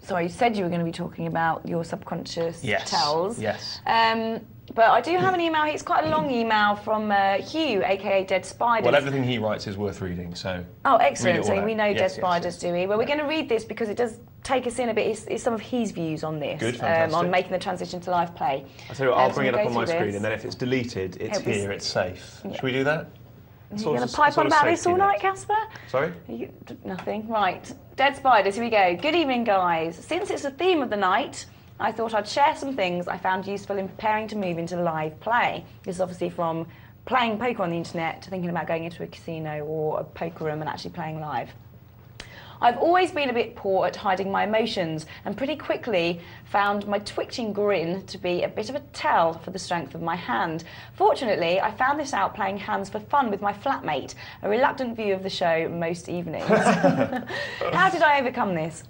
sorry, you said you were going to be talking about your subconscious tells. Yes. But I do have an email here. It's quite a long email from Hugh, a.k.a. Dead Spiders. Well, everything he writes is worth reading, so... Oh, excellent. So we know yes, Dead Spiders, yes. do we? Well, we're going to read this because it does take us in a bit. It's some of his views on this. Good, fantastic. On making the transition to live play. I'll tell you what, I'll bring it so up on my screen, this. and then if it's deleted, it's here, it's safe. Yeah. Should we do that? Are you going to pipe on about this all night, Caspar? Sorry? Nothing. Right. Dead Spiders, here we go. Good evening, guys. Since it's the theme of the night, I thought I'd share some things I found useful in preparing to move into live play. This is obviously from playing poker on the internet to thinking about going into a casino or a poker room and actually playing live. I've always been a bit poor at hiding my emotions and pretty quickly found my twitching grin to be a bit of a tell for the strength of my hand. Fortunately, I found this out playing hands for fun with my flatmate, a reluctant view of the show most evenings. How did I overcome this?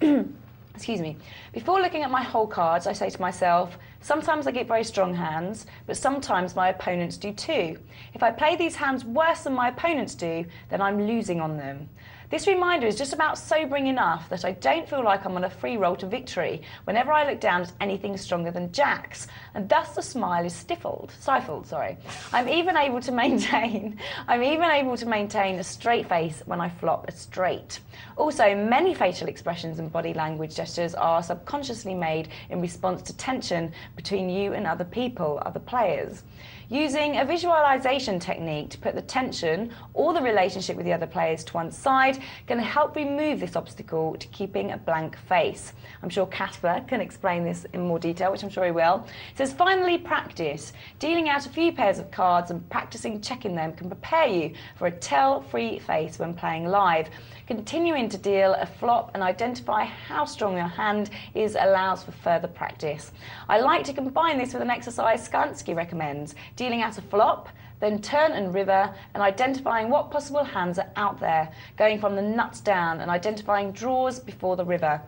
Excuse me. Before looking at my whole cards, I say to myself, sometimes I get very strong hands, but sometimes my opponents do too. If I play these hands worse than my opponents do, then I'm losing on them. This reminder is just about sobering enough that I don't feel like I'm on a free roll to victory whenever I look down at anything stronger than jacks, and thus the smile is stifled. I'm even able to maintain a straight face when I flop a straight. Also, many facial expressions and body language gestures are subconsciously made in response to tension between you and other people, other players. Using a visualization technique to put the tension or the relationship with the other players to one side can help remove this obstacle to keeping a blank face. I'm sure Caspar can explain this in more detail, which I'm sure he will. It says, finally, practice. Dealing out a few pairs of cards and practicing checking them can prepare you for a tell-free face when playing live. Continuing to deal a flop and identify how strong your hand is allows for further practice. I like to combine this with an exercise Skansky recommends, dealing out a flop, then turn and river, and identifying what possible hands are out there, going from the nuts down and identifying draws before the river.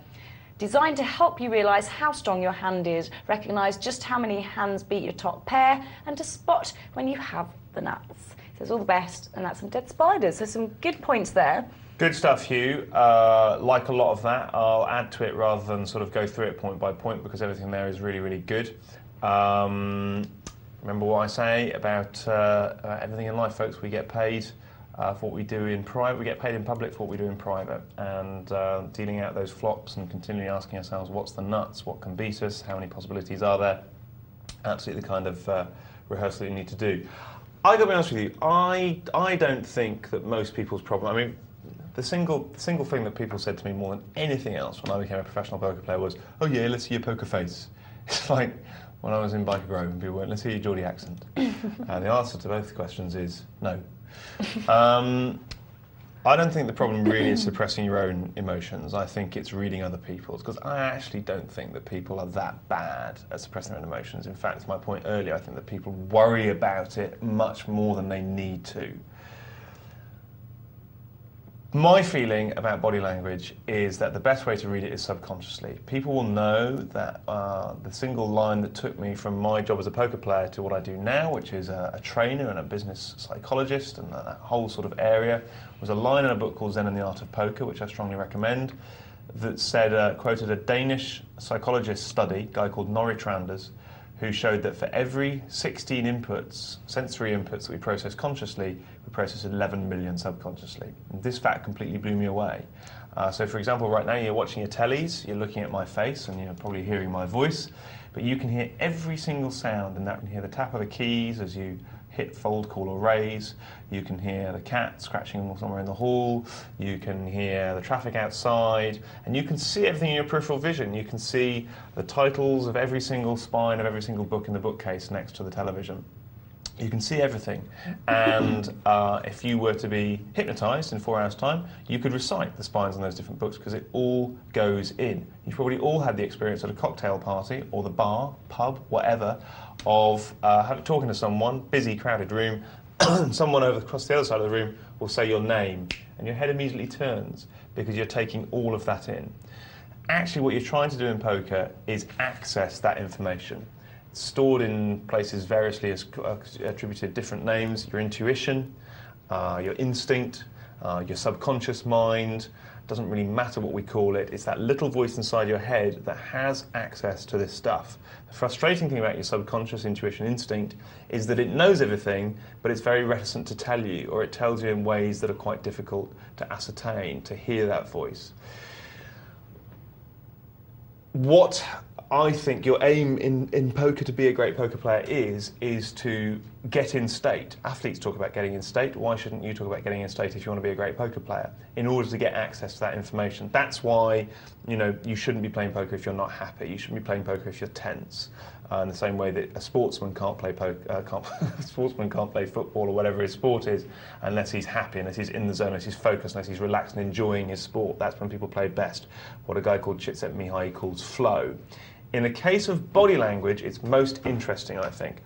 Designed to help you realise how strong your hand is, recognise just how many hands beat your top pair, and to spot when you have the nuts. It says all the best, and that's some Dead Spiders. So some good points there. Good stuff, Hugh. Like a lot of that, I'll add to it rather than sort of go through it point by point because everything there is really, really good. Remember what I say about everything in life, folks. We get paid for what we do in private. We get paid in public for what we do in private. And dealing out those flops and continually asking ourselves, what's the nuts? What can beat us? How many possibilities are there? Absolutely the kind of rehearsal you need to do. I got to be honest with you. I don't think that most people's problem. I mean, the single thing that people said to me more than anything else when I became a professional poker player was, "Oh yeah, let's see your poker face." It's like when I was in Biker Grove and people went, "Let's hear your Geordie accent." And the answer to both questions is no. I don't think the problem really is suppressing your own emotions. I think it's reading other people's, because I actually don't think that people are that bad at suppressing their own emotions. In fact, it's my point earlier, I think that people worry about it much more than they need to. My feeling about body language is that the best way to read it is subconsciously. People will know that the single line that took me from my job as a poker player to what I do now, which is a trainer and a business psychologist and that whole sort of area, was a line in a book called Zen and the Art of Poker, which I strongly recommend, that said, quoted a Danish psychologist study, a guy called Norrie Tranders, who showed that for every 16 inputs, sensory inputs that we process consciously, we process 11 million subconsciously. And this fact completely blew me away. So for example, right now you're watching your tellies, you're looking at my face and you're probably hearing my voice, but you can hear every single sound, and that you can hear the tap of the keys as you hit fold, call or raise. You can hear the cat scratching somewhere in the hall. You can hear the traffic outside, and you can see everything in your peripheral vision. You can see the titles of every single spine of every single book in the bookcase next to the television. You can see everything, and if you were to be hypnotised in 4 hours' time, you could recite the spines on those different books because it all goes in. You've probably all had the experience at a cocktail party or the bar, pub, whatever, of talking to someone, busy, crowded room, someone over across the other side of the room will say your name, and your head immediately turns because you're taking all of that in. Actually, what you're trying to do in poker is access that information. It's stored in places variously attributed different names: your intuition, your instinct, your subconscious mind. Doesn't really matter what we call it. It's that little voice inside your head that has access to this stuff. The frustrating thing about your subconscious, intuition, instinct is that it knows everything, but it's very reticent to tell you, or it tells you in ways that are quite difficult to ascertain, to hear that voice. What I think your aim in poker to be a great poker player is to get in state. Athletes talk about getting in state. Why shouldn't you talk about getting in state if you want to be a great poker player? In order to get access to that information. That's why, you know, you shouldn't be playing poker if you're not happy. You shouldn't be playing poker if you're tense. In the same way that a sportsman can't play a sportsman can't play football or whatever his sport is unless he's happy, unless he's in the zone, unless he's focused, unless he's relaxed and enjoying his sport. That's when people play best. What a guy called Csikszentmihalyi calls flow. In the case of body language, it's most interesting, I think.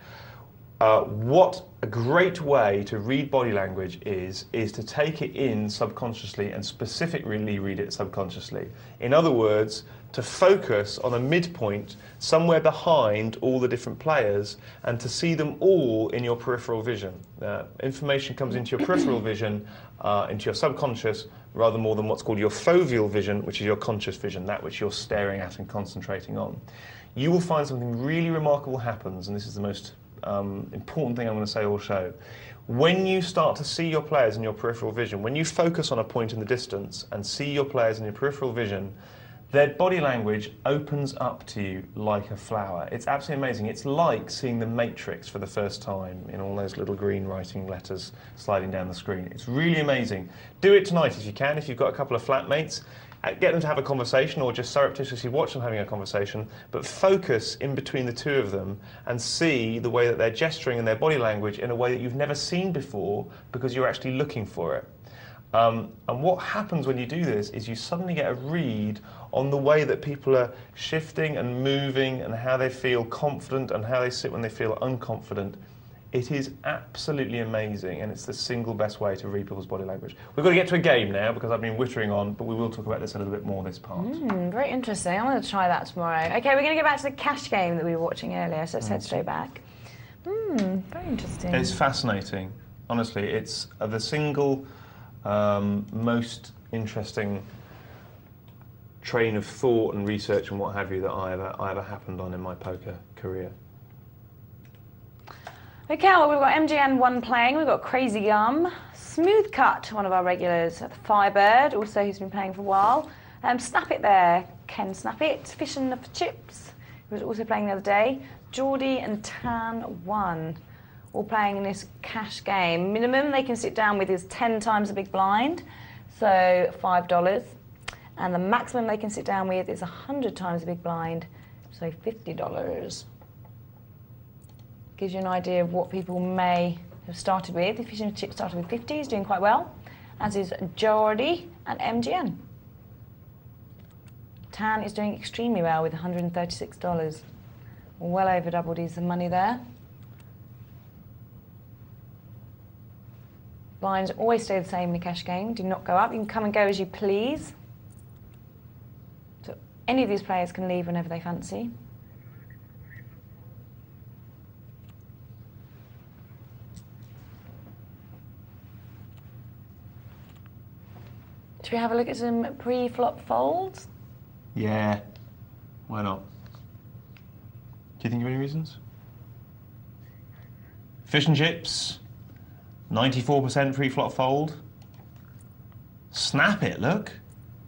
What a great way to read body language is to take it in subconsciously and specifically read it subconsciously. In other words, to focus on a midpoint somewhere behind all the different players and to see them all in your peripheral vision. Information comes into your peripheral vision, into your subconscious, rather more than what's called your foveal vision, which is your conscious vision, that which you're staring at and concentrating on. You will find something really remarkable happens, and this is the most important thing I'm going to say all show. When you start to see your players in your peripheral vision, when you focus on a point in the distance and see your players in your peripheral vision, their body language opens up to you like a flower. It's absolutely amazing. It's like seeing the Matrix for the first time in all those little green writing letters sliding down the screen. It's really amazing. Do it tonight if you can, if you've got a couple of flatmates. Get them to have a conversation or just surreptitiously watch them having a conversation, but focus in between the two of them and see the way that they're gesturing and their body language in a way that you've never seen before because you're actually looking for it. And what happens when you do this is you suddenly get a read on the way that people are shifting and moving and how they feel confident and how they sit when they feel unconfident. It is absolutely amazing, and it's the single best way to read people's body language. We've got to get to a game now because I've been wittering on, but we will talk about this a little bit more this part. Very interesting. I'm going to try that tomorrow. Okay, we're going to go back to the cash game that we were watching earlier, so let's head straight back. Very interesting. It's fascinating. Honestly, it's the single most interesting train of thought and research and what have you that I ever happened on in my poker career. Okay, well, we've got MGN1 playing, we've got Crazy Gum, Smooth Cut, one of our regulars, Firebird, also who's been playing for a while, Snap It there, Ken Snap It, Fishing for Chips, who was also playing the other day, Geordie and Tan1, all playing in this cash game. Minimum they can sit down with is 10 times the big blind, so $5, and the maximum they can sit down with is 100 times the big blind, so $50. Gives you an idea of what people may have started with. The Fishing Chip started with 50, is doing quite well. as is Geordie and MGN. Tan is doing extremely well with $136. Well over doubled his money there. Blinds always stay the same in the cash game, do not go up. You can come and go as you please. So any of these players can leave whenever they fancy. Should we have a look at some pre-flop folds? Yeah, why not? Do you think of any reasons? Fish and chips, 94% pre-flop fold. Snap it, look.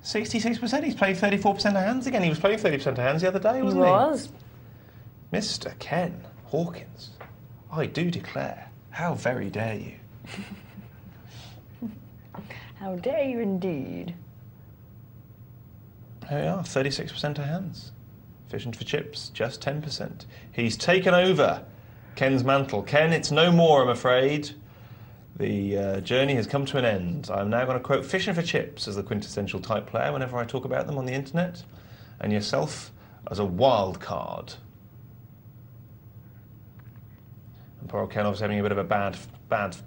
66%, he's played 34% of hands again. He was playing 30% of hands the other day, wasn't he? He was. Mr. Ken Hawkins, I do declare, how very dare you? How dare you indeed. There we are, 36% of hands. Fish and for chips, just 10%. He's taken over Ken's mantle. Ken, it's no more, I'm afraid. The journey has come to an end. I'm now going to quote Fish and for chips as the quintessential type player whenever I talk about them on the internet, and yourself as a wild card. And poor old Ken obviously having a bit of a bad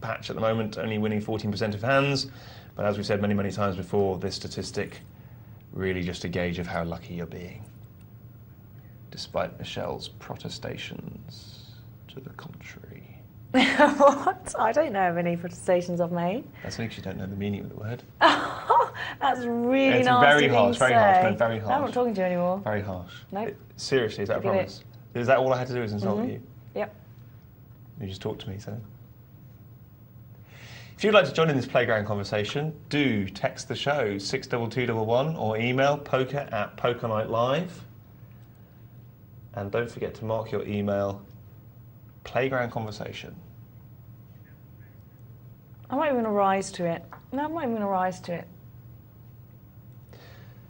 patch at the moment, only winning 14% of hands. But as we've said many, many times before, this statistic really just a gauge of how lucky you're being, despite Michelle's protestations to the contrary. What? I don't know of any protestations I've made. That's because you don't know the meaning of the word. That's really it's nasty. Very harsh, very harsh, no, very harsh. I'm not talking to you anymore. Very harsh. Nope. Seriously, is that a Forget promise? Is that all I had to do is insult you? Yep. You just talk to me, so. If you'd like to join in this playground conversation, do text the show 62211 or email poker@PokerNightLive. And don't forget to mark your email playground conversation. I'm not even going to rise to it. No, I'm not even going to rise to it.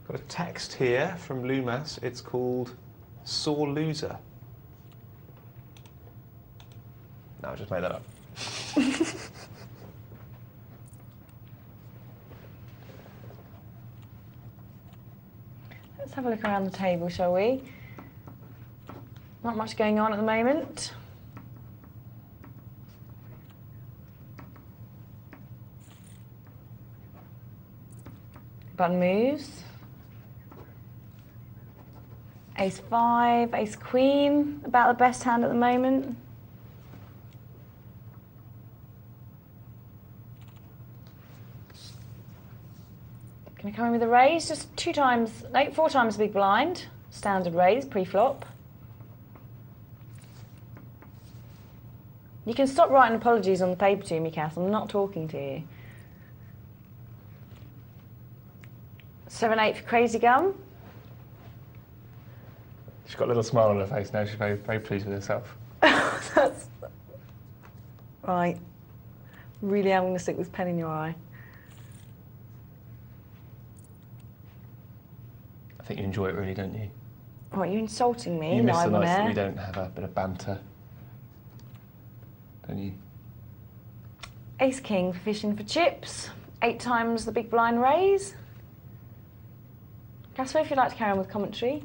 Got a text here from Lumas. It's called Sore Loser. No, I just made that up. Let's have a look around the table, shall we? Not much going on at the moment. Button moves. Ace 5, Ace Queen, about the best hand at the moment. Can I come in with a raise? Just 4 times the big blind. Standard raise, pre-flop. You can stop writing apologies on the paper to me, Cass. I'm not talking to you. 7-8 for Crazy Gum. She's got a little smile on her face now. She's very, very pleased with herself. That's... Right. Really am going to stick this pen in your eye. I think you enjoy it, really, don't you? What, you're insulting me You miss the live on nights that air? we don't have a bit of banter, don't you? Ace King for Fishing for Chips. 8 times the big blind raise. Caspar, if you'd like to carry on with commentary.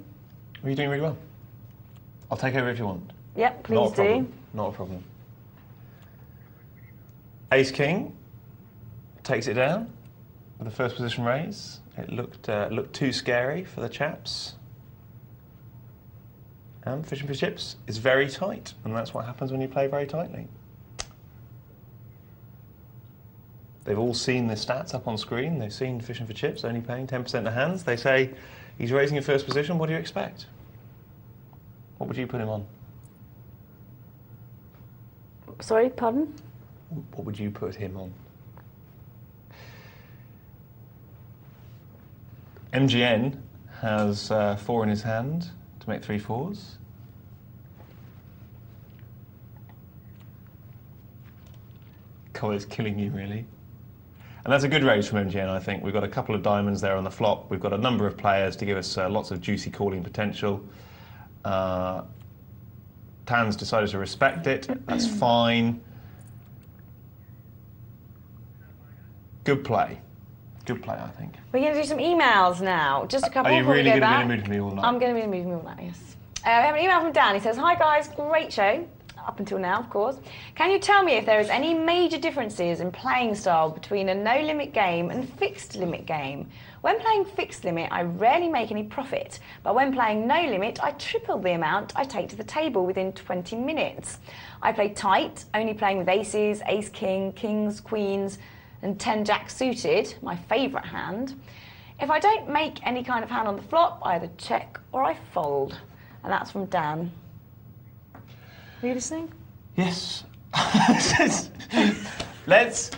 Are you doing really well? I'll take over if you want. Yep, please do. Not a problem. Ace King takes it down with the first position raise. It looked too scary for the chaps. And Fishing for Chips is very tight, and that's what happens when you play very tightly. They've all seen the stats up on screen. They've seen Fishing for Chips only paying 10% of hands. They say he's raising in first position. What do you expect? What would you put him on? Sorry, pardon? What would you put him on? MGN has 4 in his hand to make 3 fours. God, it's killing you, really. And that's a good raise from MGN, I think. We've got a couple of diamonds there on the flop. We've got a number of players to give us lots of juicy calling potential. Tan's decided to respect it. That's fine. Good play. Good play, I think. We're going to do some emails now. Just a couple. Are you really going to be back. in the mood for me all night? I'm going to be in the mood for me all night, yes. We have an email from Dan. He says, "Hi guys, great show. Up until now, of course. Can you tell me if there is any major differences in playing style between a no-limit game and fixed limit game? When playing fixed limit, I rarely make any profit, but when playing no limit, I triple the amount I take to the table within 20 minutes. I play tight, only playing with aces, ace-king, kings, queens, and 10-jack suited, my favourite hand. If I don't make any kind of hand on the flop, I either check or I fold." And that's from Dan. Are you listening? Yes. let's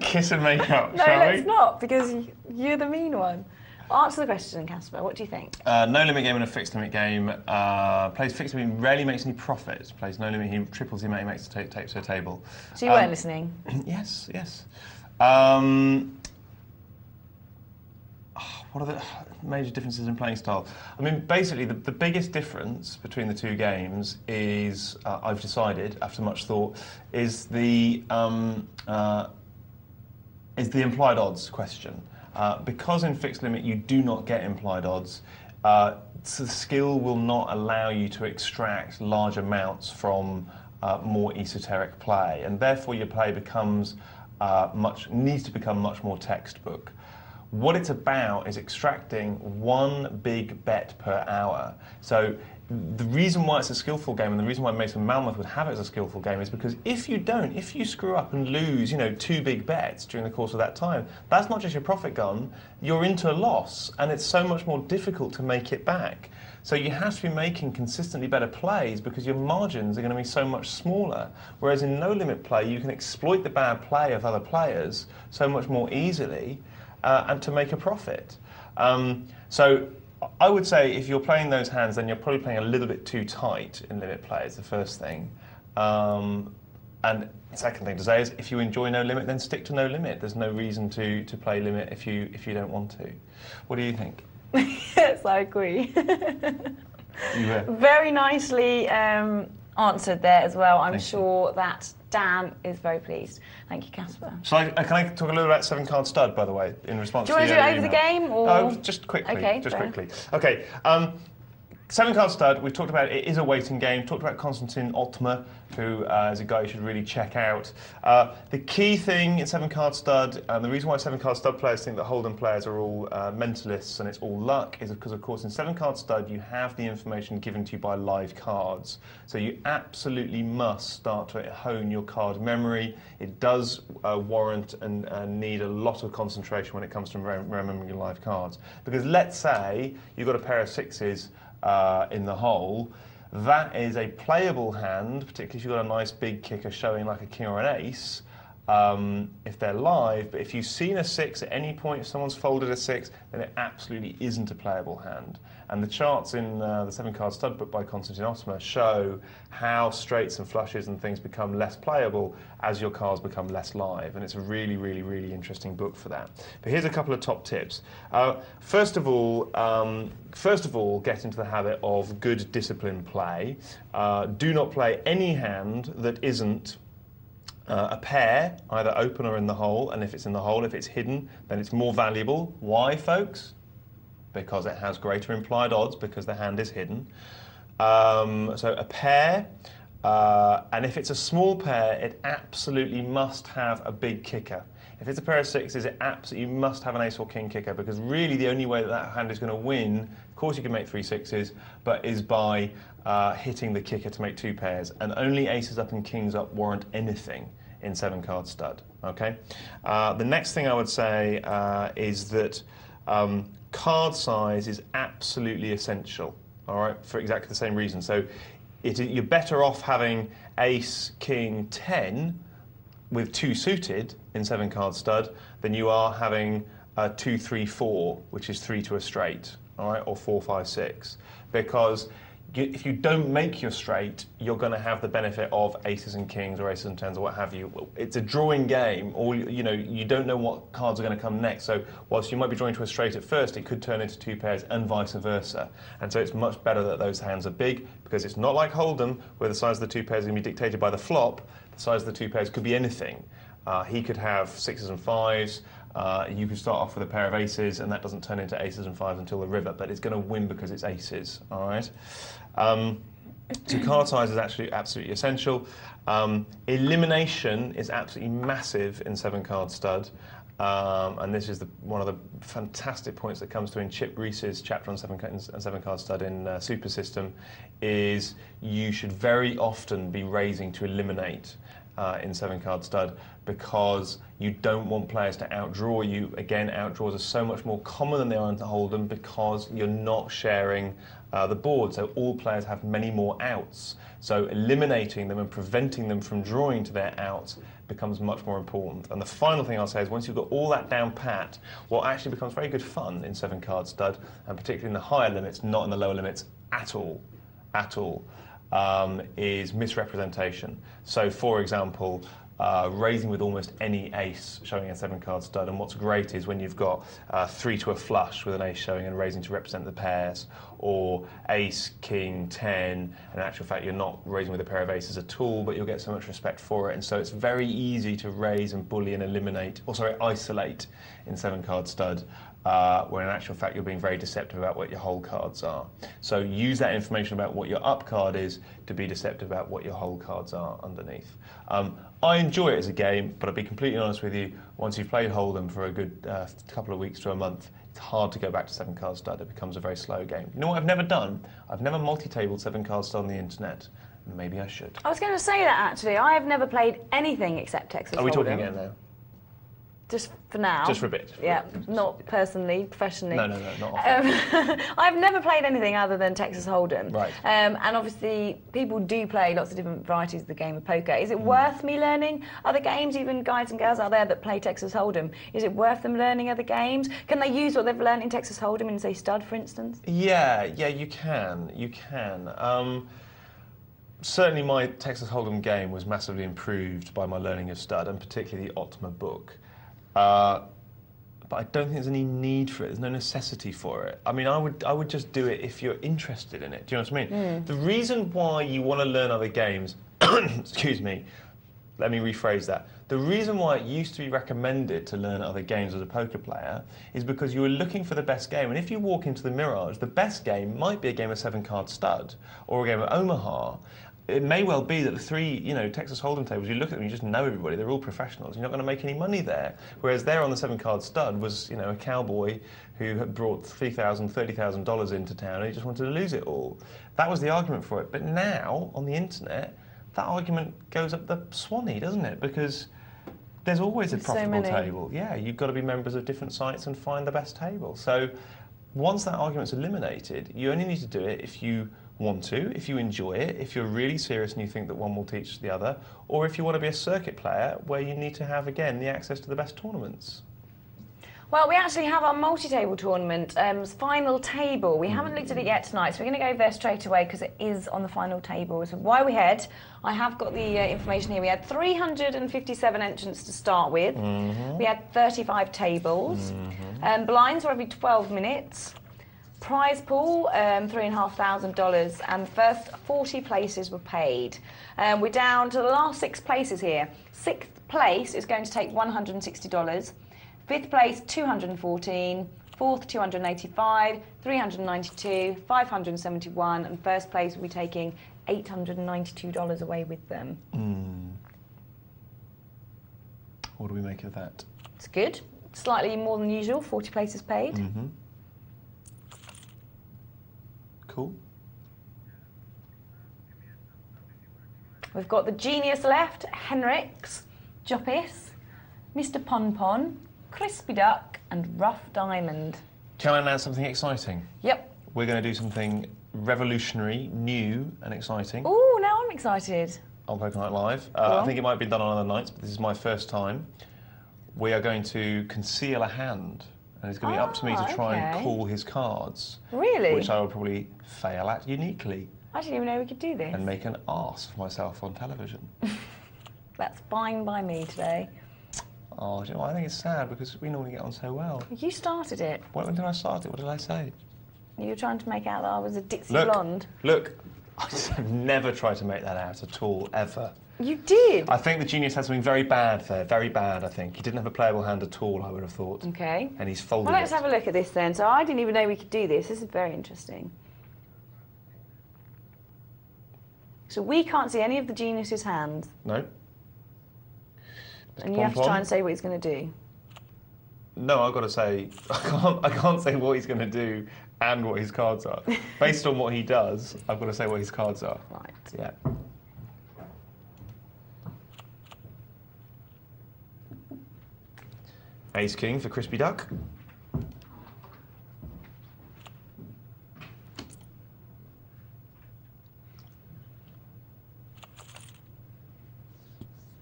kiss and make up, No, shall we? let's not, because you're the mean one. Answer the question, Caspar. What do you think? No limit game and a fixed limit game. Plays fixed limit, rarely makes any profits. Plays no limit, he triples the amount he makes to take to the table. So you weren't listening? Yes, yes. What are the major differences in playing style? I mean, basically, the biggest difference between the two games is, I've decided, after much thought, is the implied odds question. Because in fixed limit you do not get implied odds, so the skill will not allow you to extract large amounts from more esoteric play, and therefore your play becomes needs to become much more textbook. What it's about is extracting one big bet per hour. So the reason why it's a skillful game, and the reason why Mason Malmuth would have it as a skillful game, is because if you screw up and lose, two big bets during the course of that time, that's not just your profit gone, you're into a loss, and it's so much more difficult to make it back. So you have to be making consistently better plays because your margins are going to be so much smaller. Whereas in no-limit play, you can exploit the bad play of other players so much more easily and to make a profit. So I would say if you're playing those hands, then you're probably playing a little bit too tight in limit play is the first thing. And the second thing to say is if you enjoy no limit, then stick to no limit. There's no reason to play limit if you don't want to. What do you think? Yes, I agree. You were. Very nicely answered there as well. I'm Thank sure that Dan is very pleased. Thank you, Caspar. Can I talk a little about 7-card stud, by the way, in response to the Do you want to do it over the game? Or? Oh, just quickly. Okay, just fair. quickly. Okay. 7-card stud, we've talked about it is a waiting game. Talked about Konstantin Otma, who is a guy you should really check out. The key thing in 7-card stud, and the reason why 7-card stud players think that Hold'em players are all mentalists and it's all luck, is because, of course, in 7-card stud you have the information given to you by live cards. So you absolutely must start to hone your card memory. It does warrant and need a lot of concentration when it comes to remembering your live cards. Because let's say you've got a pair of sixes in the hole, that is a playable hand, particularly if you've got a nice big kicker showing like a king or an ace, if they're live. But if you've seen a 6 at any point, if someone's folded a 6, then it absolutely isn't a playable hand. And the charts in the 7-card stud book by Konstantin Otma show how straights and flushes and things become less playable as your cards become less live. And it's a really, really, really interesting book for that. But here's a couple of top tips. First of all, get into the habit of good disciplined play. Do not play any hand that isn't a pair, either open or in the hole, and if it's in the hole, if it's hidden, then it's more valuable. Why, folks? Because it has greater implied odds, because the hand is hidden. So a pair, and if it's a small pair, it absolutely must have a big kicker. If it's a pair of sixes, it absolutely must have an ace or king kicker, because really the only way that that hand is going to win, of course you can make 3 sixes, but is by hitting the kicker to make 2 pairs. And only aces up and kings up warrant anything in 7-card stud. Okay. The next thing I would say is that card size is absolutely essential. All right, for exactly the same reason. So you're better off having ace, king, 10 with 2 suited in 7-card stud than you are having 2, 3, 4, which is 3 to a straight, all right, or 4, 5, 6, because if you don't make your straight, you're going to have the benefit of aces and kings or aces and tens or what have you. It's a drawing game. You don't know what cards are going to come next. So whilst you might be drawing to a straight at first, it could turn into 2 pairs and vice versa. And so it's much better that those hands are big, because it's not like Hold'em, where the size of the 2 pairs is going to be dictated by the flop. The size of the 2 pairs could be anything. He could have 6s and 5s. You can start off with a pair of aces, and that doesn't turn into aces and fives until the river, but it's going to win because it's aces, all right? So card size is actually absolutely essential. Elimination is absolutely massive in 7-card stud. And this is one of the fantastic points that comes through in Chip Reese's chapter on 7-card stud in Super System, is you should very often be raising to eliminate in 7-card stud, because you don't want players to outdraw you. Again, outdraws are so much more common than they are in Hold'em because you're not sharing the board, so all players have many more outs. So eliminating them and preventing them from drawing to their outs becomes much more important. And the final thing I'll say is, once you've got all that down pat, what actually becomes very good fun in 7-card stud, and particularly in the higher limits, not in the lower limits at all, is misrepresentation. So, for example, raising with almost any ace showing a 7-card stud, and what's great is when you've got 3 to a flush with an ace showing and raising to represent the pairs, or ace, king, 10, in actual fact you're not raising with a pair of aces at all, but you'll get so much respect for it, and so it's very easy to raise and bully and eliminate, or sorry, isolate in 7-card stud, where in actual fact you're being very deceptive about what your whole cards are. So use that information about what your up card is to be deceptive about what your whole cards are underneath. I enjoy it as a game, but I'll be completely honest with you, once you've played Hold'em for a good couple of weeks to a month, it's hard to go back to 7-card stud. It becomes a very slow game. You know what I've never done? I've never multi-tabled 7-card stud on the internet. Maybe I should. I was going to say that, actually. I have never played anything except Texas Hold'em. Are we talking again now? Just for now. Just for a bit. Yeah, not personally, professionally. No, not often. I've never played anything other than Texas Hold'em. Right. And obviously, people do play lots of different varieties of the game of poker. Is it worth me learning other games, even guys and girls out there that play Texas Hold'em? Is it worth them learning other games? Can they use what they've learned in Texas Hold'em in, say, stud, for instance? Yeah, you can. You can. Certainly my Texas Hold'em game was massively improved by my learning of stud, and particularly the Ottoman book. But I don't think there's any need for it. There's no necessity for it. I mean, I would just do it if you're interested in it. Do you know what I mean? The reason why you want to learn other games, excuse me, let me rephrase that. The reason why it used to be recommended to learn other games as a poker player is because you were looking for the best game. And if you walk into the Mirage, the best game might be a game of 7-card stud or a game of Omaha. It may well be that the 3, Texas Hold'em tables, you look at them, you just know everybody, they're all professionals, you're not going to make any money there. Whereas there on the 7-card stud was, a cowboy who had brought $3,000, $30,000 into town and he just wanted to lose it all. That was the argument for it. But now, on the internet, that argument goes up the swanny, doesn't it? Because there's always a profitable table. Yeah, you've got to be members of different sites and find the best table. So once that argument's eliminated, you only need to do it if you want to, if you enjoy it, if you're really serious and you think that one will teach the other, or if you want to be a circuit player where you need to have, again, the access to the best tournaments. Well, we actually have our multi-table tournament final table. We haven't looked at it yet tonight, so we're going to go there straight away because it is on the final table. So while we head, I have got the information here. We had 357 entrants to start with. We had 35 tables. Blinds were every 12 minutes. Prize pool, $3,500, and the first 40 places were paid. We're down to the last 6 places here. 6th place is going to take $160. 5th place, $214. 4th, $285. 392. 571, and 1st place will be taking $892 away with them. What do we make of that? It's good. Slightly more than usual. 40 places paid. Cool. We've got the Genius left, Henrix, Joppis, Mr. Pon, Crispy Duck, and Rough Diamond. Can I announce something exciting? Yep. We're going to do something revolutionary, new, and exciting. Ooh, now I'm excited. On Poker Night Live. I think it might have been done on other nights, but this is my first time. We are going to conceal a hand. And it's going to be up to me to try and call his cards. Really? Which I will probably fail at uniquely. I didn't even know we could do this. And make an arse of myself on television. That's fine by me today. Oh, do you know what? I think it's sad because we normally get on so well. You started it. When did I start it? What did I say? You were trying to make out that I was a ditzy blonde. Look, I've never tried to make that out at all, ever. You did? I think the genius had something very bad there, very bad, I think. He didn't have a playable hand at all, I would have thought. Okay. And he's folded Well, let's it. have a look at this then. So I didn't even know we could do this. This is very interesting. So we can't see any of the genius's hands. No. And you have to try and say what he's going to do. No, I've got to say, I can't say what he's going to do and what his cards are. Based on what he does, I've got to say what his cards are. Right. Yeah. Ace King for Crispy Duck.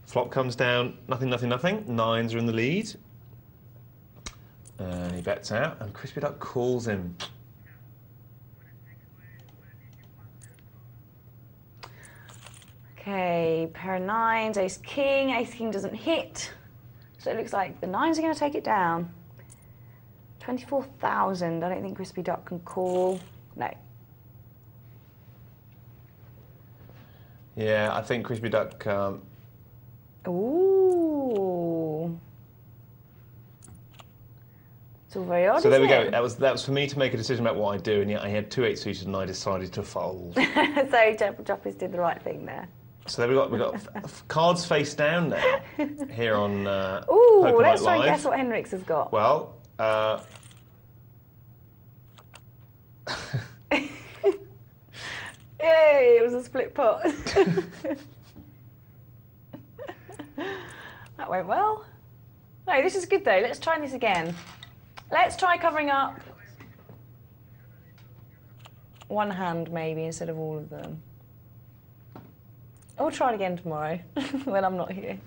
Flop comes down, nothing, nothing, nothing. Nines are in the lead. And he bets out, and Crispy Duck calls him. Okay, pair of nines, ace king. Ace king doesn't hit. So it looks like the nines are going to take it down. 24,000. I don't think Crispy Duck can call. No. Yeah, I think Crispy Duck... Ooh. It's all very odd, So there we isn't go. it? That was for me to make a decision about what I do, and yet I had 2-8 suited, and I decided to fold. So Joppers did the right thing there. So there we got cards face down now here on Ooh, Poker Night let's try and Live. guess what Hendrix has got. Well, Yay, it was a split pot. That went well. No, this is good though. Let's try this again. Let's try covering up one hand maybe instead of all of them. I'll try it again tomorrow when I'm not here.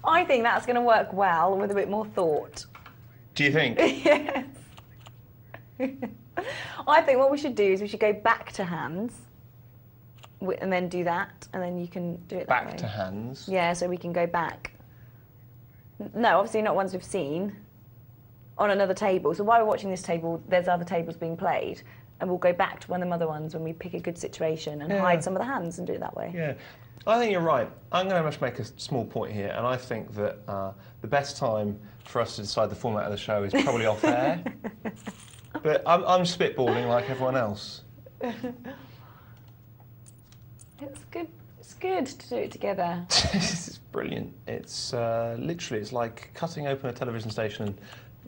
I think that's going to work well with a bit more thought. do you think? Yes. I think what we should do is we should go back to hands and then do that, and then you can do it that way. Back to hands? Yeah, so we can go back. No, obviously not ones we've seen on another table. So while we're watching this table, there's other tables being played, and we'll go back to one of the other ones when we pick a good situation and hide some of the hands and do it that way. Yeah, I think you're right. I'm going to just make a small point here, and I think that the best time for us to decide the format of the show is probably off air. But I'm spitballing like everyone else. It's good. It's good to do it together. This is brilliant. It's literally, it's like cutting open a television station and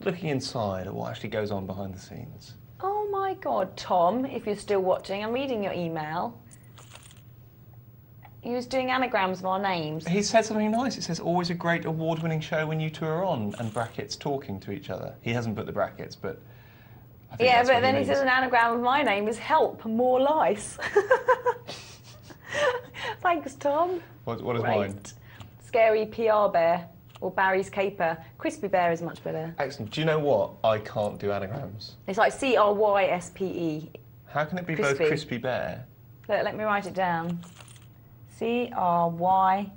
looking inside at what actually goes on behind the scenes. Oh my God, Tom, if you're still watching, I'm reading your email. He was doing anagrams of our names. He said something nice. It says, always a great award-winning show when you two are on, and brackets talking to each other. He hasn't put the brackets, but I think Yeah, that's but what then he means. says an anagram of my name is help, more lice. Thanks, Tom. What is Great. mine? Scary PR bear, or Barry's caper. Crispy bear is much better. Excellent. Do you know what? I can't do anagrams. It's like CRYSPE. How can it be Crispy. both crispy bear? Look, let me write it down. CRYSPE.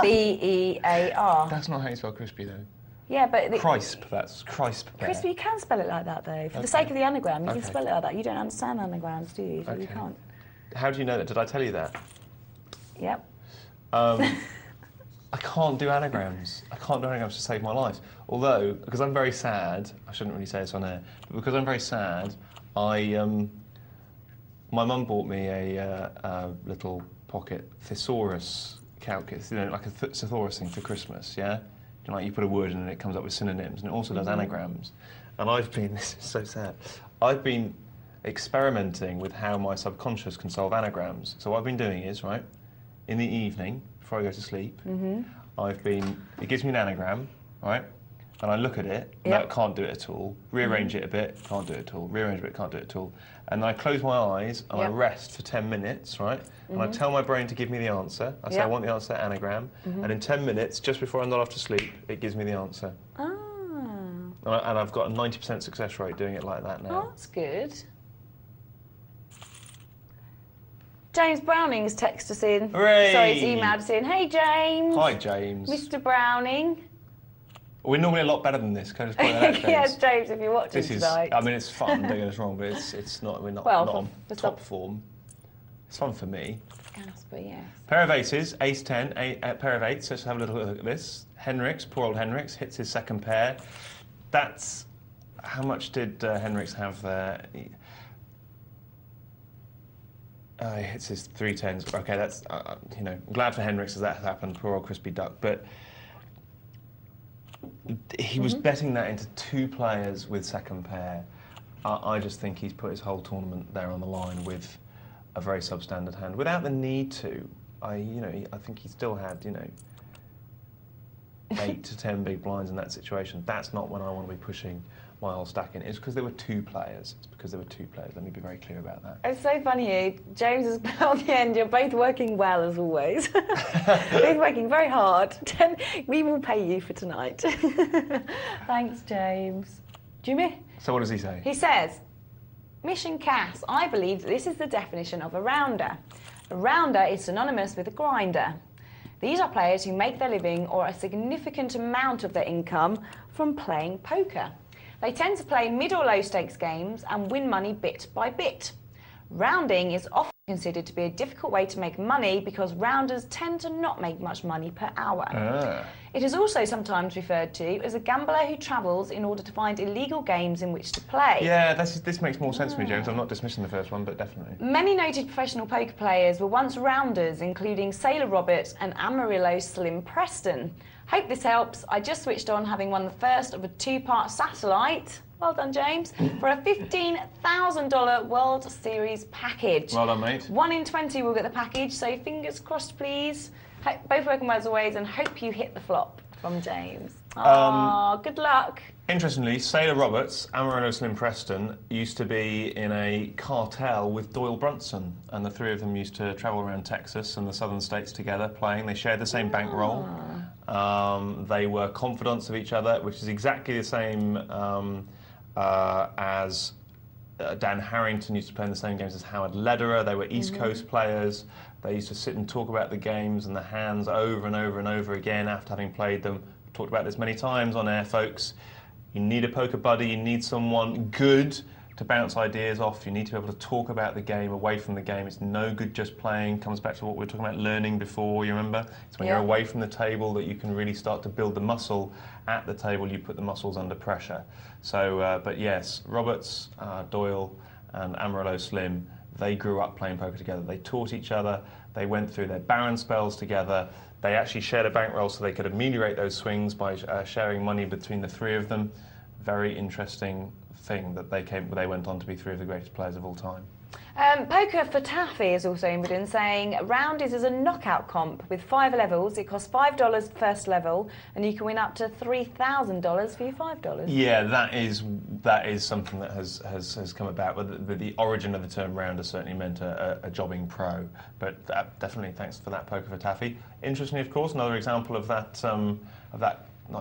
BEAR. That's not how you spell crispy, though. Yeah, but... Crisp, that's crisp bear. Crispy, you can spell it like that, though. For the sake of the anagram, you can spell it like that. You don't understand anagrams, do you? So you can't. How do you know that? Did I tell you that? Yep. I can't do anagrams. I can't do anagrams to save my life. Although, because I'm very sad, I shouldn't really say this on air, but because I'm very sad, my mum bought me a little pocket thesaurus calculus, you know, like a thesaurus thing for Christmas, yeah? You know, like you put a word in and it comes up with synonyms, and it also does anagrams. And I've been, this is so sad, I've been experimenting with how my subconscious can solve anagrams. So what I've been doing is, right, in the evening, before I go to sleep, it gives me an anagram, right, and I look at it, no, can't do it at all, rearrange it a bit, can't do it at all, rearrange it a bit, can't do it at all, and then I close my eyes and I rest for 10 minutes, right, and I tell my brain to give me the answer. I say I want the answer anagram, and in 10 minutes, just before I nod off to sleep, it gives me the answer. Ah. And I've got a 90% success rate doing it like that now. Oh, that's good. James Browning's texted us in. Hooray! Sorry, he's emailed us in. Hey, James. Hi, James. Mr. Browning. We're normally a lot better than this. Can I just point that out, James? Yes, James, if you're watching This is, tonight. I mean, it's fun, don't get us wrong, but it's not, we're not, Well, not for on top form. It's fun for me. Caspar, yes. Pair of aces, ace 10, pair of eights. Let's have a little look at this. Henriks, poor old Henriks, hits his second pair. That's, how much did Henriks have there? He hits his 3 tens. Okay, that's, you know, I'm glad for Henriks as that has happened, poor old crispy duck. But he was betting that into 2 players with second pair. I just think he's put his whole tournament there on the line with a very substandard hand without the need to. I think he still had, 8 to 10 big blinds in that situation. That's not when I want to be pushing my whole stack in. It's because there were 2 players. It's because there were 2 players. Let me be very clear about that. It's so funny, James is on the end. You're both working well, as always. Both working very hard. We will pay you for tonight. Thanks, James. Jimmy? So what does he say? He says, Mission Cass, I believe that this is the definition of a rounder. A rounder is synonymous with a grinder. These are players who make their living or a significant amount of their income from playing poker. They tend to play mid or low stakes games and win money bit by bit. Rounding is often considered to be a difficult way to make money because rounders tend to not make much money per hour. It is also sometimes referred to as a gambler who travels in order to find illegal games in which to play. Yeah, this makes more sense to me, James. I'm not dismissing the first one, but definitely. Many noted professional poker players were once rounders, including Sailor Robert and Amarillo Slim Preston. Hope this helps. I just switched on, having won the first of a 2-part satellite. Well done, James. For a $15,000 World Series package. Well done, mate. 1 in 20 will get the package, so fingers crossed, please. Both working well as always, and hope you hit the flop from James. Good luck. Interestingly, Sailor Roberts, Amarillo Slim Preston, used to be in a cartel with Doyle Brunson, and the 3 of them used to travel around Texas and the southern states together playing. They shared the same bankroll. They were confidants of each other, which is exactly the same as Dan Harrington used to play in the same games as Howard Lederer. They were East Coast players. They used to sit and talk about the games and the hands over and over and over again after having played them. We've talked about this many times on air, folks. You need a poker buddy, you need someone good to bounce ideas off. You need to be able to talk about the game away from the game. It's no good just playing. Comes back to what we were talking about learning before, you remember? It's when you're away from the table that you can really start to build the muscle. At the table, you put the muscles under pressure. So, but yes, Roberts, Doyle and Amarillo Slim, they grew up playing poker together. They taught each other. They went through their Baron spells together. They actually shared a bankroll so they could ameliorate those swings by sharing money between the 3 of them. Very interesting thing that they went on to be 3 of the greatest players of all time. Poker for Taffy is also in within saying round is as a knockout comp with 5 levels. It costs $5 first level, and you can win up to $3,000 for your $5. Yeah, that is something that has come about. But the origin of the term rounder certainly meant a jobbing pro. But definitely thanks for that, Poker for Taffy. Interestingly, of course, another example of that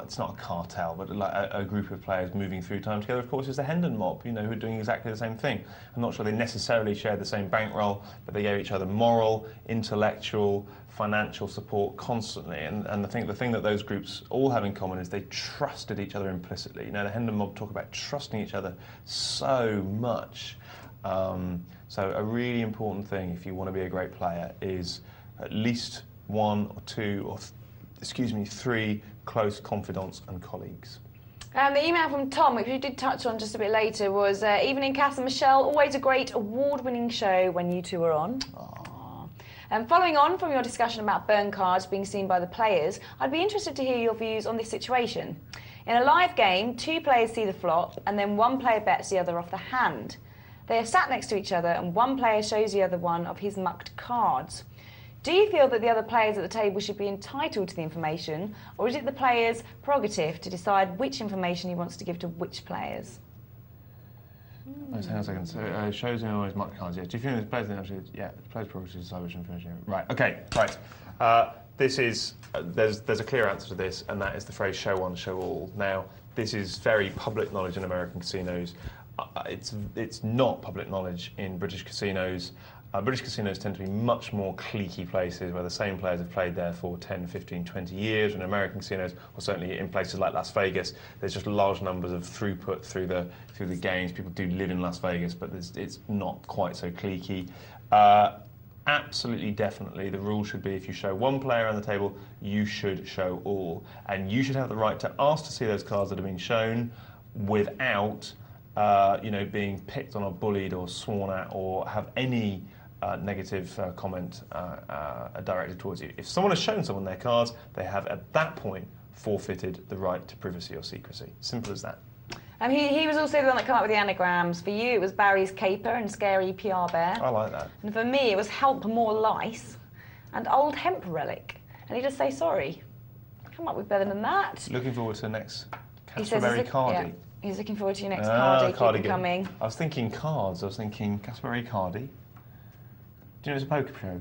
it's not a cartel, but like a group of players moving through time together, of course, is the Hendon mob, who are doing exactly the same thing. I'm not sure they necessarily shared the same bankroll, but they gave each other moral, intellectual, financial support constantly. And the thing that those groups all have in common is they trusted each other implicitly. The Hendon mob talk about trusting each other so much. So a really important thing, if you want to be a great player, is at least 1 or 2 or 3 close confidants and colleagues. The email from Tom, which we did touch on just a bit later, was evening, Cass and Michelle. Always a great award-winning show when you 2 are on. Following on from your discussion about burn cards being seen by the players, I'd be interested to hear your views on this situation. In a live game, 2 players see the flop, and then 1 player bets the other off the hand. They are sat next to each other, and 1 player shows the other one of his mucked cards. Do you feel that the other players at the table should be entitled to the information, or is it the player's prerogative to decide which information he wants to give to which players? Hang on a second. So shows him always marked cards. Yeah. Do you feel the players actually? Yeah, the player's prerogative to decide which information. Right. Okay. Right. This is there's a clear answer to this, and that is the phrase "show one, show all." Now, this is very public knowledge in American casinos. It's not public knowledge in British casinos. British casinos tend to be much more cliquey places where the same players have played there for 10, 15, 20 years. And American casinos, or certainly in places like Las Vegas, there's just large numbers of throughput through the games. People do live in Las Vegas, but it's not quite so cliquey. Absolutely, definitely, the rule should be if you show one player on the table, you should show all. And you should have the right to ask to see those cards that have been shown without being picked on or bullied or sworn at or have any negative comment directed towards you. If someone has shown someone their cards, they have at that point forfeited the right to privacy or secrecy. Simple as that. He was also the one that came up with the anagrams. For you, it was Barry's Caper and Scary PR Bear. I like that. And for me, it was Help More Lice and Old Hemp Relic. And he just say sorry. Come up with better than that. Looking forward to the next Caspar Cardi. Yeah, he's looking forward to your next Cardi. Keep it coming. I was thinking cards. I was thinking Caspar Cardi. Do you know it's a poker show?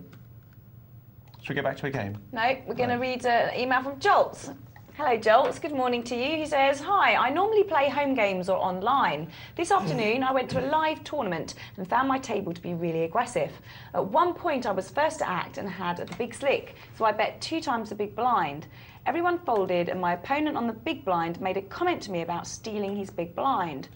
Should we get back to a game? No, we're going to read an email from Jolts. Hello Jolts, good morning to you. He says, hi, I normally play home games or online. This afternoon I went to a live tournament and found my table to be really aggressive. At one point I was first to act and had the big slick, so I bet 2 times the big blind. Everyone folded and my opponent on the big blind made a comment to me about stealing his big blind.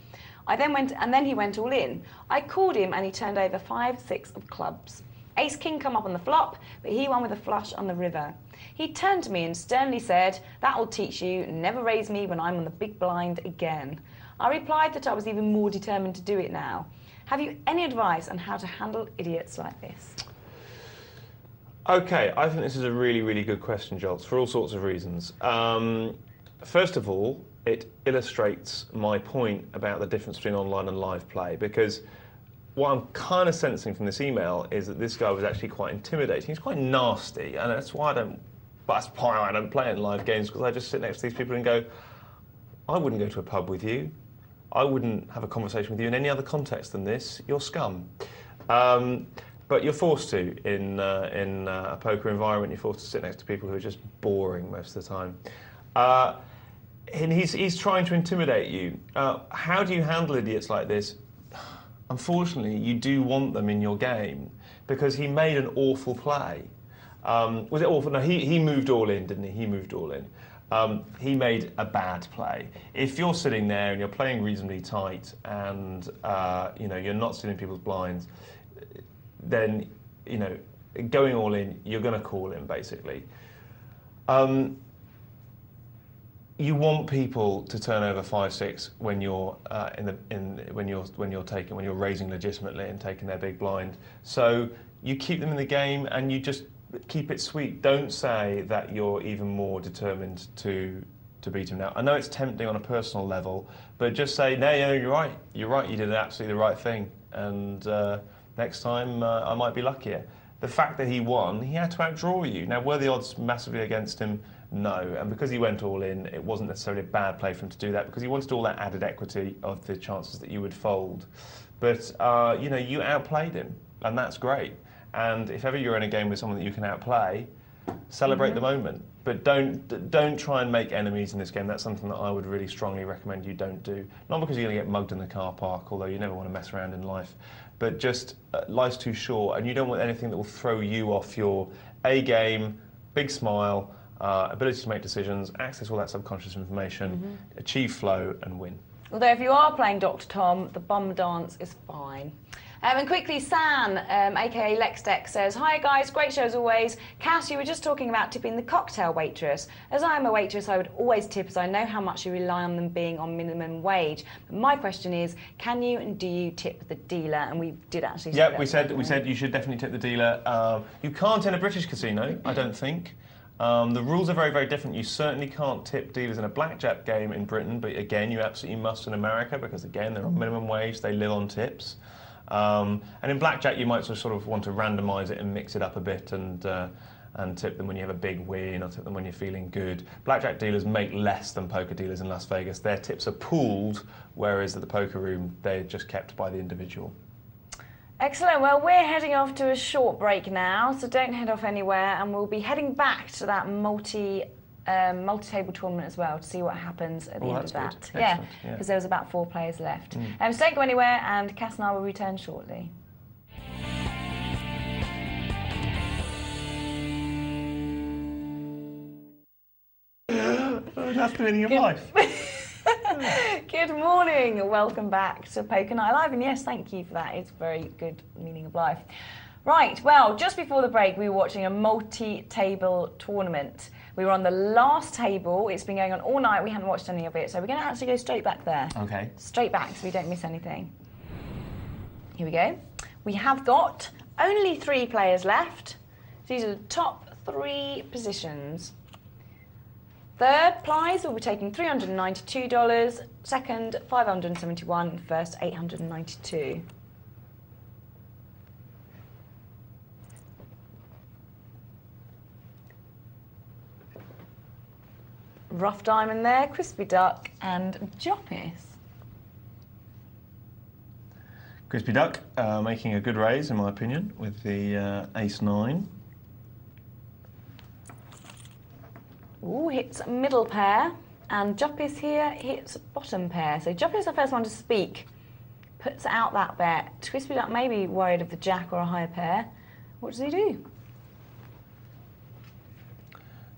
Then he went all in. I called him and he turned over 5, 6 of clubs. Ace King come up on the flop, but he won with a flush on the river. He turned to me and sternly said, that'll teach you, never raise me when I'm on the big blind again. I replied that I was even more determined to do it now. Have you any advice on how to handle idiots like this? Okay, I think this is a really, really good question, Jolts, for all sorts of reasons. First of all, it illustrates my point about the difference between online and live play, because what I'm kind of sensing from this email is that this guy was actually quite intimidating. He's quite nasty, and that's why I don't play in live games, because I just sit next to these people and go, I wouldn't go to a pub with you. I wouldn't have a conversation with you in any other context than this. You're scum. But you're forced to in a poker environment. You're forced to sit next to people who are just boring most of the time. And he's trying to intimidate you. How do you handle idiots like this? Unfortunately, you do want them in your game, because he made an awful play. Was it awful? No, he moved all in, didn't he? He moved all in. He made a bad play. If you're sitting there and you're playing reasonably tight and you're not stealing people's blinds, then going all in, you're going to call him basically. You want people to turn over 5, 6 when you're when you're raising legitimately and taking their big blind. So you keep them in the game and you just keep it sweet. Don't say that you're even more determined to beat him. Now I know it's tempting on a personal level, but just say no, you're right. You're right. You did absolutely the right thing, and next time I might be luckier. The fact that he won, he had to outdraw you. Now, were the odds massively against him? No, and because he went all in, it wasn't necessarily a bad play for him to do that, because he wanted all that added equity of the chances that you would fold. But, you outplayed him, and that's great. And if ever you're in a game with someone that you can outplay, celebrate the moment. But don't try and make enemies in this game. That's something that I would really strongly recommend you don't do. Not because you're going to get mugged in the car park, although you never want to mess around in life, but just life's too short, and you don't want anything that will throw you off your A game, big smile, ability to make decisions, access all that subconscious information, achieve flow and win. Although if you are playing Dr. Tom, the bum dance is fine. And quickly, San, aka LexDeck, says, hi guys, great show as always. Cass, you were just talking about tipping the cocktail waitress. As I am a waitress, I would always tip, as I know how much you rely on them being on minimum wage. But my question is, can you and do you tip the dealer? And we did actually say that. Yeah, we said you should definitely tip the dealer. You can't in a British casino, I don't think. The rules are very, very different. You certainly can't tip dealers in a blackjack game in Britain, but again, you absolutely must in America, because again, they're on minimum wage, they live on tips. And in blackjack, you might sort of want to randomise it and mix it up a bit and tip them when you have a big win or tip them when you're feeling good. Blackjack dealers make less than poker dealers in Las Vegas. Their tips are pooled, whereas at the poker room, they're just kept by the individual. Excellent. Well, we're heading off to a short break now, so don't head off anywhere, and we'll be heading back to that multi-table tournament as well to see what happens at the end of that. Yeah, because there was about 4 players left. So don't go anywhere, and Cass and I will return shortly. That's the meaning of life. Good morning, welcome back to Poker Night Live, and yes, thank you for that. It's a very good meaning of life. Right, well, just before the break, we were watching a multi-table tournament. We were on the last table. It's been going on all night. We haven't watched any of it, so we're going to actually go straight back there. Okay. Straight back, so we don't miss anything. Here we go. We have got only 3 players left. These are the top 3 positions. Third prize will be taking $392, second $571, first $892. Rough diamond there, Crispy Duck and Joppis. Crispy Duck making a good raise, in my opinion, with the ace-9. Ooh, hits middle pair, and Joppis here hits bottom pair. So Joppis, the first one to speak, puts out that bet. Crispy Duck may be worried of the jack or a higher pair. What does he do?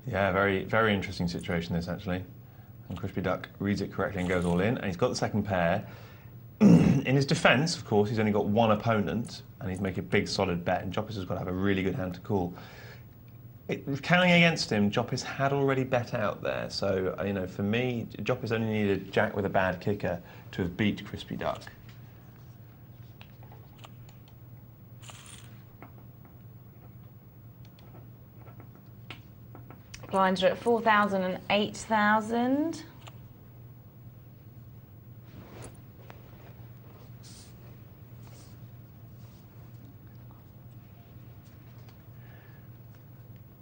Yeah, very, very interesting situation this, actually. And Crispy Duck reads it correctly and goes all in, and he's got the second pair. In his defence, of course, he's only got one opponent, and he's making a big, solid bet, and Joppis has got to have a really good hand to call. Counting against him, Joppis had already bet out there, so, you know, for me, Joppis only needed jack with a bad kicker to have beat Crispy Duck. Blinds are at 4,000 and 8,000.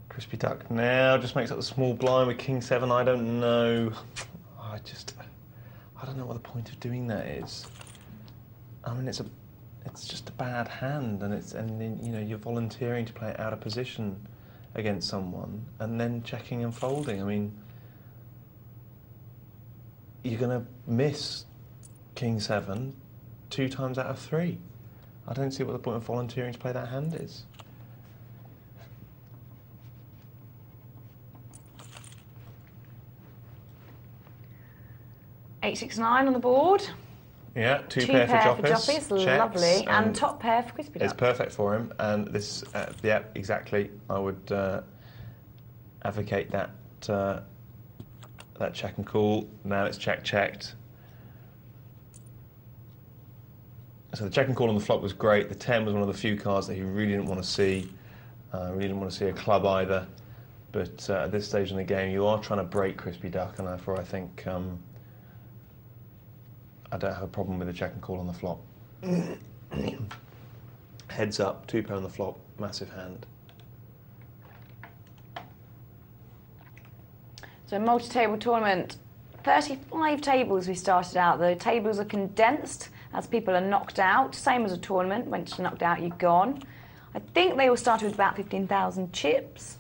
Crispy Duck now just makes up the small blind with King 7. I don't know. I don't know what the point of doing that is. I mean, it's just a bad hand, and then, you know, you're volunteering to play it out of position against someone, and then checking and folding. I mean, you're going to miss King 7 2 times out of 3. I don't see what the point of volunteering to play that hand is. $869 on the board. Yeah, two pair for Joppis. Checks, lovely, and top pair for Crispy Duck. It's perfect for him, and this, yeah, exactly. I would advocate that that check and call. Now it's checked. So the check and call on the flop was great. The 10 was one of the few cards that he really didn't want to see. Really didn't want to see a club either. But at this stage in the game, you are trying to break Crispy Duck, and therefore I think I don't have a problem with a check and call on the flop. Heads up, 2 pair on the flop, massive hand. So multi-table tournament, 35 tables we started out. The tables are condensed as people are knocked out, same as a tournament. Once you're knocked out, you're gone. I think they all started with about 15,000 chips.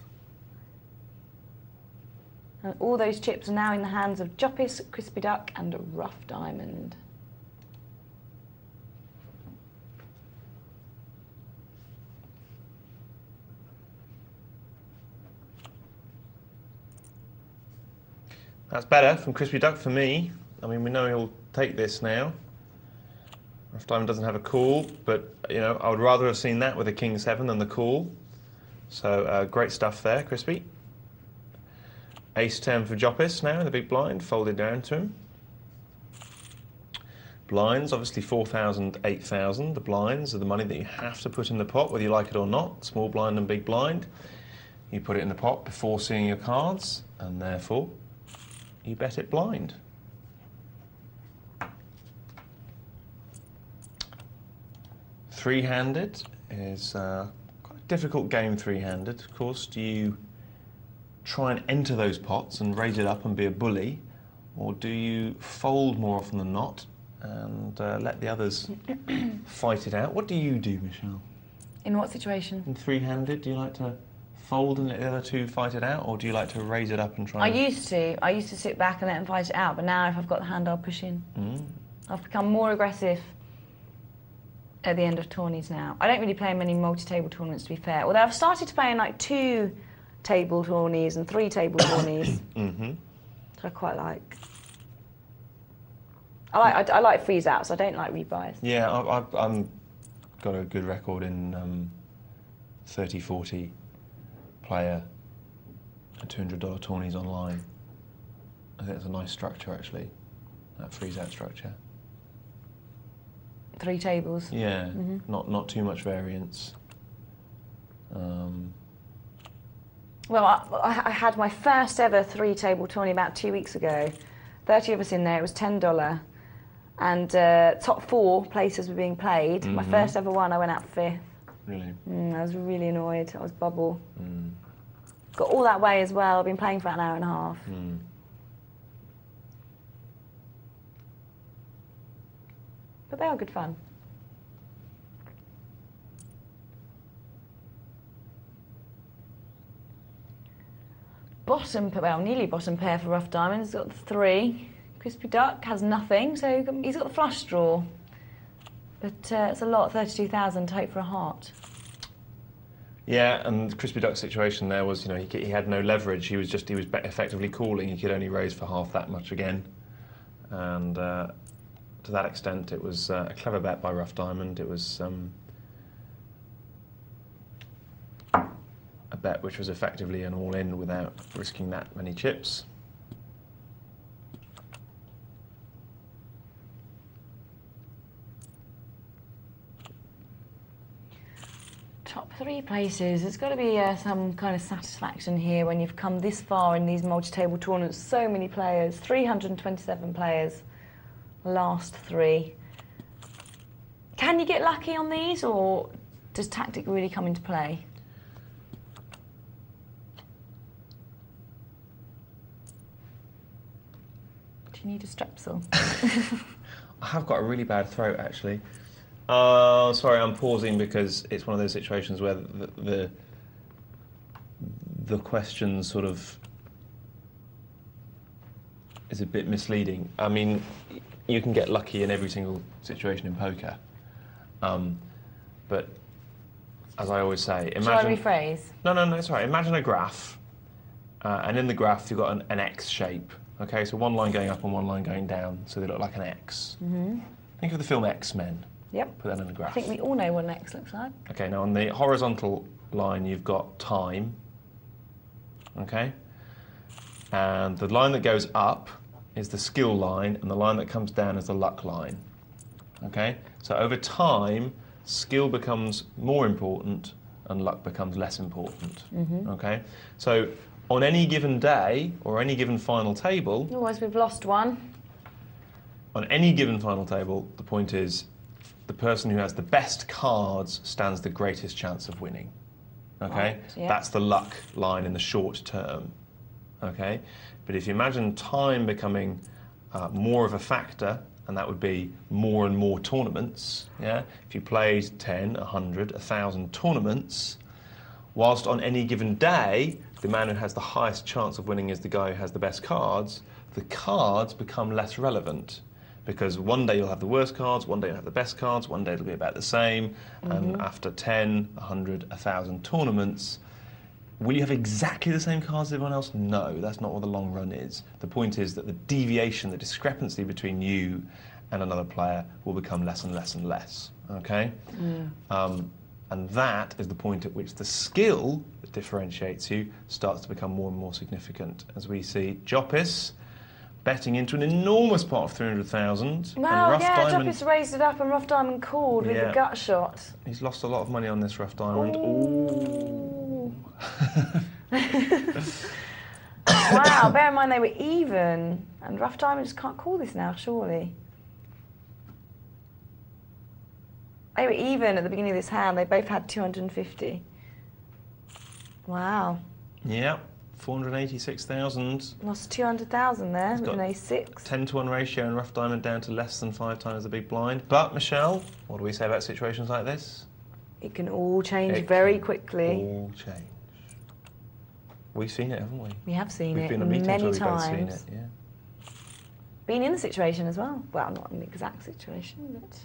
And all those chips are now in the hands of Joppis, Crispy Duck and a Rough Diamond. That's better from Crispy Duck for me. I mean, we know he'll take this now. Rough Diamond doesn't have a call, but, you know, I would rather have seen that with a King 7 than the call. So great stuff there, Crispy. Ace 10 for Joppis now in the big blind, folded down to him. Blinds, obviously 4,000, 8,000. The blinds are the money that you have to put in the pot, whether you like it or not. Small blind and big blind. You put it in the pot before seeing your cards, and therefore you bet it blind. Three-handed is quite a difficult game, three-handed. Of course, do you try and enter those pots and raise it up and be a bully, or do you fold more often than not and let the others fight it out? What do you do, Michelle? In what situation? In three-handed, do you like to fold and let the other two fight it out, or do you like to raise it up and try and... I used to sit back and let them fight it out, but now if I've got the hand, I'll push in. I've become more aggressive at the end of tourneys now. I don't really play many multi-table tournaments, to be fair, although I've started to play in like 2-table tourneys and 3-table tourneys. which I quite like. I like freeze outs. I don't like rebuys. Yeah, I'm got a good record in 30, 40 player and $200 tourneys online. I think it's a nice structure actually, that freeze out structure. 3 tables. Yeah, not too much variance. Well, I had my first ever 3-table tourney about 2 weeks ago. 30 of us in there. It was $10, and top 4 places were being played. My first ever one, I went out 5th. Really? I was really annoyed. I was bubble. Got all that way as well. I've been playing for about an hour and a half. But they are good fun. Bottom, well, nearly bottom pair for Rough Diamonds. He's got the 3. Crispy Duck has nothing, so he's got the flush draw. But it's a lot, 32,000 to hope for a heart. Yeah, and the Crispy Duck situation there was, you know, he had no leverage. He was effectively calling. He could only raise for half that much again, and to that extent, it was a clever bet by Rough Diamond. It was a bet which was effectively an all-in without risking that many chips. Top 3 places. There's got to be some kind of satisfaction here when you've come this far in these multi-table tournaments. So many players, 327 players, last 3. Can you get lucky on these, or does tactic really come into play? Do you need a strepsil? I have got a really bad throat, actually. Sorry, I'm pausing because it's one of those situations where the question sort of is a bit misleading. I mean, you can get lucky in every single situation in poker, but as I always say, imagine... Shall I rephrase? No, it's all right. Imagine a graph, and in the graph you've got an X shape. Okay, so one line going up and one line going down, so they look like an X. Think of the film X-Men. Yep. Put that in the graph. I think we all know what an X looks like. Okay, now on the horizontal line you've got time, okay? And the line that goes up is the skill line, and the line that comes down is the luck line, okay? So over time, skill becomes more important and luck becomes less important, okay? So on any given day, or any given final table... Otherwise we've lost one. On any given final table, the point is the person who has the best cards stands the greatest chance of winning. Okay? Right, yeah. That's the luck line in the short term. Okay? But if you imagine time becoming more of a factor, and that would be more and more tournaments, yeah? If you played 10, 100, 1,000 tournaments, whilst on any given day, the man who has the highest chance of winning is the guy who has the best cards, the cards become less relevant. Because one day you'll have the worst cards, one day you'll have the best cards, one day it'll be about the same, and after 10, 100, 1,000 tournaments, will you have exactly the same cards as everyone else? No, that's not what the long run is. The point is that the deviation, the discrepancy between you and another player will become less and less and less, okay? And that is the point at which the skill that differentiates you starts to become more and more significant. As we see Joppis betting into an enormous pot of 300,000. Wow, yeah, Joppis raised it up and Rough Diamond called with a gut shot. He's lost a lot of money on this Rough Diamond. Ooh. Wow, bear in mind they were even. And Rough Diamond just can't call this now, surely. They were even at the beginning of this hand. They both had 250. Wow. Yeah. 486,000. Lost 200,000 there with an A6. 10-to-1 ratio and Rough Diamond down to less than 5 times the big blind. But, Michelle, what do we say about situations like this? It can all change very quickly. All change. We've seen it, haven't we? We have seen it been at meetings many where we've both times. seen it, yeah. Been in the situation as well. Well, not in the exact situation, but...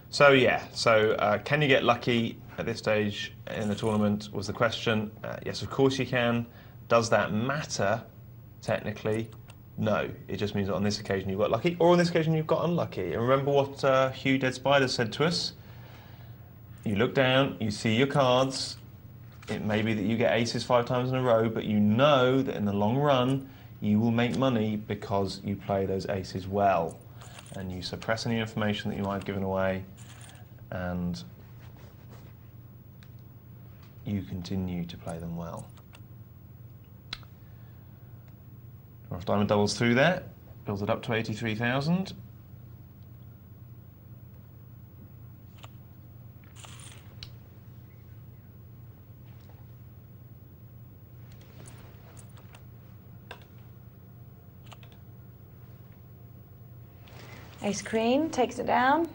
So, yeah. So, can you get lucky? at this stage in the tournament was the question. Yes, of course you can. Does that matter, technically? No. It just means that on this occasion you got lucky, or on this occasion you've got unlucky. And remember what Hugh Dead Spider said to us? You look down, you see your cards. It may be that you get aces 5 times in a row, but you know that in the long run you will make money because you play those aces well. And you suppress any information that you might have given away, and you continue to play them well. Rough diamond doubles through there, builds it up to 83,000. Ace Queen takes it down.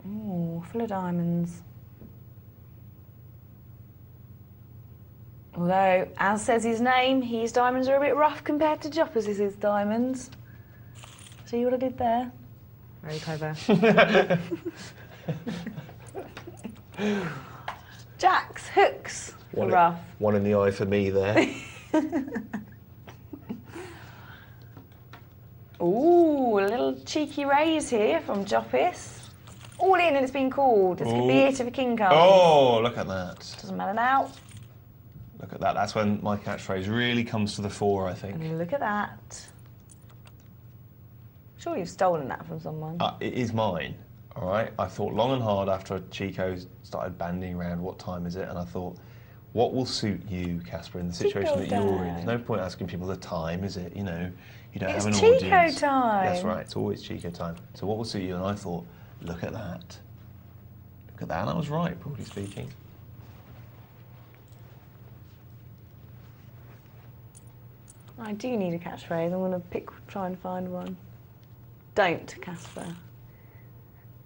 Ooh, full of diamonds. Although, as says his name, his diamonds are a bit rough compared to Joppers' diamonds. See what I did there? Very clever. Jacks, hooks, rough. One in the eye for me there. Ooh, a little cheeky raise here from Joppis. All in and it's been called. This could be it if a king comes. Oh, look at that. Doesn't matter now. Look at that. That's when my catchphrase really comes to the fore, I think. And look at that. Sure you've stolen that from someone. It is mine, all right? I thought long and hard after Chico started bandying around what time is it, and I thought, what will suit you, Caspar, in the situation that you're in? There's no point asking people the time, is it? You know, you don't have an audience. It's Chico time. That's right, it's always Chico time. So what will suit you? And I thought, look at that. Look at that, and I was right, broadly speaking. I do need a catchphrase. I'm going to try and find one. Don't, Caspar.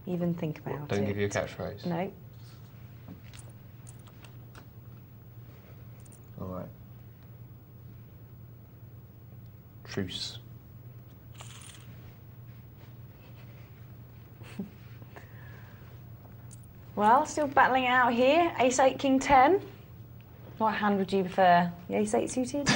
Even think about it. Don't give you a catchphrase? No. All right. Truce. Well, still battling it out here. Ace 8, King 10. What hand would you prefer? The Ace 8 suited?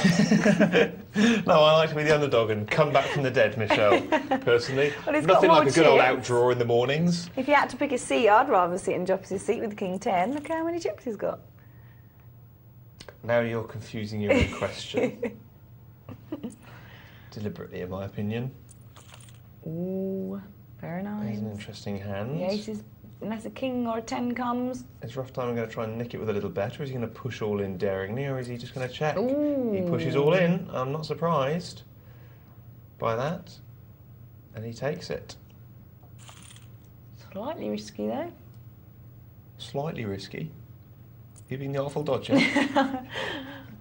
No, I like to be the underdog and come back from the dead, Michelle, personally. Well, it's nothing got like a good old chips. outdraw in the mornings. If you had to pick a seat, I'd rather sit in Joppis' seat with the King 10. Look how many chips he's got. Now you're confusing your own question. Deliberately, in my opinion. Ooh, very nice. There's an interesting hand. The ace is, unless a king or a 10 comes. Is Rough Diamond going to try and nick it with a little bet, or is he going to push all in daringly, or is he just going to check? Ooh. He pushes all in. I'm not surprised by that. And he takes it. Slightly risky, though. Slightly risky. You being the awful dodger.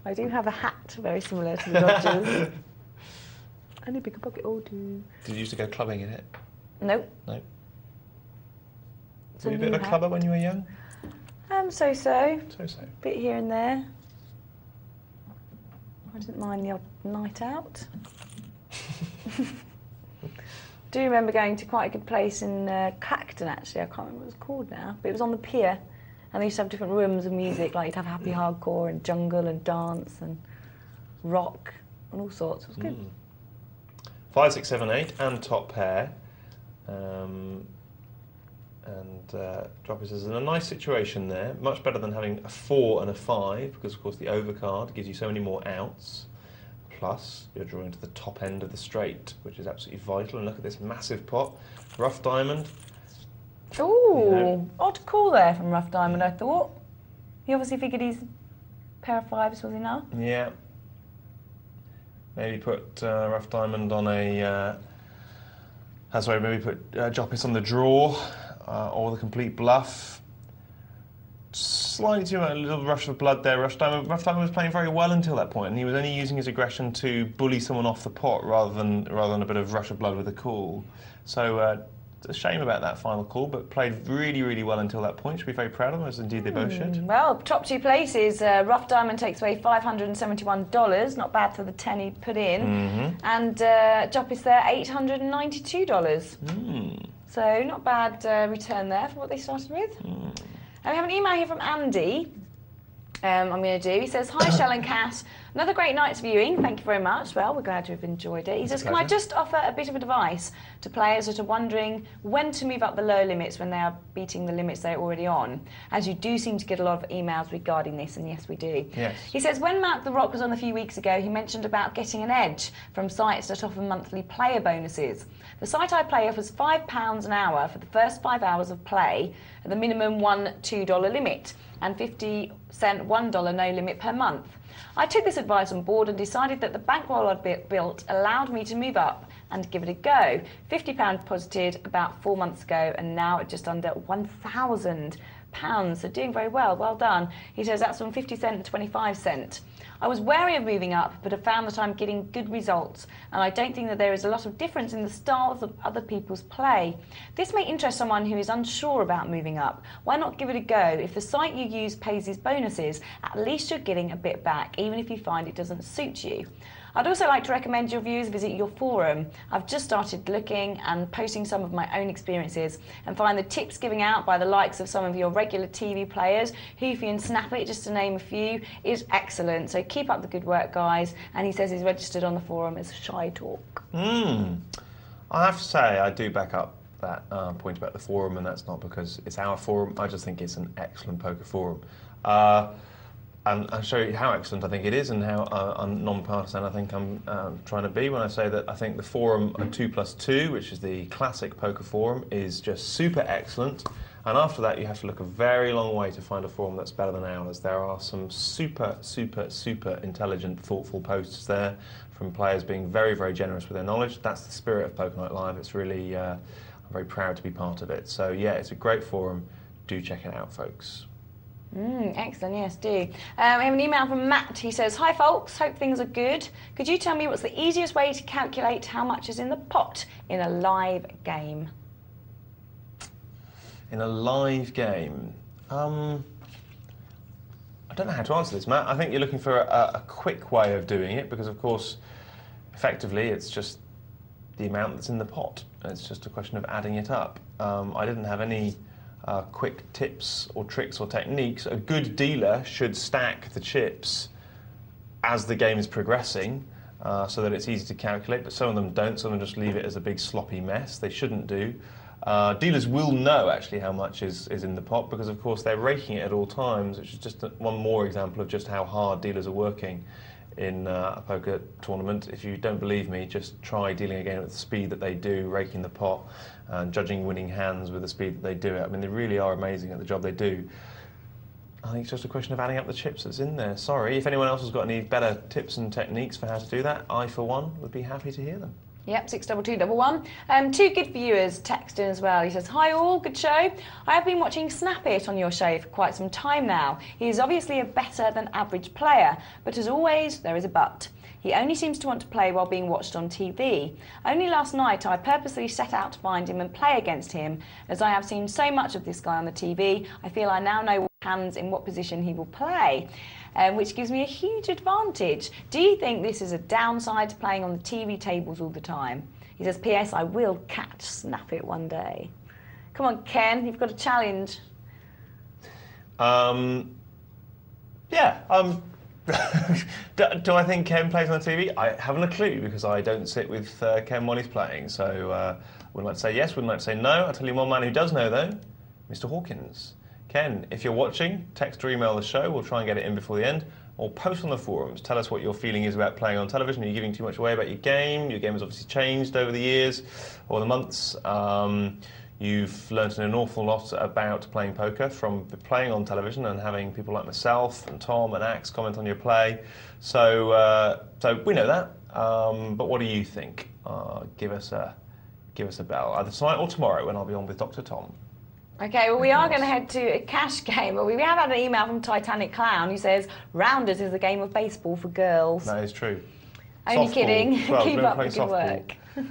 I do have a hat very similar to the Dodgers. And a bigger pocket or two. Did you used to go clubbing in it? Nope. No. It's Were you a bit of a clubber when you were young? So-so. So-so. Bit here and there. I didn't mind the odd night out. Do remember going to quite a good place in Clacton, actually. I can't remember what it was called now. But it was on the pier. And they used to have different rooms of music. Like you'd have happy hardcore and jungle and dance and rock and all sorts. It was good. 5, 6, 7, 8 and top pair. Droppers is in a nice situation there. Much better than having a 4 and a 5, because of course the overcard gives you so many more outs. Plus, you're drawing to the top end of the straight, which is absolutely vital. And look at this massive pot. Rough Diamond. Ooh, odd call there from Rough Diamond, I thought. He obviously figured his pair of 5s was enough. Yeah. Maybe put Rough Diamond on a... maybe put Joppis on the draw, or the complete bluff. Slightly too much, a little rush of blood there. Rough Diamond was playing very well until that point, and he was only using his aggression to bully someone off the pot rather than a bit of rush of blood with a call. So a shame about that final call, but played really, really well until that point. Should be very proud of them, as indeed they both should. Well, top 2 places. Rough Diamond takes away $571. Not bad for the 10 he put in. And Jupp is there, $892. So not bad return there for what they started with. And we have an email here from Andy. I'm going to do. He says, hi, Shell and Cat. Another great night's viewing. Thank you very much. Well, we're glad to have enjoyed it. He says, can I just offer a bit of advice to players that are wondering when to move up the lower limits when they are beating the limits they're already on? As you do seem to get a lot of emails regarding this, and yes, we do. Yes. He says, when Matt the Rock was on a few weeks ago, he mentioned about getting an edge from sites that offer monthly player bonuses. The site I play offers £5 an hour for the first 5 hours of play at the minimum $2 limit and 50-cent $1 no limit per month. I took this advice on board and decided that the bankroll I'd built allowed me to move up and give it a go. £50 deposited about 4 months ago, and now at just under £1,000. So doing very well. Well done. He says that's from 50 cent and 25 cent. I was wary of moving up, but have found that I'm getting good results, and I don't think that there is a lot of difference in the styles of other people's play. This may interest someone who is unsure about moving up. Why not give it a go? If the site you use pays his bonuses, at least you're getting a bit back, even if you find it doesn't suit you. I'd also like to recommend your viewers visit your forum. I've just started looking and posting some of my own experiences, and find the tips giving out by the likes of some of your regular TV players, Hoofy and Snappit, just to name a few, is excellent. So keep up the good work, guys. And he says he's registered on the forum as Shy Talk. I have to say, I do back up that point about the forum, and that's not because it's our forum. I just think it's an excellent poker forum. And I'll show you how excellent I think it is, and how non-partisan I think I'm trying to be when I say that I think the forum 2+2, which is the classic poker forum, is just super excellent. And after that, you have to look a very long way to find a forum that's better than ours. There are some super, super, super intelligent, thoughtful posts there from players being very, very generous with their knowledge. That's the spirit of Poker Night Live. It's really, I'm very proud to be part of it. So yeah, it's a great forum. Do check it out, folks. Excellent, yes, do. We have an email from Matt. He says, hi folks, hope things are good. Could you tell me what's the easiest way to calculate how much is in the pot in a live game? In a live game? I don't know how to answer this, Matt. I think you're looking for a quick way of doing it, because of course, effectively, it's just the amount that's in the pot. It's just a question of adding it up. I didn't have any quick tips or tricks or techniques. A good dealer should stack the chips as the game is progressing, so that it's easy to calculate, but some of them don't. Some of them just leave it as a big sloppy mess. They shouldn't do. Dealers will know actually how much is in the pot, because of course they're raking it at all times, which is just one more example of just how hard dealers are working in a poker tournament. If you don't believe me, just try dealing a game at the speed that they do, raking the pot and judging winning hands with the speed that they do it. I mean, they really are amazing at the job they do. I think it's just a question of adding up the chips that's in there. Sorry, if anyone else has got any better tips and techniques for how to do that, I, for one, would be happy to hear them. Yep, 62211. Two good viewers text in as well. He says, hi all, good show. I have been watching Snappit on your show for quite some time now. He is obviously a better than average player, but as always, there is a but. He only seems to want to play while being watched on TV. Only last night I purposely set out to find him and play against him. As I have seen so much of this guy on the TV, I feel I now know what hands in what position he will play. Which gives me a huge advantage. Do you think this is a downside to playing on the TV tables all the time? He says, P.S. I will catch Snappit one day. Come on, Ken, you've got a challenge. Do I think Ken plays on the TV? I haven't a clue, because I don't sit with Ken while he's playing. So wouldn't like to say yes, wouldn't like to say no. I'll tell you one man who does know, though, Mr. Hawkins. Ken, if you're watching, text or email the show. We'll try and get it in before the end. Or post on the forums. Tell us what your feeling is about playing on television. Are you giving too much away about your game? Your game has obviously changed over the years or the months. You've learnt an awful lot about playing poker from playing on television and having people like myself and Tom and Axe comment on your play. So we know that. But what do you think? Give us a bell either tonight or tomorrow when I'll be on with Dr. Tom. Okay, well, we are going to head to a cash game, but we have had an email from Titanic Clown who says, Rounders is a game of baseball for girls. That is true. Only Softball. kidding. Well, Keep up the good softball. work. It's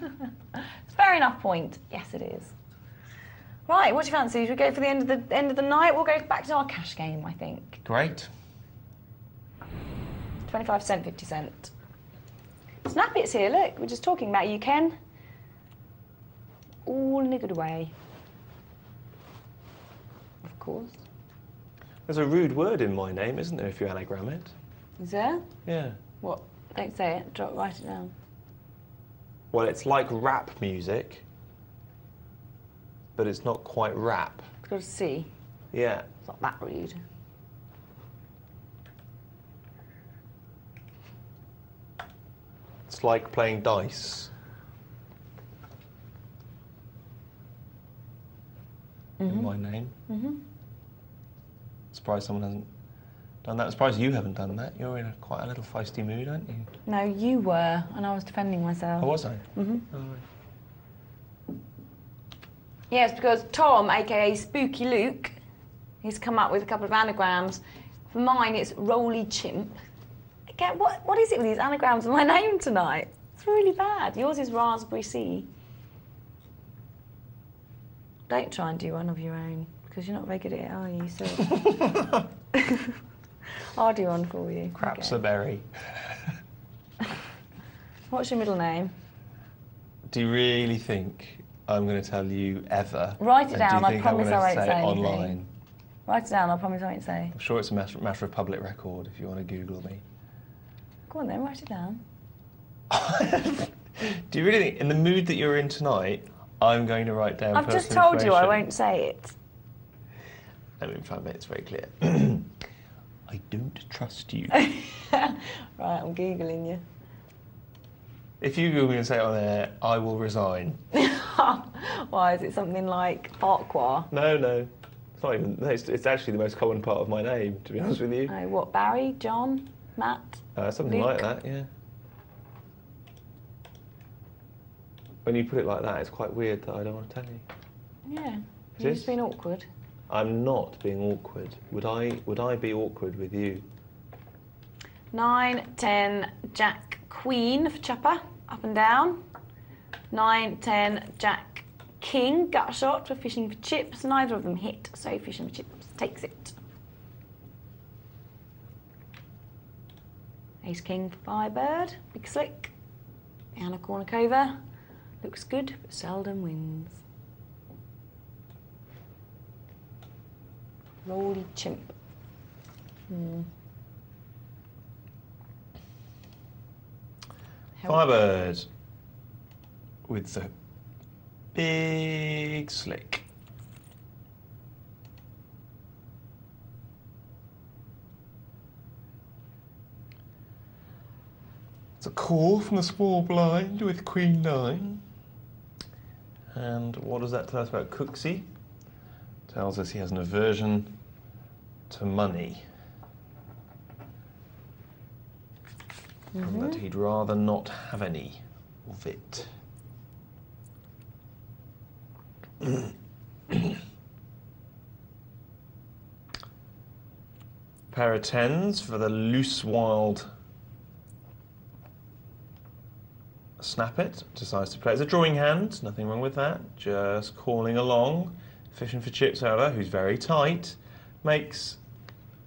a fair enough point. Yes, it is. Right, what do you fancy? Should we go for the end of the night? We'll go back to our cash game, I think. Great. 25 cent, 50 cent. Snap It's here, look. We're just talking about you, Ken. All in a good way. Of course. There's a rude word in my name, isn't there, if you anagram it? Is there? Yeah. What? Don't say it. Write it down. Well, it's like rap music, but it's not quite rap. It's got a C. Yeah. It's not that rude. It's like playing dice. In my name. Surprised someone hasn't done that. Surprised you haven't done that. You're in quite a little feisty mood, aren't you? No, you were, and I was defending myself. Oh, was I? Mm-hmm. Oh, right. Yes, because Tom, aka Spooky Luke, he's come up with a couple of anagrams. For mine, it's Roly Chimp. Again, what is it with these anagrams of my name tonight? It's really bad. Yours is Raspberry Sea. Don't try and do one of your own, because you're not very good at it, are you? So I'll do one for you. Crapsaberry. What's your middle name? Do you really think I'm going to tell you ever? Write it down. I I promise I won't say anything. Online? Write it down. I promise I won't say. I'm sure it's a matter of public record if you want to Google me. Go on then, write it down. Do you really think, in the mood that you're in tonight, I'm going to write down I've just personal told you I information? won't say it. Let me try and make this very clear. I don't trust you. Right, I'm Googling you. If you Google me and say it on air, I will resign. Why, is it something like Aqua? No. It's not even. No, it's actually the most common part of my name, to be honest with you. Oh, what, Barry? John? Matt? Something Luke? like that, yeah. When you put it like that, it's quite weird that I don't want to tell you. Yeah, Is you've it? just been awkward. I'm not being awkward. Would I be awkward with you? 9, 10, Jack, Queen for chopper, up and down. 9, 10, Jack, King, gut shot for fishing for chips. Neither of them hit, so fishing for chips takes it. Ace King for Firebird, big slick. Anna Cornucova, looks good but seldom wins. Roly Chimp. Firebird with the big slick. It's a call from the small blind with Queen 9. And what does that tell us about Cooksey? Tells us he has an aversion to money. And that he'd rather not have any of it. Pair of 10s for the loose wild snap it. Decides to play. It's a drawing hand, nothing wrong with that. Just calling along. Fishing for chips, however, who's very tight, makes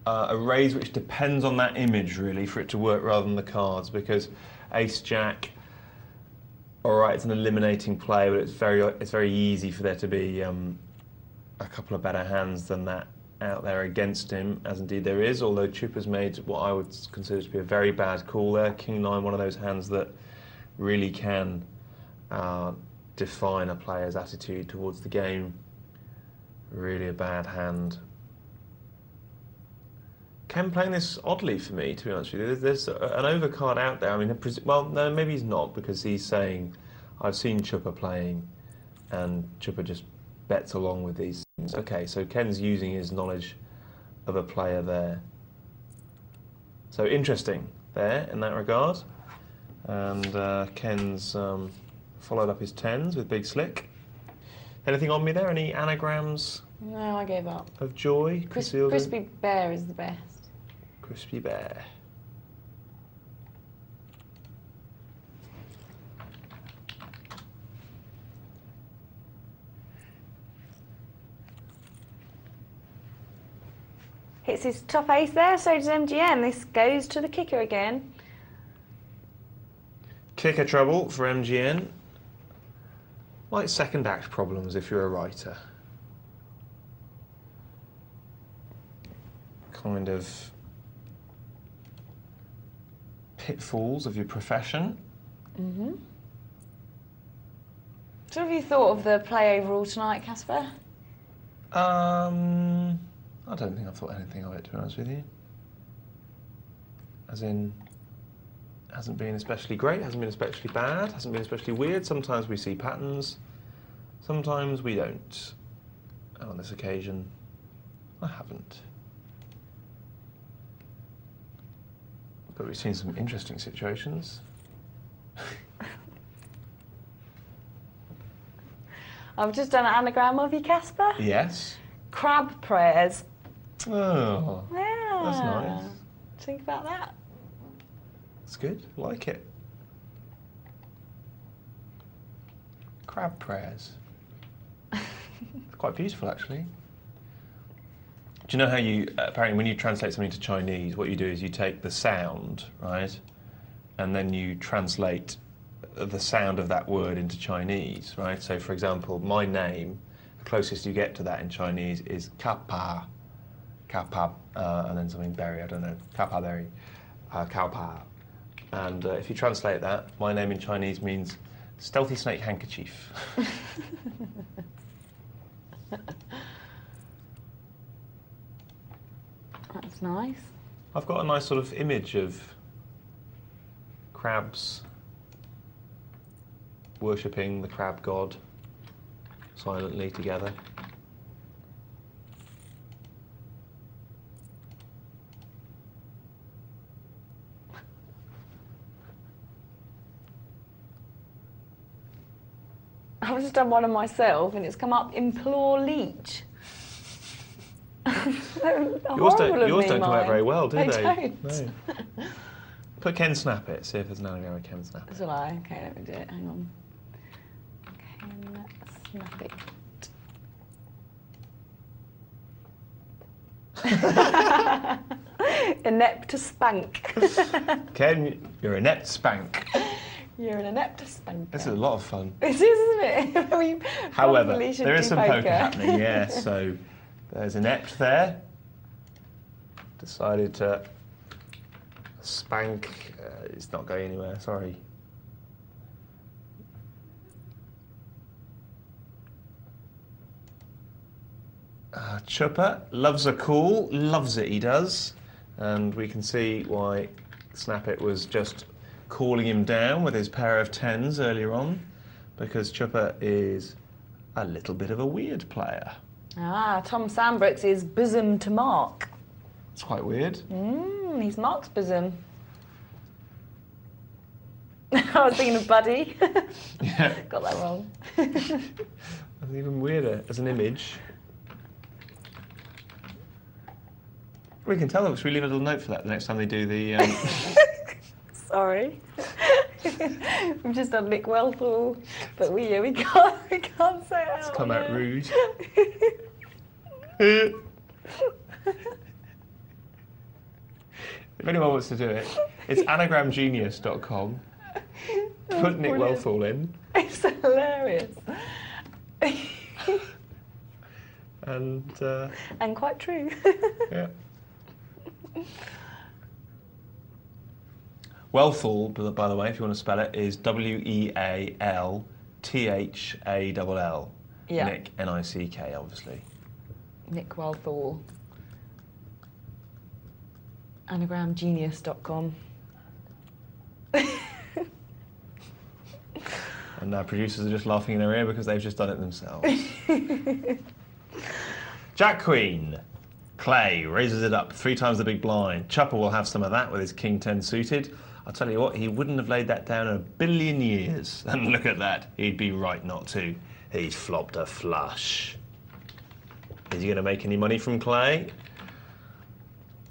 a raise which depends on that image, really, for it to work rather than the cards, because Ace-Jack, all right, it's an eliminating play, but it's very easy for there to be a couple of better hands than that out there against him, as indeed there is, although Chipper's made what I would consider to be a very bad call there. King-9, one of those hands that really can define a player's attitude towards the game. Really a bad hand. Ken playing this oddly for me, to be honest with you. There's an overcard out there. I mean, well, no, maybe he's not, because he's saying, I've seen Chipper playing, and Chipper just bets along with these things. Okay, so Ken's using his knowledge of a player there. So interesting there in that regard. And Ken's followed up his 10s with Big Slick. Anything on me there? Any anagrams? No, I gave up. Of joy? Crispy Bear is the best. Crispy Bear. Hits his top ace there, so does MGM. This goes to the kicker again. Kicker trouble for MGN. Like second act problems if you're a writer. Kind of pitfalls of your profession. Mm-hmm. So what have you thought of the play overall tonight, Caspar? I don't think I've thought anything of it, to be honest with you. As in, hasn't been especially great, hasn't been especially bad, hasn't been especially weird. Sometimes we see patterns, sometimes we don't. And on this occasion, I haven't. But we've seen some interesting situations. I've just done an anagram of you, Caspar. Yes. Crab prayers. Oh, Yeah. that's nice. Think about that. That's good. I like it. Crab prayers. Quite beautiful, actually. Do you know how you, apparently when you translate something to Chinese, what you do is you take the sound, right, and then you translate the sound of that word into Chinese, right? So, for example, my name, the closest you get to that in Chinese is Caspar, Caspar, and then something berry, I don't know, Caspar berry, Caspar. And if you translate that, my name in Chinese means stealthy snake handkerchief. That's nice. I've got a nice sort of image of crabs worshipping the crab god silently together. I've just done one of myself and it's come up implore leech. Yours don't come out very well, do they? Don't. No. Put Ken Snap it, see if there's an anagram of Ken Snap it. Shall I? Okay, let me do it. Hang on. Ken Snap it. Inept to spank. Ken, you're inept spank. You're an inept spanker. This is a lot of fun. It is, isn't it? We However, probably should there do is some poker happening, yeah. So there's inept there. Decided to spank. It's not going anywhere, sorry. Chupper loves a call, loves it, he does. And we can see why Snap It was just calling him down with his pair of tens earlier on, because Chupper is a little bit of a weird player. Ah, Tom Sandbrooks is bosom to Mark. It's quite weird. He's Mark's bosom. I was thinking of Buddy. Yeah. Got that wrong. That's even weirder as an image. We can tell them. Should we leave a little note for that the next time they do the... Sorry. We've just done Nick Wellthall, but we can't say it out. It's come out rude. If anyone wants to do it, it's anagramgenius.com. Put Nick Wellthall in. It's hilarious. And quite true. Yeah. Wellthall, by the way, if you want to spell it, is Wealthall. Yeah. Nick, N-I-C-K, obviously. Nick Wellthall. Anagramgenius.com. And now producers are just laughing in their ear because they've just done it themselves. Jack Queen. Clay raises it up 3 times the big blind. Chupper will have some of that with his King 10 suited. I'll tell you what, he wouldn't have laid that down in a billion years. And look at that, he'd be right not to. He's flopped a flush. Is he going to make any money from Clay?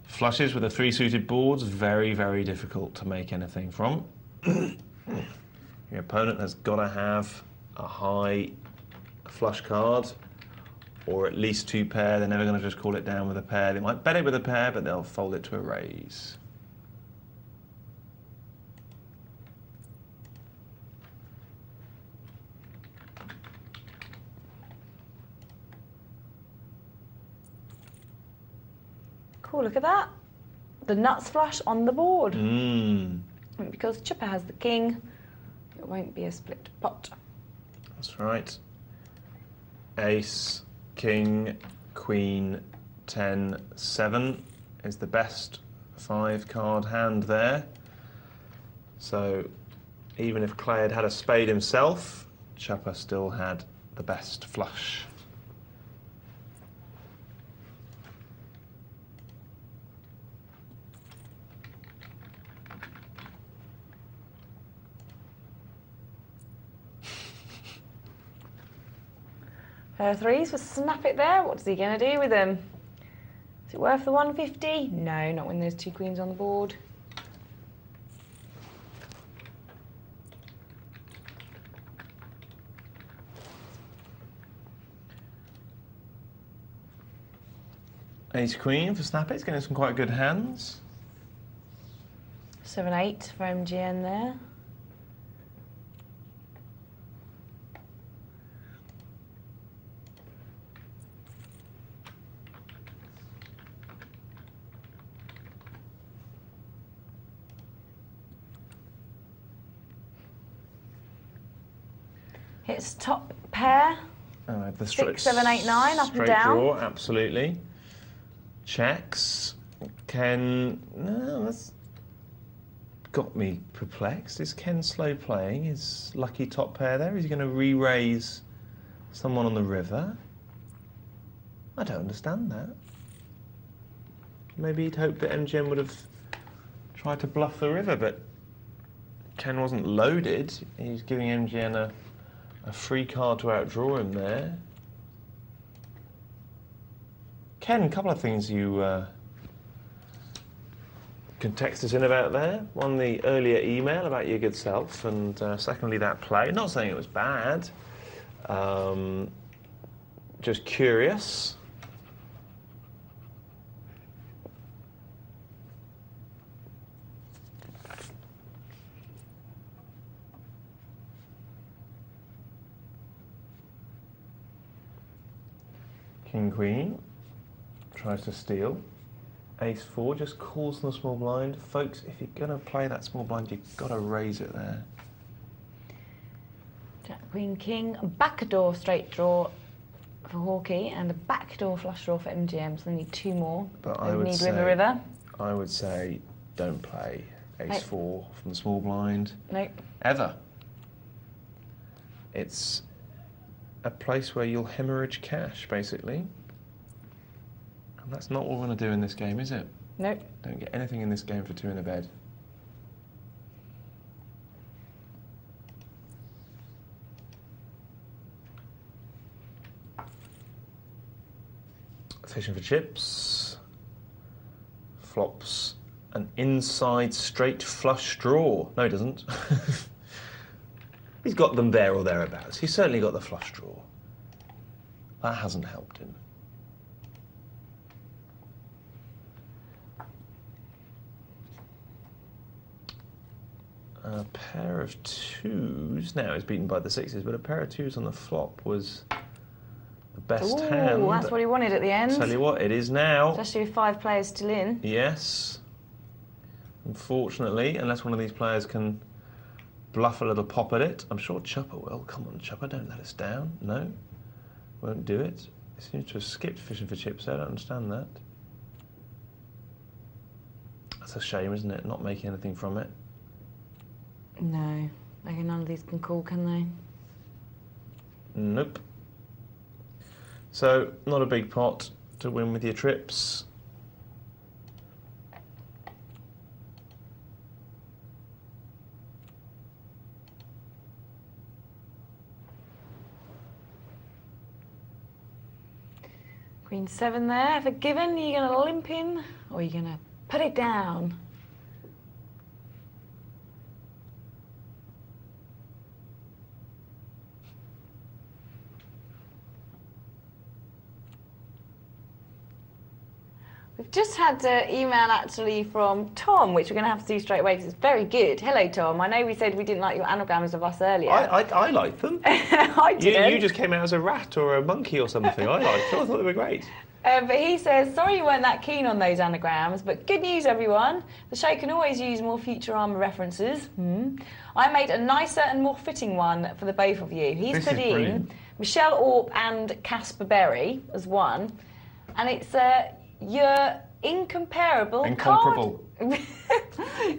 Flushes with the 3 suited boards, very, very difficult to make anything from. Your opponent has got to have a high flush card or at least 2 pair. They're never going to just call it down with a pair. They might bet it with a pair, but they'll fold it to a raise. Cool, look at that. The nuts flush on the board. Mm. And because Chipper has the king, it won't be a split pot. That's right. Ace, king, queen, 10, 7 is the best 5-card hand there. So even if Clay had had a spade himself, Chipper still had the best flush. Pair of threes for Snap It there. What's he going to do with them? Is it worth the 150? No, not when there's 2 queens on the board. Ace queen for Snap It. It's getting some quite good hands. 7-8 for MGN there. Hits top pair. Oh, the 6, 7, 8, 9 up and straight down. draw, absolutely. Checks. No, that's got me perplexed. Is Ken slow playing his lucky top pair there? Is he going to re-raise someone on the river? I don't understand that. Maybe he'd hoped that MGM would have tried to bluff the river, but Ken wasn't loaded. He's giving MGM a free card to outdraw him there. Ken, a couple of things you can text us in about there. One, the earlier email about your good self, and secondly, that play. Not saying it was bad, just curious. King, queen, tries to steal. Ace 4 just calls from the small blind. Folks, if you're going to play that small blind, you've got to raise it there. Jack, queen, king, a backdoor straight draw for Hawkeye and a backdoor flush draw for MGM, so they need 2 more. But I would need river. I would say don't play Ace Nope. 4 from the small blind. Nope. Ever. It's a place where you'll hemorrhage cash, basically. And that's not what we're going to do in this game, is it? Nope. Don't get anything in this game for 2 in a bed. Fishing for chips. Flops an inside straight flush draw. No, he doesn't. He's got them there or thereabouts. He's certainly got the flush draw. That hasn't helped him. A pair of 2s. Now he's beaten by the 6s, but a pair of 2s on the flop was the best hand. That's what he wanted at the end. Tell you what, it is now. Especially with 5 players still in. Yes. Unfortunately, unless one of these players can bluff a little pop at it. I'm sure Chopper will. Come on, Chopper, don't let us down. No, won't do it. He seems to have skipped fishing for chips. I don't understand that. That's a shame, isn't it? Not making anything from it. No, like none of these can call, can they? Nope. So, not a big pot to win with your trips. Queen 7 there for given. Are you going to limp in or are you going to put it down? We've just had an email actually from Tom, which we're going to have to do straight away because it's very good. Hello, Tom. I know we said we didn't like your anagrams of us earlier. I liked them. I didn't. You just came out as a rat or a monkey or something. I liked them. I thought they were great. But he says, sorry you weren't that keen on those anagrams, but good news, everyone. The show can always use more Futurama references. I made a nicer and more fitting one for the both of you. He's put in brilliant. Michelle Orpe and Caspar Berry as one, and it's your incomparable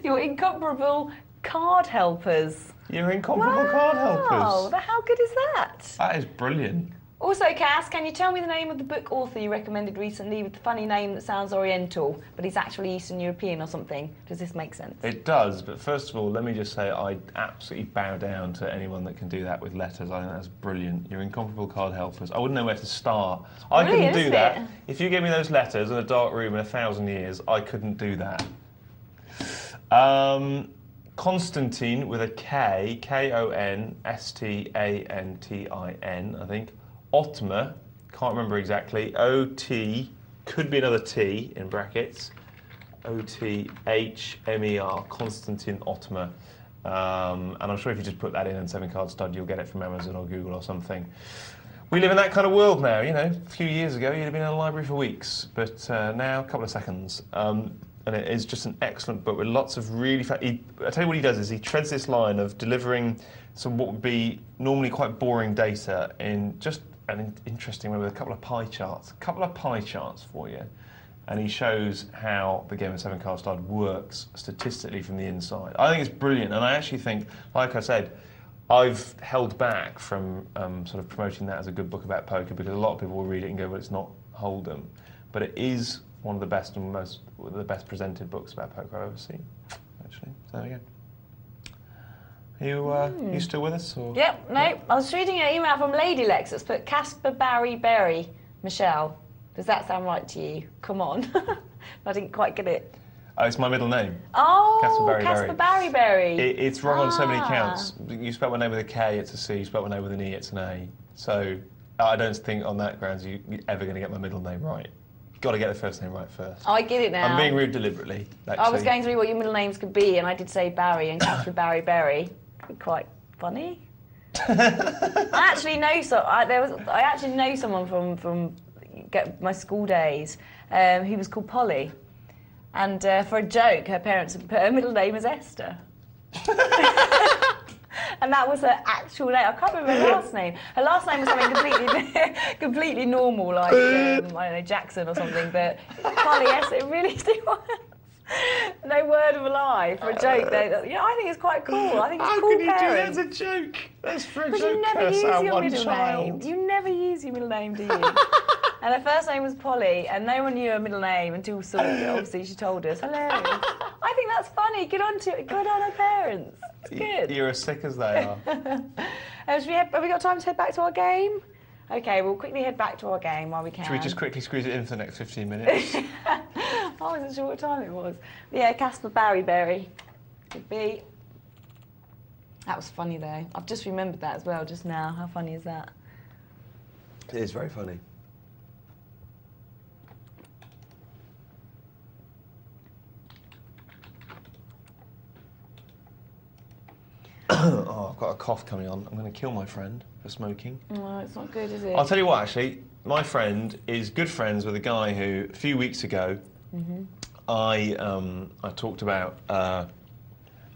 your incomparable card helpers. Your incomparable card helpers. Wow, how good is that? That is brilliant. Also, Cass, can you tell me the name of the book author you recommended recently with the funny name that sounds Oriental, but he's actually Eastern European or something? Does this make sense? It does, but first of all, let me just say I absolutely bow down to anyone that can do that with letters. I think that's brilliant. Your incomparable card helpers. I wouldn't know where to start. I couldn't do that. If you gave me those letters in a dark room in 1,000 years, I couldn't do that. Constantine with a K, Konstantin, I think. Otmer, can't remember exactly. O-T, could be another T in brackets. O-T-H-M-E-R, Constantine Otmer. And I'm sure if you just put that in and 7-card stud, you'll get it from Amazon or Google or something. We live in that kind of world now, you know. A few years ago, you'd have been in a library for weeks, but now, a couple of seconds. And it is just an excellent book with lots of really... I tell you what he does is he treads this line of delivering some what would be normally quite boring data in just an interesting way with a couple of pie charts. A couple of pie charts for you. And he shows how the game of 7-card stud works statistically from the inside. I think it's brilliant, and I actually think, like I said, I've held back from sort of promoting that as a good book about poker because a lot of people will read it and go, well, it's not Hold'em. But it is one of the best and the best presented books about poker I've ever seen, actually. So there we go. You still with us? Or? Yep, no. I was reading an email from Lady Lex that's put Caspar Barry Berry. Michelle, does that sound right to you? Come on. I didn't quite get it. Oh, it's my middle name. Oh, Caspar Barry Berry. It's wrong on so many counts. You spell my name with a K, it's a C. You spell my name with an E, it's an A. So I don't think on that grounds you're ever going to get my middle name right. You've got to get the first name right first. Oh, I get it now. I'm being rude deliberately, actually. I was going through what your middle names could be, and I did say Barry and Caspar Barry Berry. Quite funny. I actually know I actually know someone from my school days who was called Polly, and for a joke, her parents had put her middle name as Esther. And that was her actual name. I can't remember her last name. Her last name was something completely normal, like I don't know, Jackson or something. But Polly Esther, it really was. No word of a lie for a joke. You know, I think it's quite cool. I think it's cool. How can you do that as a joke? That's for a joke. You never use your middle name. Child. You never use your middle name, do you? And her first name was Polly, and no one knew her middle name until obviously she told us. Hilarious. I think that's funny. Good on her parents. It's good. You're as sick as they are. Have we got time to head back to our game? Okay, we'll quickly head back to our game while we can. Should we just quickly squeeze it in for the next 15 minutes? I wasn't sure what time it was. Yeah, Caspar Barry Berry. Could be. That was funny though. I've just remembered that as well just now. How funny is that? It is very funny. Oh, I've got a cough coming on. I'm going to kill my friend for smoking. No, it's not good, is it? I'll tell you what, actually. My friend is good friends with a guy who, a few weeks ago, I talked about a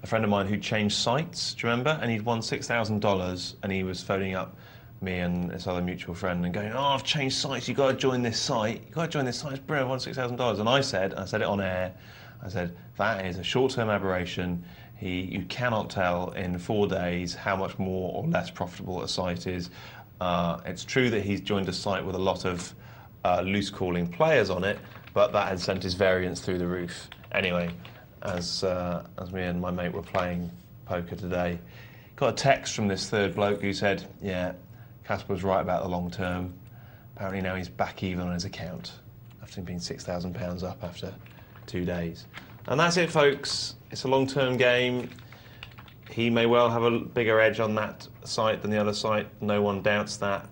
friend of mine who changed sites, do you remember? And he'd won $6,000, and he was phoning up me and this other mutual friend and going, oh, I've changed sites, you've got to join this site. You've got to join this site, it's brilliant, I won $6,000. And I said it on air, I said, that is a short-term aberration. You cannot tell in 4 days how much more or less profitable a site is. It's true that he's joined a site with a lot of loose calling players on it, but that had sent his variance through the roof. Anyway, as me and my mate were playing poker today, got a text from this third bloke who said, yeah, Caspar was right about the long term. Apparently now he's back even on his account after being £6,000 up after 2 days. And that's it, folks. It's a long-term game. He may well have a bigger edge on that site than the other site. No one doubts that.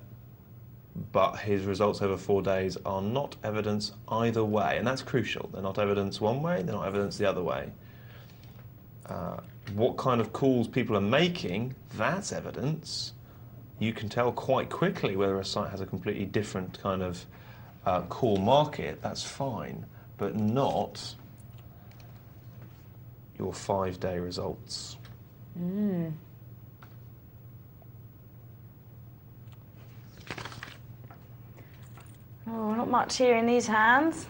but his results over 4 days are not evidence either way, and that's crucial. They're not evidence one way, they're not evidence the other way. What kind of calls people are making, that's evidence. You can tell quite quickly whether a site has a completely different kind of call market, that's fine, but not your 5-day results. Oh, not much here in these hands.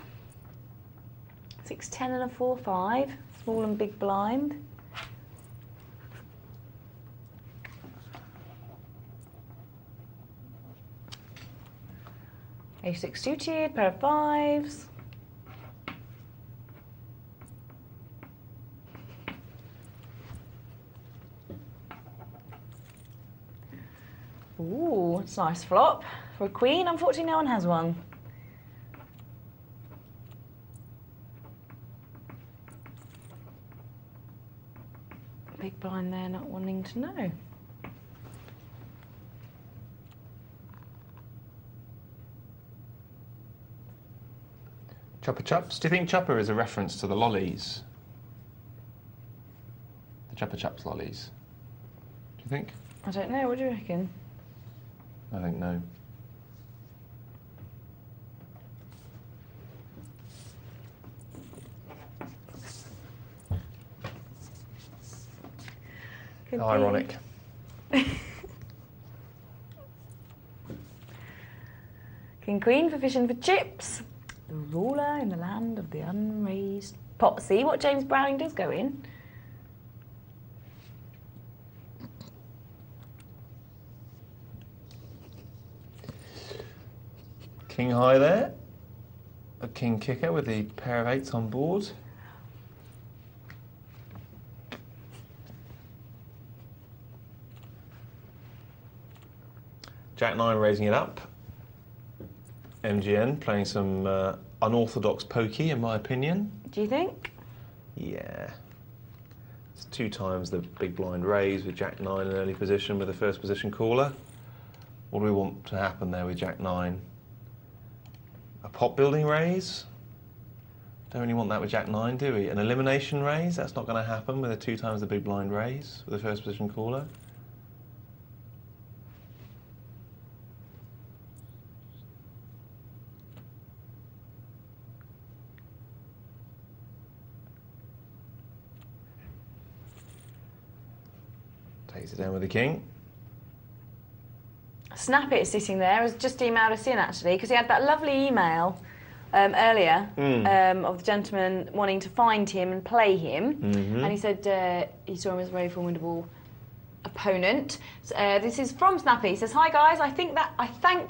6-10 and a 4-5, small and big blind. A6 suited, pair of fives. Ooh, it's a nice flop for a queen. Unfortunately, no one has one. Big blind there, not wanting to know. Chopper Chups. Do you think Chopper is a reference to the lollies? The Chopper Chups lollies. Do you think? I don't know, what do you reckon? I think no. Could How ironic. King Queen for fishing for chips. The ruler in the land of the unraised pot. See what James Browning does go in. King high there. A king kicker with the pair of 8s on board. Jack 9 raising it up. MGN playing some unorthodox pokey, in my opinion. Do you think? Yeah. It's 2 times the big blind raise with Jack 9 in early position with a first position caller. What do we want to happen there with Jack 9? A pot building raise? Don't really want that with Jack 9, do we? An elimination raise? That's not going to happen with a 2 times the big blind raise with a first position caller. Takes it down with the king. Snap It is sitting there, has just emailed us in actually, because he had that lovely email earlier of the gentleman wanting to find him and play him. And he said he saw him as a very formidable opponent. This is from Snappy. He says, "Hi guys, I thank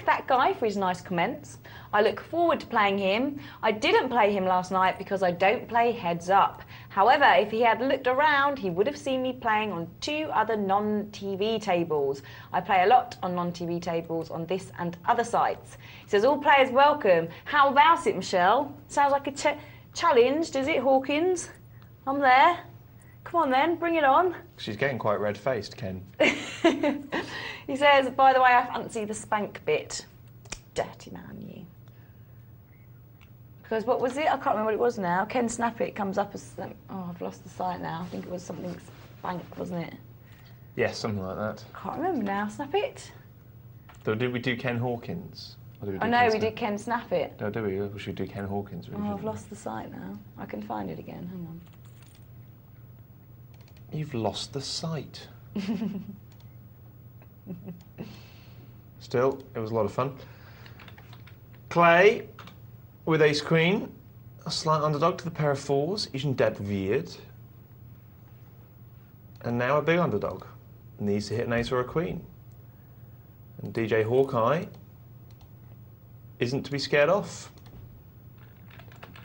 that guy for his nice comments. I look forward to playing him. I didn't play him last night because I don't play heads up. However, if he had looked around, he would have seen me playing on 2 other non-TV tables. I play a lot on non-TV tables on this and other sites." He says, "All players welcome." How about it, Michelle? Sounds like a challenge, does it, Hawkins? I'm there. Come on then, bring it on. She's getting quite red-faced, Ken. He says, "By the way, I fancy the spank bit." Dirty man, you. Because what was it? I can't remember what it was now. Ken Snap It comes up as... Oh, I've lost the site now. I think it was something spank, wasn't it? Yes, something like that. Can't remember now. Snap It? So did we do Ken Hawkins? Or did we do No, Ken we did Ken Snap It. No, do we? We should do Ken Hawkins. Really, Oh, I've lost the site now. I can find it again. Hang on. You've lost the sight. Still, it was a lot of fun. Clay with ace queen, a slight underdog to the pair of 4s, isn't that weird? And now a big underdog, needs to hit an ace or a queen. And DJ Hawkeye isn't to be scared off.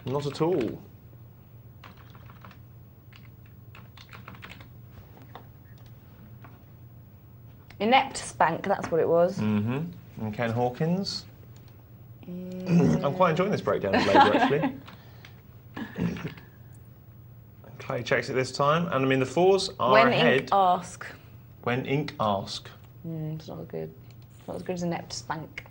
Not at all. Inept spank, that's what it was. And Ken Hawkins. I'm quite enjoying this breakdown of Labour, actually. Clay checks it this time, and I mean the 4s are When ahead. ink ask. When ink ask. It's not good. It's not as good as inept spank.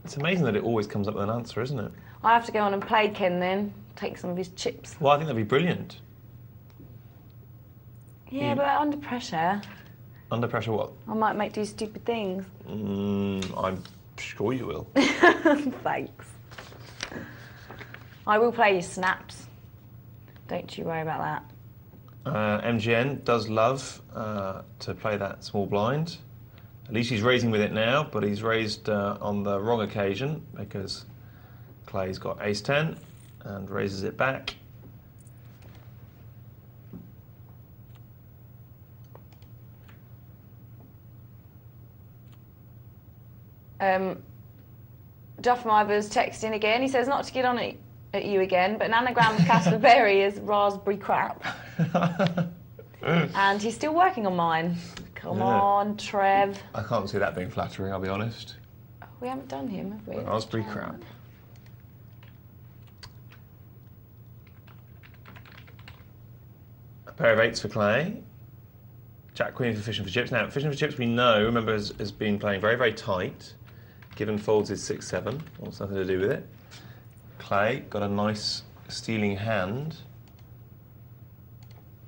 It's amazing that it always comes up with an answer, isn't it? I have to go on and play Ken then, take some of his chips. Well, I think that'd be brilliant. Yeah, but under pressure. Under pressure what? I might do stupid things. I'm sure you will. Thanks. I will play your snaps. Don't you worry about that. MGN does love to play that small blind. At least he's raising with it now, but he's raised on the wrong occasion because Clay's got ace-10 and raises it back. Duff Mivers texting again. He says not to get on at you again, but an anagram of Caspar Berry is raspberry crap. And he's still working on mine. Come on, Trev. I can't see that being flattering, I'll be honest. We haven't done him, have we? Raspberry crap. A pair of 8s for Clay. Jack Queen for Fishing for Chips. Now, Fishing for Chips, we know, remember, has been playing very, very tight. Given folds is 6-7, wants nothing to do with it. Clay got a nice stealing hand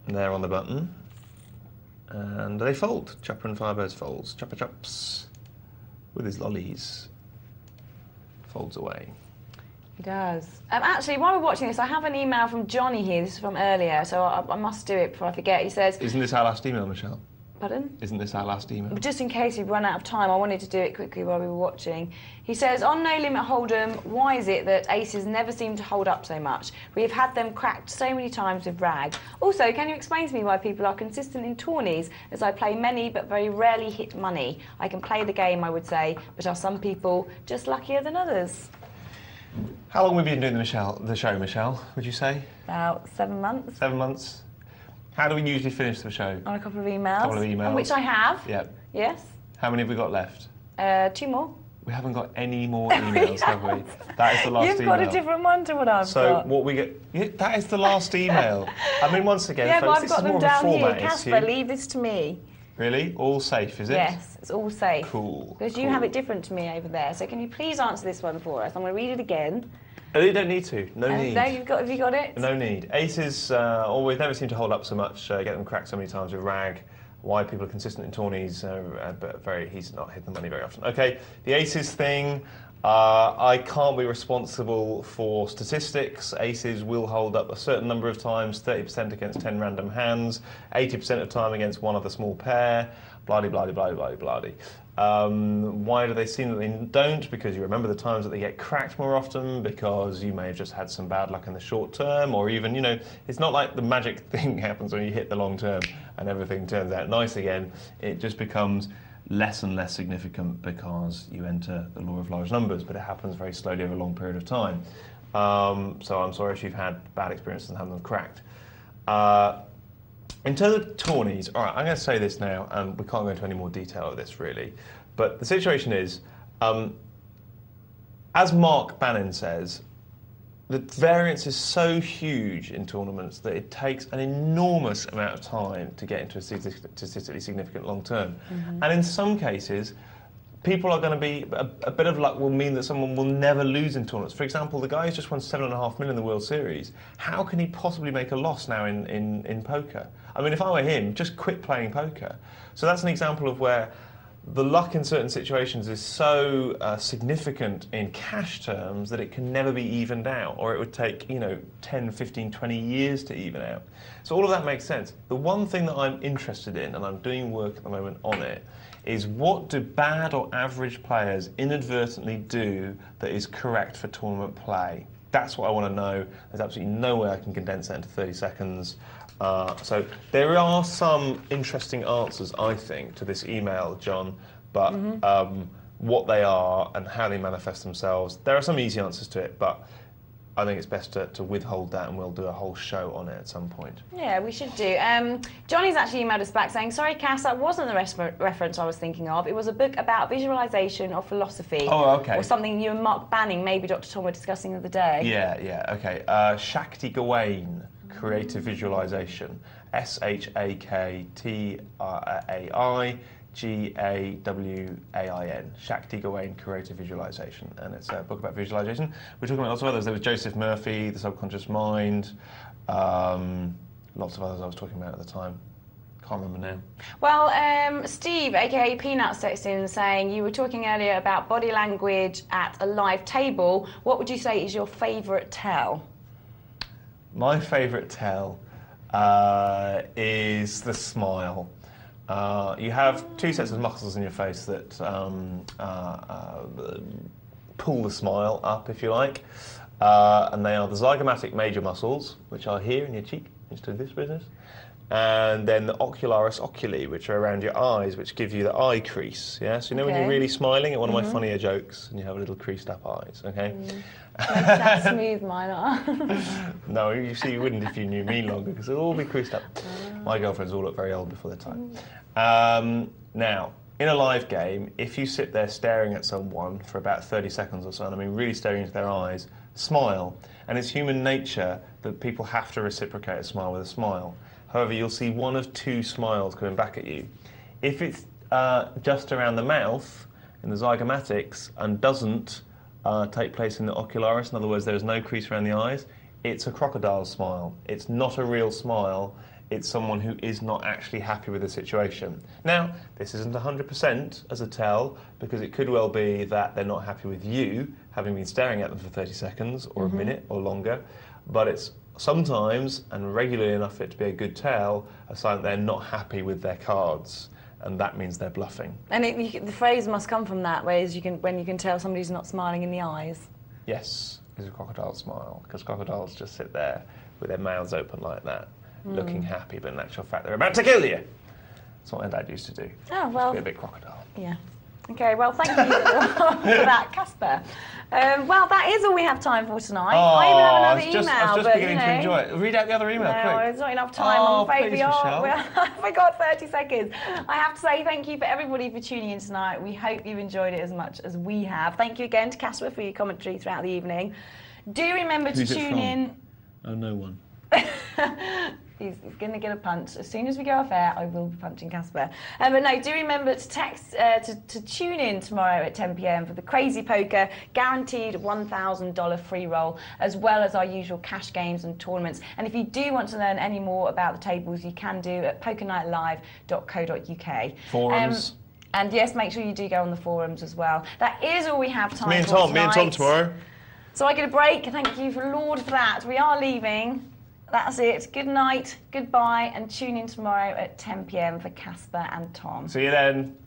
there on the button. And they fold. Chopper and Firebirds folds. Chopper chops with his lollies. Folds away. He does. Actually, while we're watching this, I have an email from Johnny here. This is from earlier, so I must do it before I forget. He says... Isn't this our last email, Michelle? Pardon? Isn't this our last email? Just in case we've run out of time, I wanted to do it quickly while we were watching. He says, on No Limit Hold'em, why is it that aces never seem to hold up so much? We have had them cracked so many times with rag. Also, can you explain to me why people are consistent in tourneys, as I play many but very rarely hit money? I can play the game, I would say, but are some people just luckier than others? How long have we been doing the show, Michelle, would you say? About 7 months. 7 months. How do we usually finish the show? On a couple of emails. Couple of emails. On which I have. Yep. Yes. How many have we got left? 2 more. We haven't got any more emails, have we? That is the last email. You've got a different one to what I've got. So what we get... Yeah, that is the last email. I mean, once again, yeah, folks, but I've got them down here. Caspar, leave this to me. Really? All safe, is it? Yes, it's all safe. Cool. Because you have it different to me over there. So can you please answer this one for us? I'm going to read it again. Oh, you don't need to. No need. No, have you got it? No need. Aces always never seem to hold up so much, get them cracked so many times with rag. Why people are consistent in tourneys, but he's not hit the money very often. Okay, the aces thing, I can't be responsible for statistics. Aces will hold up a certain number of times, 30% against 10 random hands, 80% of time against one other small pair, blah-de, blah-de, blah-de, blah-de, blah-de. Why do they seem that they don't? Because you remember the times that they get cracked more often, because you may have just had some bad luck in the short term, or even, you know, it's not like the magic thing happens when you hit the long term and everything turns out nice again. It just becomes less and less significant because you enter the law of large numbers, but it happens very slowly over a long period of time. So I'm sorry if you've had bad experiences and have them cracked. In terms of tourneys, all right, I'm going to say this now, and we can't go into any more detail of this really, but the situation is, as Mark Bannon says, the variance is so huge in tournaments that it takes an enormous amount of time to get into a statistically significant long term. And in some cases, people are going to be, a bit of luck will mean that someone will never lose in tournaments. For example, the guy who's just won $7.5 million in the World Series, how can he possibly make a loss now in poker? I mean, if I were him, just quit playing poker. So that's an example of where the luck in certain situations is so significant in cash terms that it can never be evened out, or it would take, you know, 10, 15, 20 years to even out. So all of that makes sense. The one thing that I'm interested in, and I'm doing work at the moment on it, is what do bad or average players inadvertently do that is correct for tournament play? That's what I want to know. There's absolutely no way I can condense that into 30 seconds. So there are some interesting answers, I think, to this email, John, but what they are and how they manifest themselves, there are some easy answers to it, but I think it's best to withhold that, and we'll do a whole show on it at some point. Yeah, we should do. Johnny's actually emailed us back saying, sorry, Cass, that wasn't the reference I was thinking of. It was a book about visualisation of philosophy. Oh, okay. Or something you and Mark Banning, maybe Dr. Tom, were discussing the other day. Yeah, okay. Shakti Gawain, Creative Visualisation. SHAKTAI Gawain, Shakti Gawain Creative Visualization, and it's a book about visualization. We're talking about lots of others. There was Joseph Murphy, The Subconscious Mind, lots of others I was talking about at the time. Can't remember now. Well, Steve, aka Peanuts, texted in saying you were talking earlier about body language at a live table. What would you say is your favourite tell? My favourite tell is the smile. You have two sets of muscles in your face that pull the smile up, if you like, and they are the zygomatic major muscles, which are here in your cheek, just do this business, and then the ocularis oculi, which are around your eyes, which give you the eye crease. Yeah, so you know when you're really smiling at one of my funnier jokes, and you have a little creased up eyes. Okay. Makes that smooth, mine are. No, you see, you wouldn't if you knew me longer, because it'll all be creased up. My girlfriends all look very old before their time. Now, in a live game, if you sit there staring at someone for about 30 seconds or so, and I mean really staring into their eyes, smile. And it's human nature that people have to reciprocate a smile with a smile. However, you'll see one of two smiles coming back at you. If it's just around the mouth, in the zygomatics, and doesn't take place in the ocularis, in other words, there is no crease around the eyes, it's a crocodile smile. It's not a real smile. It's someone who is not actually happy with the situation. Now, this isn't 100% as a tell, because it could well be that they're not happy with you, having been staring at them for 30 seconds or a minute or longer, but it's sometimes, and regularly enough for it to be a good tell, a sign that they're not happy with their cards, and that means they're bluffing. And the phrase must come from that, whereas when you can tell somebody's not smiling in the eyes. Yes, it's a crocodile smile, because crocodiles just sit there with their mouths open like that, looking happy, but in actual fact they're about to kill you. That's what my dad used to do. Oh, well. Be a big crocodile. Yeah. Okay, well, thank you for that, Caspar. Well, that is all we have time for tonight. I even have another email, I was just beginning to enjoy it. Read out the other email, quick. No, it's not enough time. I'm afraid we got 30 seconds. I have to say thank you for everybody for tuning in tonight. We hope you've enjoyed it as much as we have. Thank you again to Caspar for your commentary throughout the evening. Do remember to tune in. Oh, no one. He's going to get a punch. As soon as we go off air, I will be punching Caspar. But no, do remember to text to tune in tomorrow at 10 p.m. for the Crazy Poker, guaranteed $1,000 free roll, as well as our usual cash games and tournaments. And if you do want to learn any more about the tables, you can do at pokernightlive.co.uk. Forums. And yes, make sure you do go on the forums as well. That is all we have time for tonight. Me and Tom tomorrow. So I get a break. Thank you, Lord, for that. We are leaving. That's it. Good night, goodbye, and tune in tomorrow at 10 p.m. for Caspar and Tom. See you then.